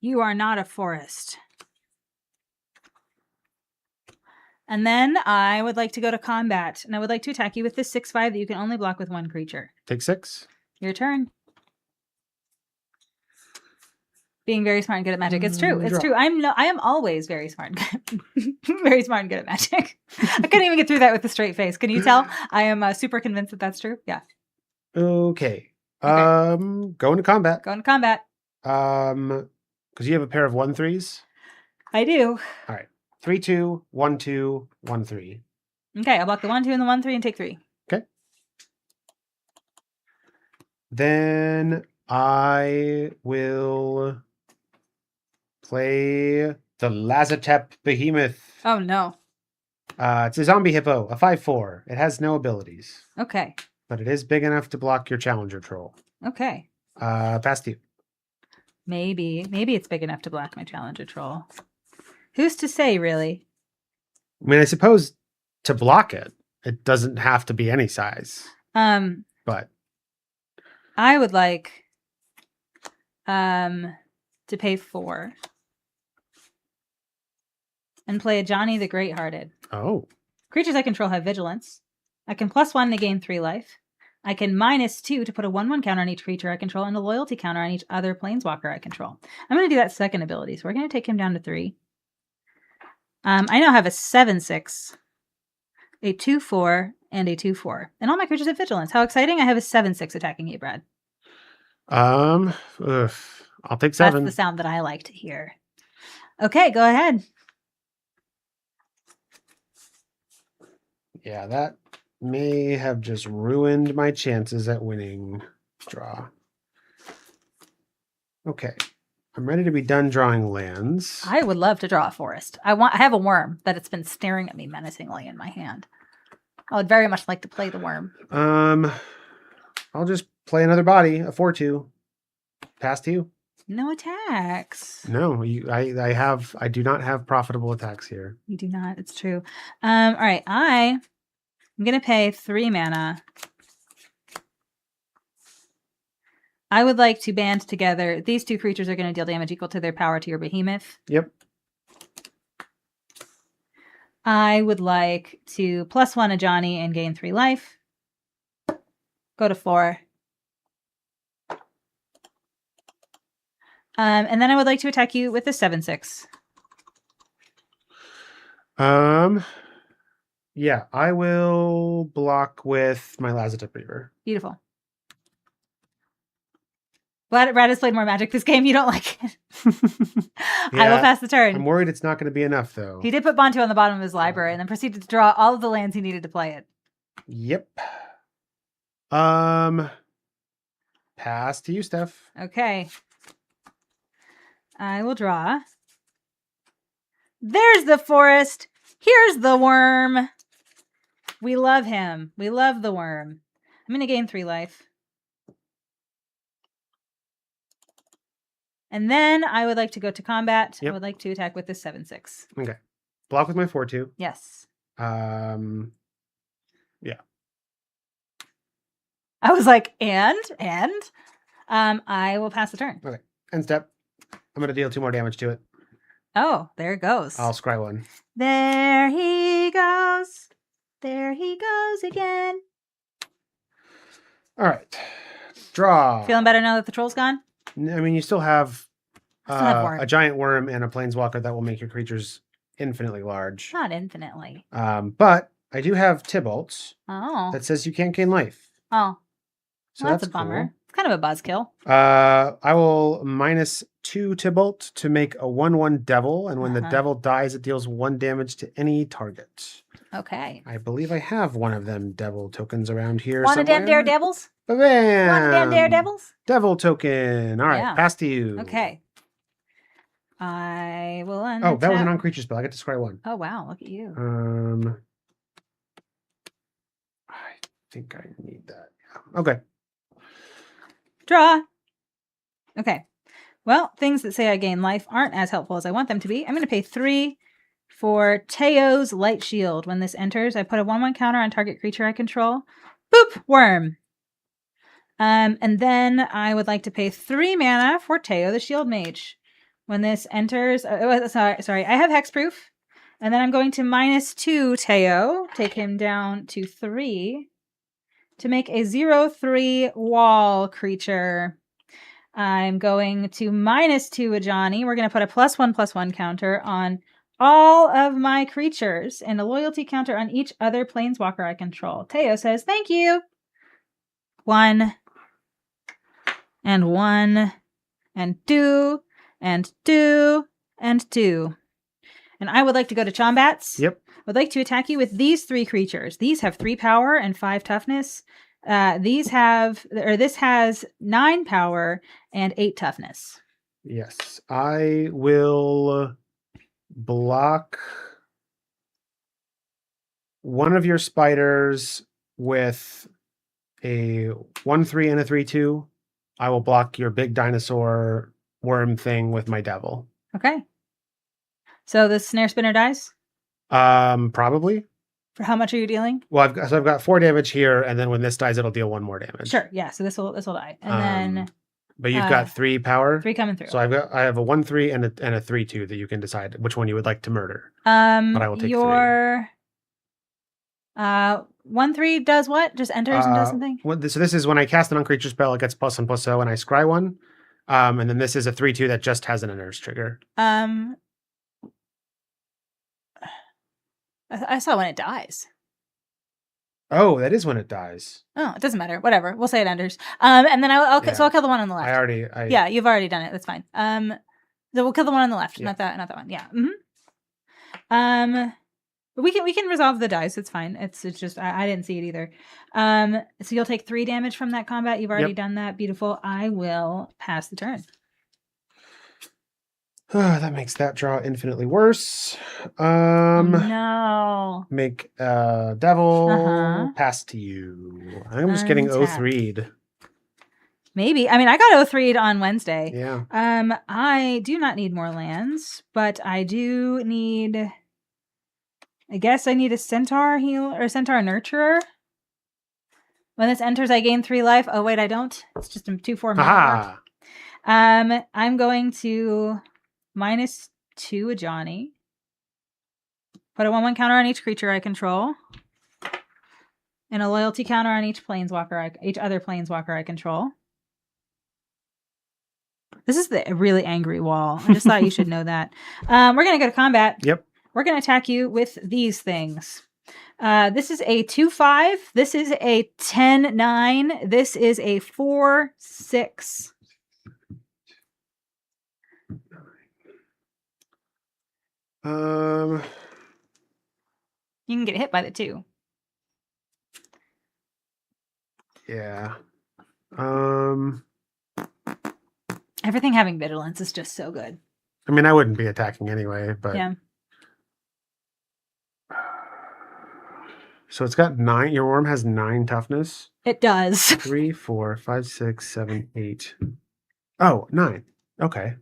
You are not a forest. And then I would like to go to combat. And I would like to attack you with this 6/5 that you can only block with 1 creature. Take 6. Your turn. Being very smart and good at magic. It's true. It's true. I am always very smart. Very smart and good at magic. I couldn't even get through that with a straight face. Can you tell? I am super convinced that that's true. Yeah. Okay. Going to combat. Going to combat. Because you have a pair of 1/3s. I do. All right. 3/2, 1/2, 1/3. Okay, I'll block the 1/2 and the 1/3 and take 3. Okay. Then I will play the Lazatep Behemoth. Oh no. It's a zombie hippo, a 5/4. It has no abilities, Okay. but it is big enough to block your challenger troll. Okay. Pass to you. Maybe it's big enough to block my challenger troll. Who's to say, really? I mean, I suppose to block it, it doesn't have to be any size. But I would like to pay 4 and play a Johnny the Great-Hearted. oh, Creatures I control have vigilance. I can +1 to gain 3 life. I can -2 to put a 1/1 counter on each creature I control and a loyalty counter on each other planeswalker I control. I'm going to do that second ability, so we're going to take him down to 3. I now have a 7/6, a 2/4, and a 2/4. And all my creatures have vigilance. How exciting. I have a 7/6 attacking you, Brad. I'll take 7. That's the sound that I like to hear. Okay, go ahead. Yeah, that may have just ruined my chances at winning. Draw. Okay. I'm ready to be done drawing lands. I would love to draw a forest. I have a worm that it's been staring at me menacingly in my hand. I would very much like to play the worm. I'll just play another body, a 4/2. Pass to you. No attacks. No, I do not have profitable attacks here. You do not. It's true. All right. I'm going to pay 3 mana. I would like to band together. These 2 creatures are going to deal damage equal to their power to your behemoth. Yep. I would like to +1 a Johnny and gain 3 life. Go to 4. And then I would like to attack you with a 7/6. Yeah, I will block with my Lazatip Reaver. Beautiful. Brad has played more Magic this game. You don't like it. I will pass the turn. I'm worried it's not going to be enough, though. He did put Bontu on the bottom of his library and then proceeded to draw all of the lands he needed to play it. Yep. Pass to you, Steph. Okay. I will draw. There's the forest. Here's the worm. We love him. We love the worm. I'm going to gain 3 life. And then I would like to go to combat. Yep. I would like to attack with the 7/6. Okay. Block with my 4/2. Yes. Yeah. I was like, and? I will pass the turn. Okay. End step. I'm going to deal 2 more damage to it. Oh, there it goes. I'll scry 1. There he goes. There he goes again. All right. Draw. Feeling better now that the troll's gone? I mean, you still have, worm. a giant worm and a planeswalker that will make your creatures infinitely large. Not infinitely. But I do have Tybalt Oh. that says you can't gain life. Oh. So Well, that's a bummer. cool. It's kind of a buzzkill. I will -2 Tybalt to make a 1/1 devil, and when the Uh-huh. devil dies, it deals 1 damage to any target. Okay. I believe I have one of them devil tokens around here. Want a damn somewhere. daredevils? Ba-bam! Want a damn daredevils? Devil token. All right, Yeah. pass to you. Okay. I will Oh, that was a non-creature spell. I get to scry 1. Oh, wow. Look at you. I think I need that. Yeah. Okay. Draw. Okay. Well, things that say I gain life aren't as helpful as I want them to be. I'm going to pay 3 for Teo's Light Shield. When this enters, I put a 1/1 counter on target creature I control. Boop! Worm. And then I would like to pay 3 mana for Teo the Shield Mage. When this enters... sorry. I have Hexproof. And then I'm going to -2 Teo. Take him down to 3. To make a 0/3 wall creature. I'm going to -2 a Johnny. We're going to put a +1/+1 counter on all of my creatures and a loyalty counter on each other planeswalker I control. Teo says, thank you. 1 and 1 and 2 and 2 and 2. And I would like to go to Chombats. Yep. I would like to attack you with these 3 creatures. These have 3 power and 5 toughness. This has 9 power and 8 toughness. Yes. I will block one of your spiders with a 1/3 and a 3/2. I will block your big dinosaur worm thing with my devil. Okay. So the snare spinner dies? Probably. For how much are you dealing? Well, I've got 4 damage here, and then when this dies, it'll deal 1 more damage. Sure. Yeah. So this will die, and then But you've got 3 power. 3 coming through. So I have a 1/3 and a 3/2 that you can decide which one you would like to murder. But I will take your 1/3 does what? Just enters and does something? So this is when I cast an on-creature spell, it gets +1/+0, and I scry 1. And then this is a 3/2 that just has an unearths trigger. I saw when it dies. Oh, that is when it dies. Oh, it doesn't matter. Whatever. We'll say it enters. And then so I'll kill the one on the left. Yeah, you've already done it. That's fine. So we'll kill the one on the left, Yeah. not that one. Yeah. But we can resolve the dice. It's fine. It's just I didn't see it either. So you'll take 3 damage from that combat. You've already done that. Beautiful. I will pass the turn. That makes that draw infinitely worse. No. Make devil Uh-huh. pass to you. I'm just getting Untap. 0/3'd. Maybe. I mean, I got 03'd on Wednesday. Yeah. I do not need more lands, but I do need. I guess I need a Centaur heal or Centaur Nurturer. When this enters, I gain 3 life. Oh wait, I don't. It's just a 2/4 mana. I'm going to -2 a Johnny. Put a 1/1 counter on each creature I control. And a loyalty counter on each other planeswalker I control. This is the really angry wall. I just thought you should know that. We're going to go to combat. Yep. We're going to attack you with these things. This is a 2/5. This is a 10/9. This is a 4/6. You can get hit by the 2. Yeah. Everything having vigilance is just so good. I mean, I wouldn't be attacking anyway, but yeah. So it's got 9. Your worm has 9 toughness. It does. 3, 4, 5, 6, 7, 8. Oh, 9. Okay.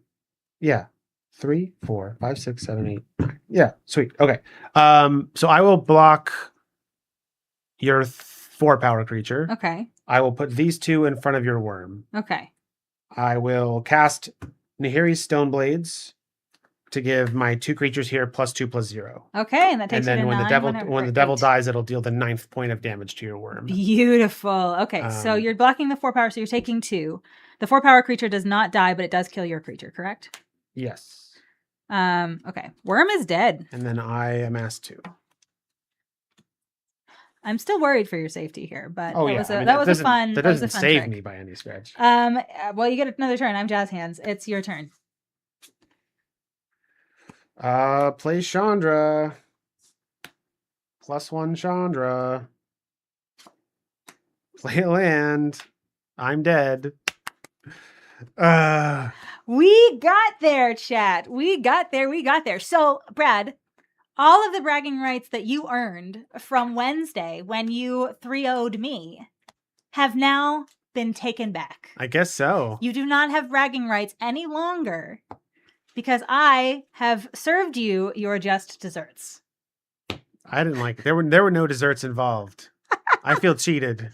Yeah. 3, 4, 5, 6, 7, 8. 9. Yeah. Sweet. Okay. So I will block your 4-power creature. Okay. I will put these 2 in front of your worm. Okay. I will cast Nahiri's Stoneblades to give my 2 creatures here +2/+0. Okay, and that takes and then you to when 9 when the devil dies, it'll deal the 9th point of damage to your worm. Beautiful. Okay, so you're blocking the 4-power, so you're taking 2. The 4-power creature does not die, but it does kill your creature, correct? Yes. Okay. Worm is dead. And then I amass 2. I'm still worried for your safety here, but that was a fun. That doesn't save trick. Me by any stretch. Well, you get another turn. I'm Jazz Hands. It's your turn. Play Chandra. +1 Chandra. Play a land. I'm dead. We got there, chat. We got there. So, Brad, all of the bragging rights that you earned from Wednesday when you 3-0'd me have now been taken back. I guess so. You do not have bragging rights any longer because I have served you your just desserts. I didn't like it. There were no desserts involved. I feel cheated.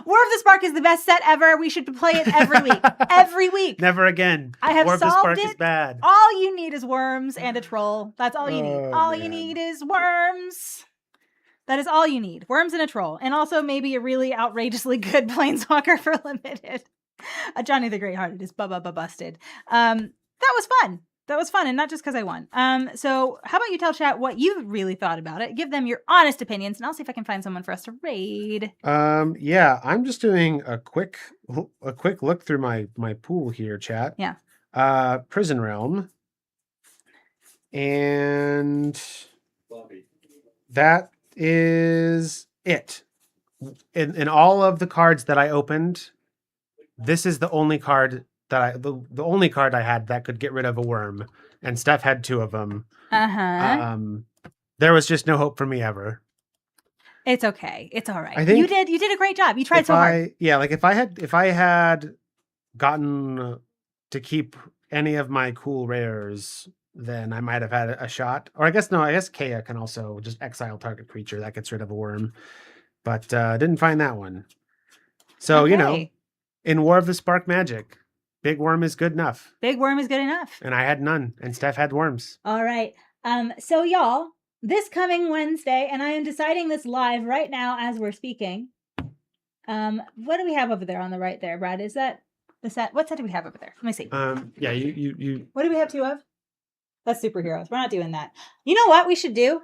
War of the Spark is the best set ever. We should play it every week. Every week. Never again. I have War of the solved Spark it. is bad. All you need is worms and a troll. That's all you need. All you need is worms. That is all you need. Worms and a troll. And also maybe a really outrageously good planeswalker for limited. Johnny the Great-Hearted is busted. That was fun. That was fun, and not just because I won. So how about you tell chat what you really thought about it? Give them your honest opinions, and I'll see if I can find someone for us to raid. Yeah, I'm just doing a quick look through my pool here, chat. Yeah. Prison Realm. And that is it. In all of the cards that I opened, this is the only card that the only card I had that could get rid of a worm, and Steph had 2 of them. There was just no hope for me ever. It's okay. It's all right. I think you did a great job. You tried so hard. Yeah, like if I had gotten to keep any of my cool rares, then I might have had a shot. Or I guess Kea can also just exile target creature that gets rid of a worm. But didn't find that one. So, Okay. In War of the Spark Magic, big worm is good enough. Big worm is good enough. And I had none, and Steph had worms. All right. So y'all, this coming Wednesday, and I am deciding this live right now as we're speaking. What do we have over there on the right there, Brad? Is that the set? What set do we have over there? Let me see. Yeah, you. What do we have 2 of? That's superheroes. We're not doing that. You know what we should do?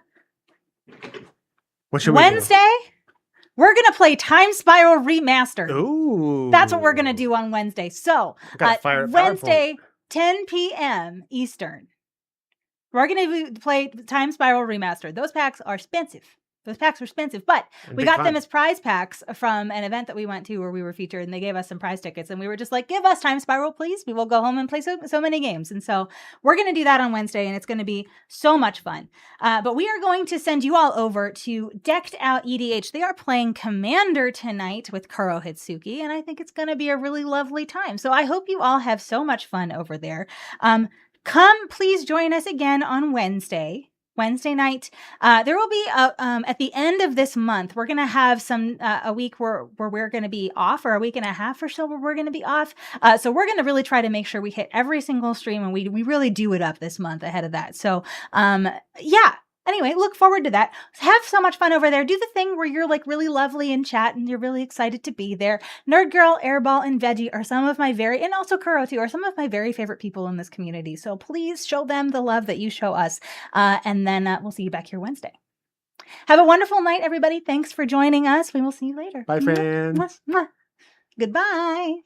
What should we do? Wednesday, we're going to play Time Spiral Remastered. Ooh. That's what we're going to do on Wednesday. So, Wednesday, 10 p.m. Eastern, we're going to play Time Spiral Remastered. Those packs are expensive. Those packs were expensive, but And we big got them fun. as prize packs from an event that we went to where we were featured, and they gave us some prize tickets. And we were just like, give us Time Spiral, please. We will go home and play so many games. And so we're going to do that on Wednesday, and it's going to be so much fun. But we are going to send you all over to Decked Out EDH. They are playing Commander tonight with Kuro Hitsuki, and I think it's going to be a really lovely time. So I hope you all have so much fun over there. Come, please join us again on Wednesday night. There will be at the end of this month, we're going to have a week where we're going to be off, or a week and a half or so where we're going to be off. So we're going to really try to make sure we hit every single stream, and we really do it up this month ahead of that. So yeah. Anyway, look forward to that. Have so much fun over there. Do the thing where you're like really lovely in chat and you're really excited to be there. Nerd Girl, Airball, and Veggie are some of my and also Kuro too, are some of my very favorite people in this community. So please show them the love that you show us. And then we'll see you back here Wednesday. Have a wonderful night, everybody. Thanks for joining us. We will see you later. Bye, friends. Mwah, mwah. Goodbye.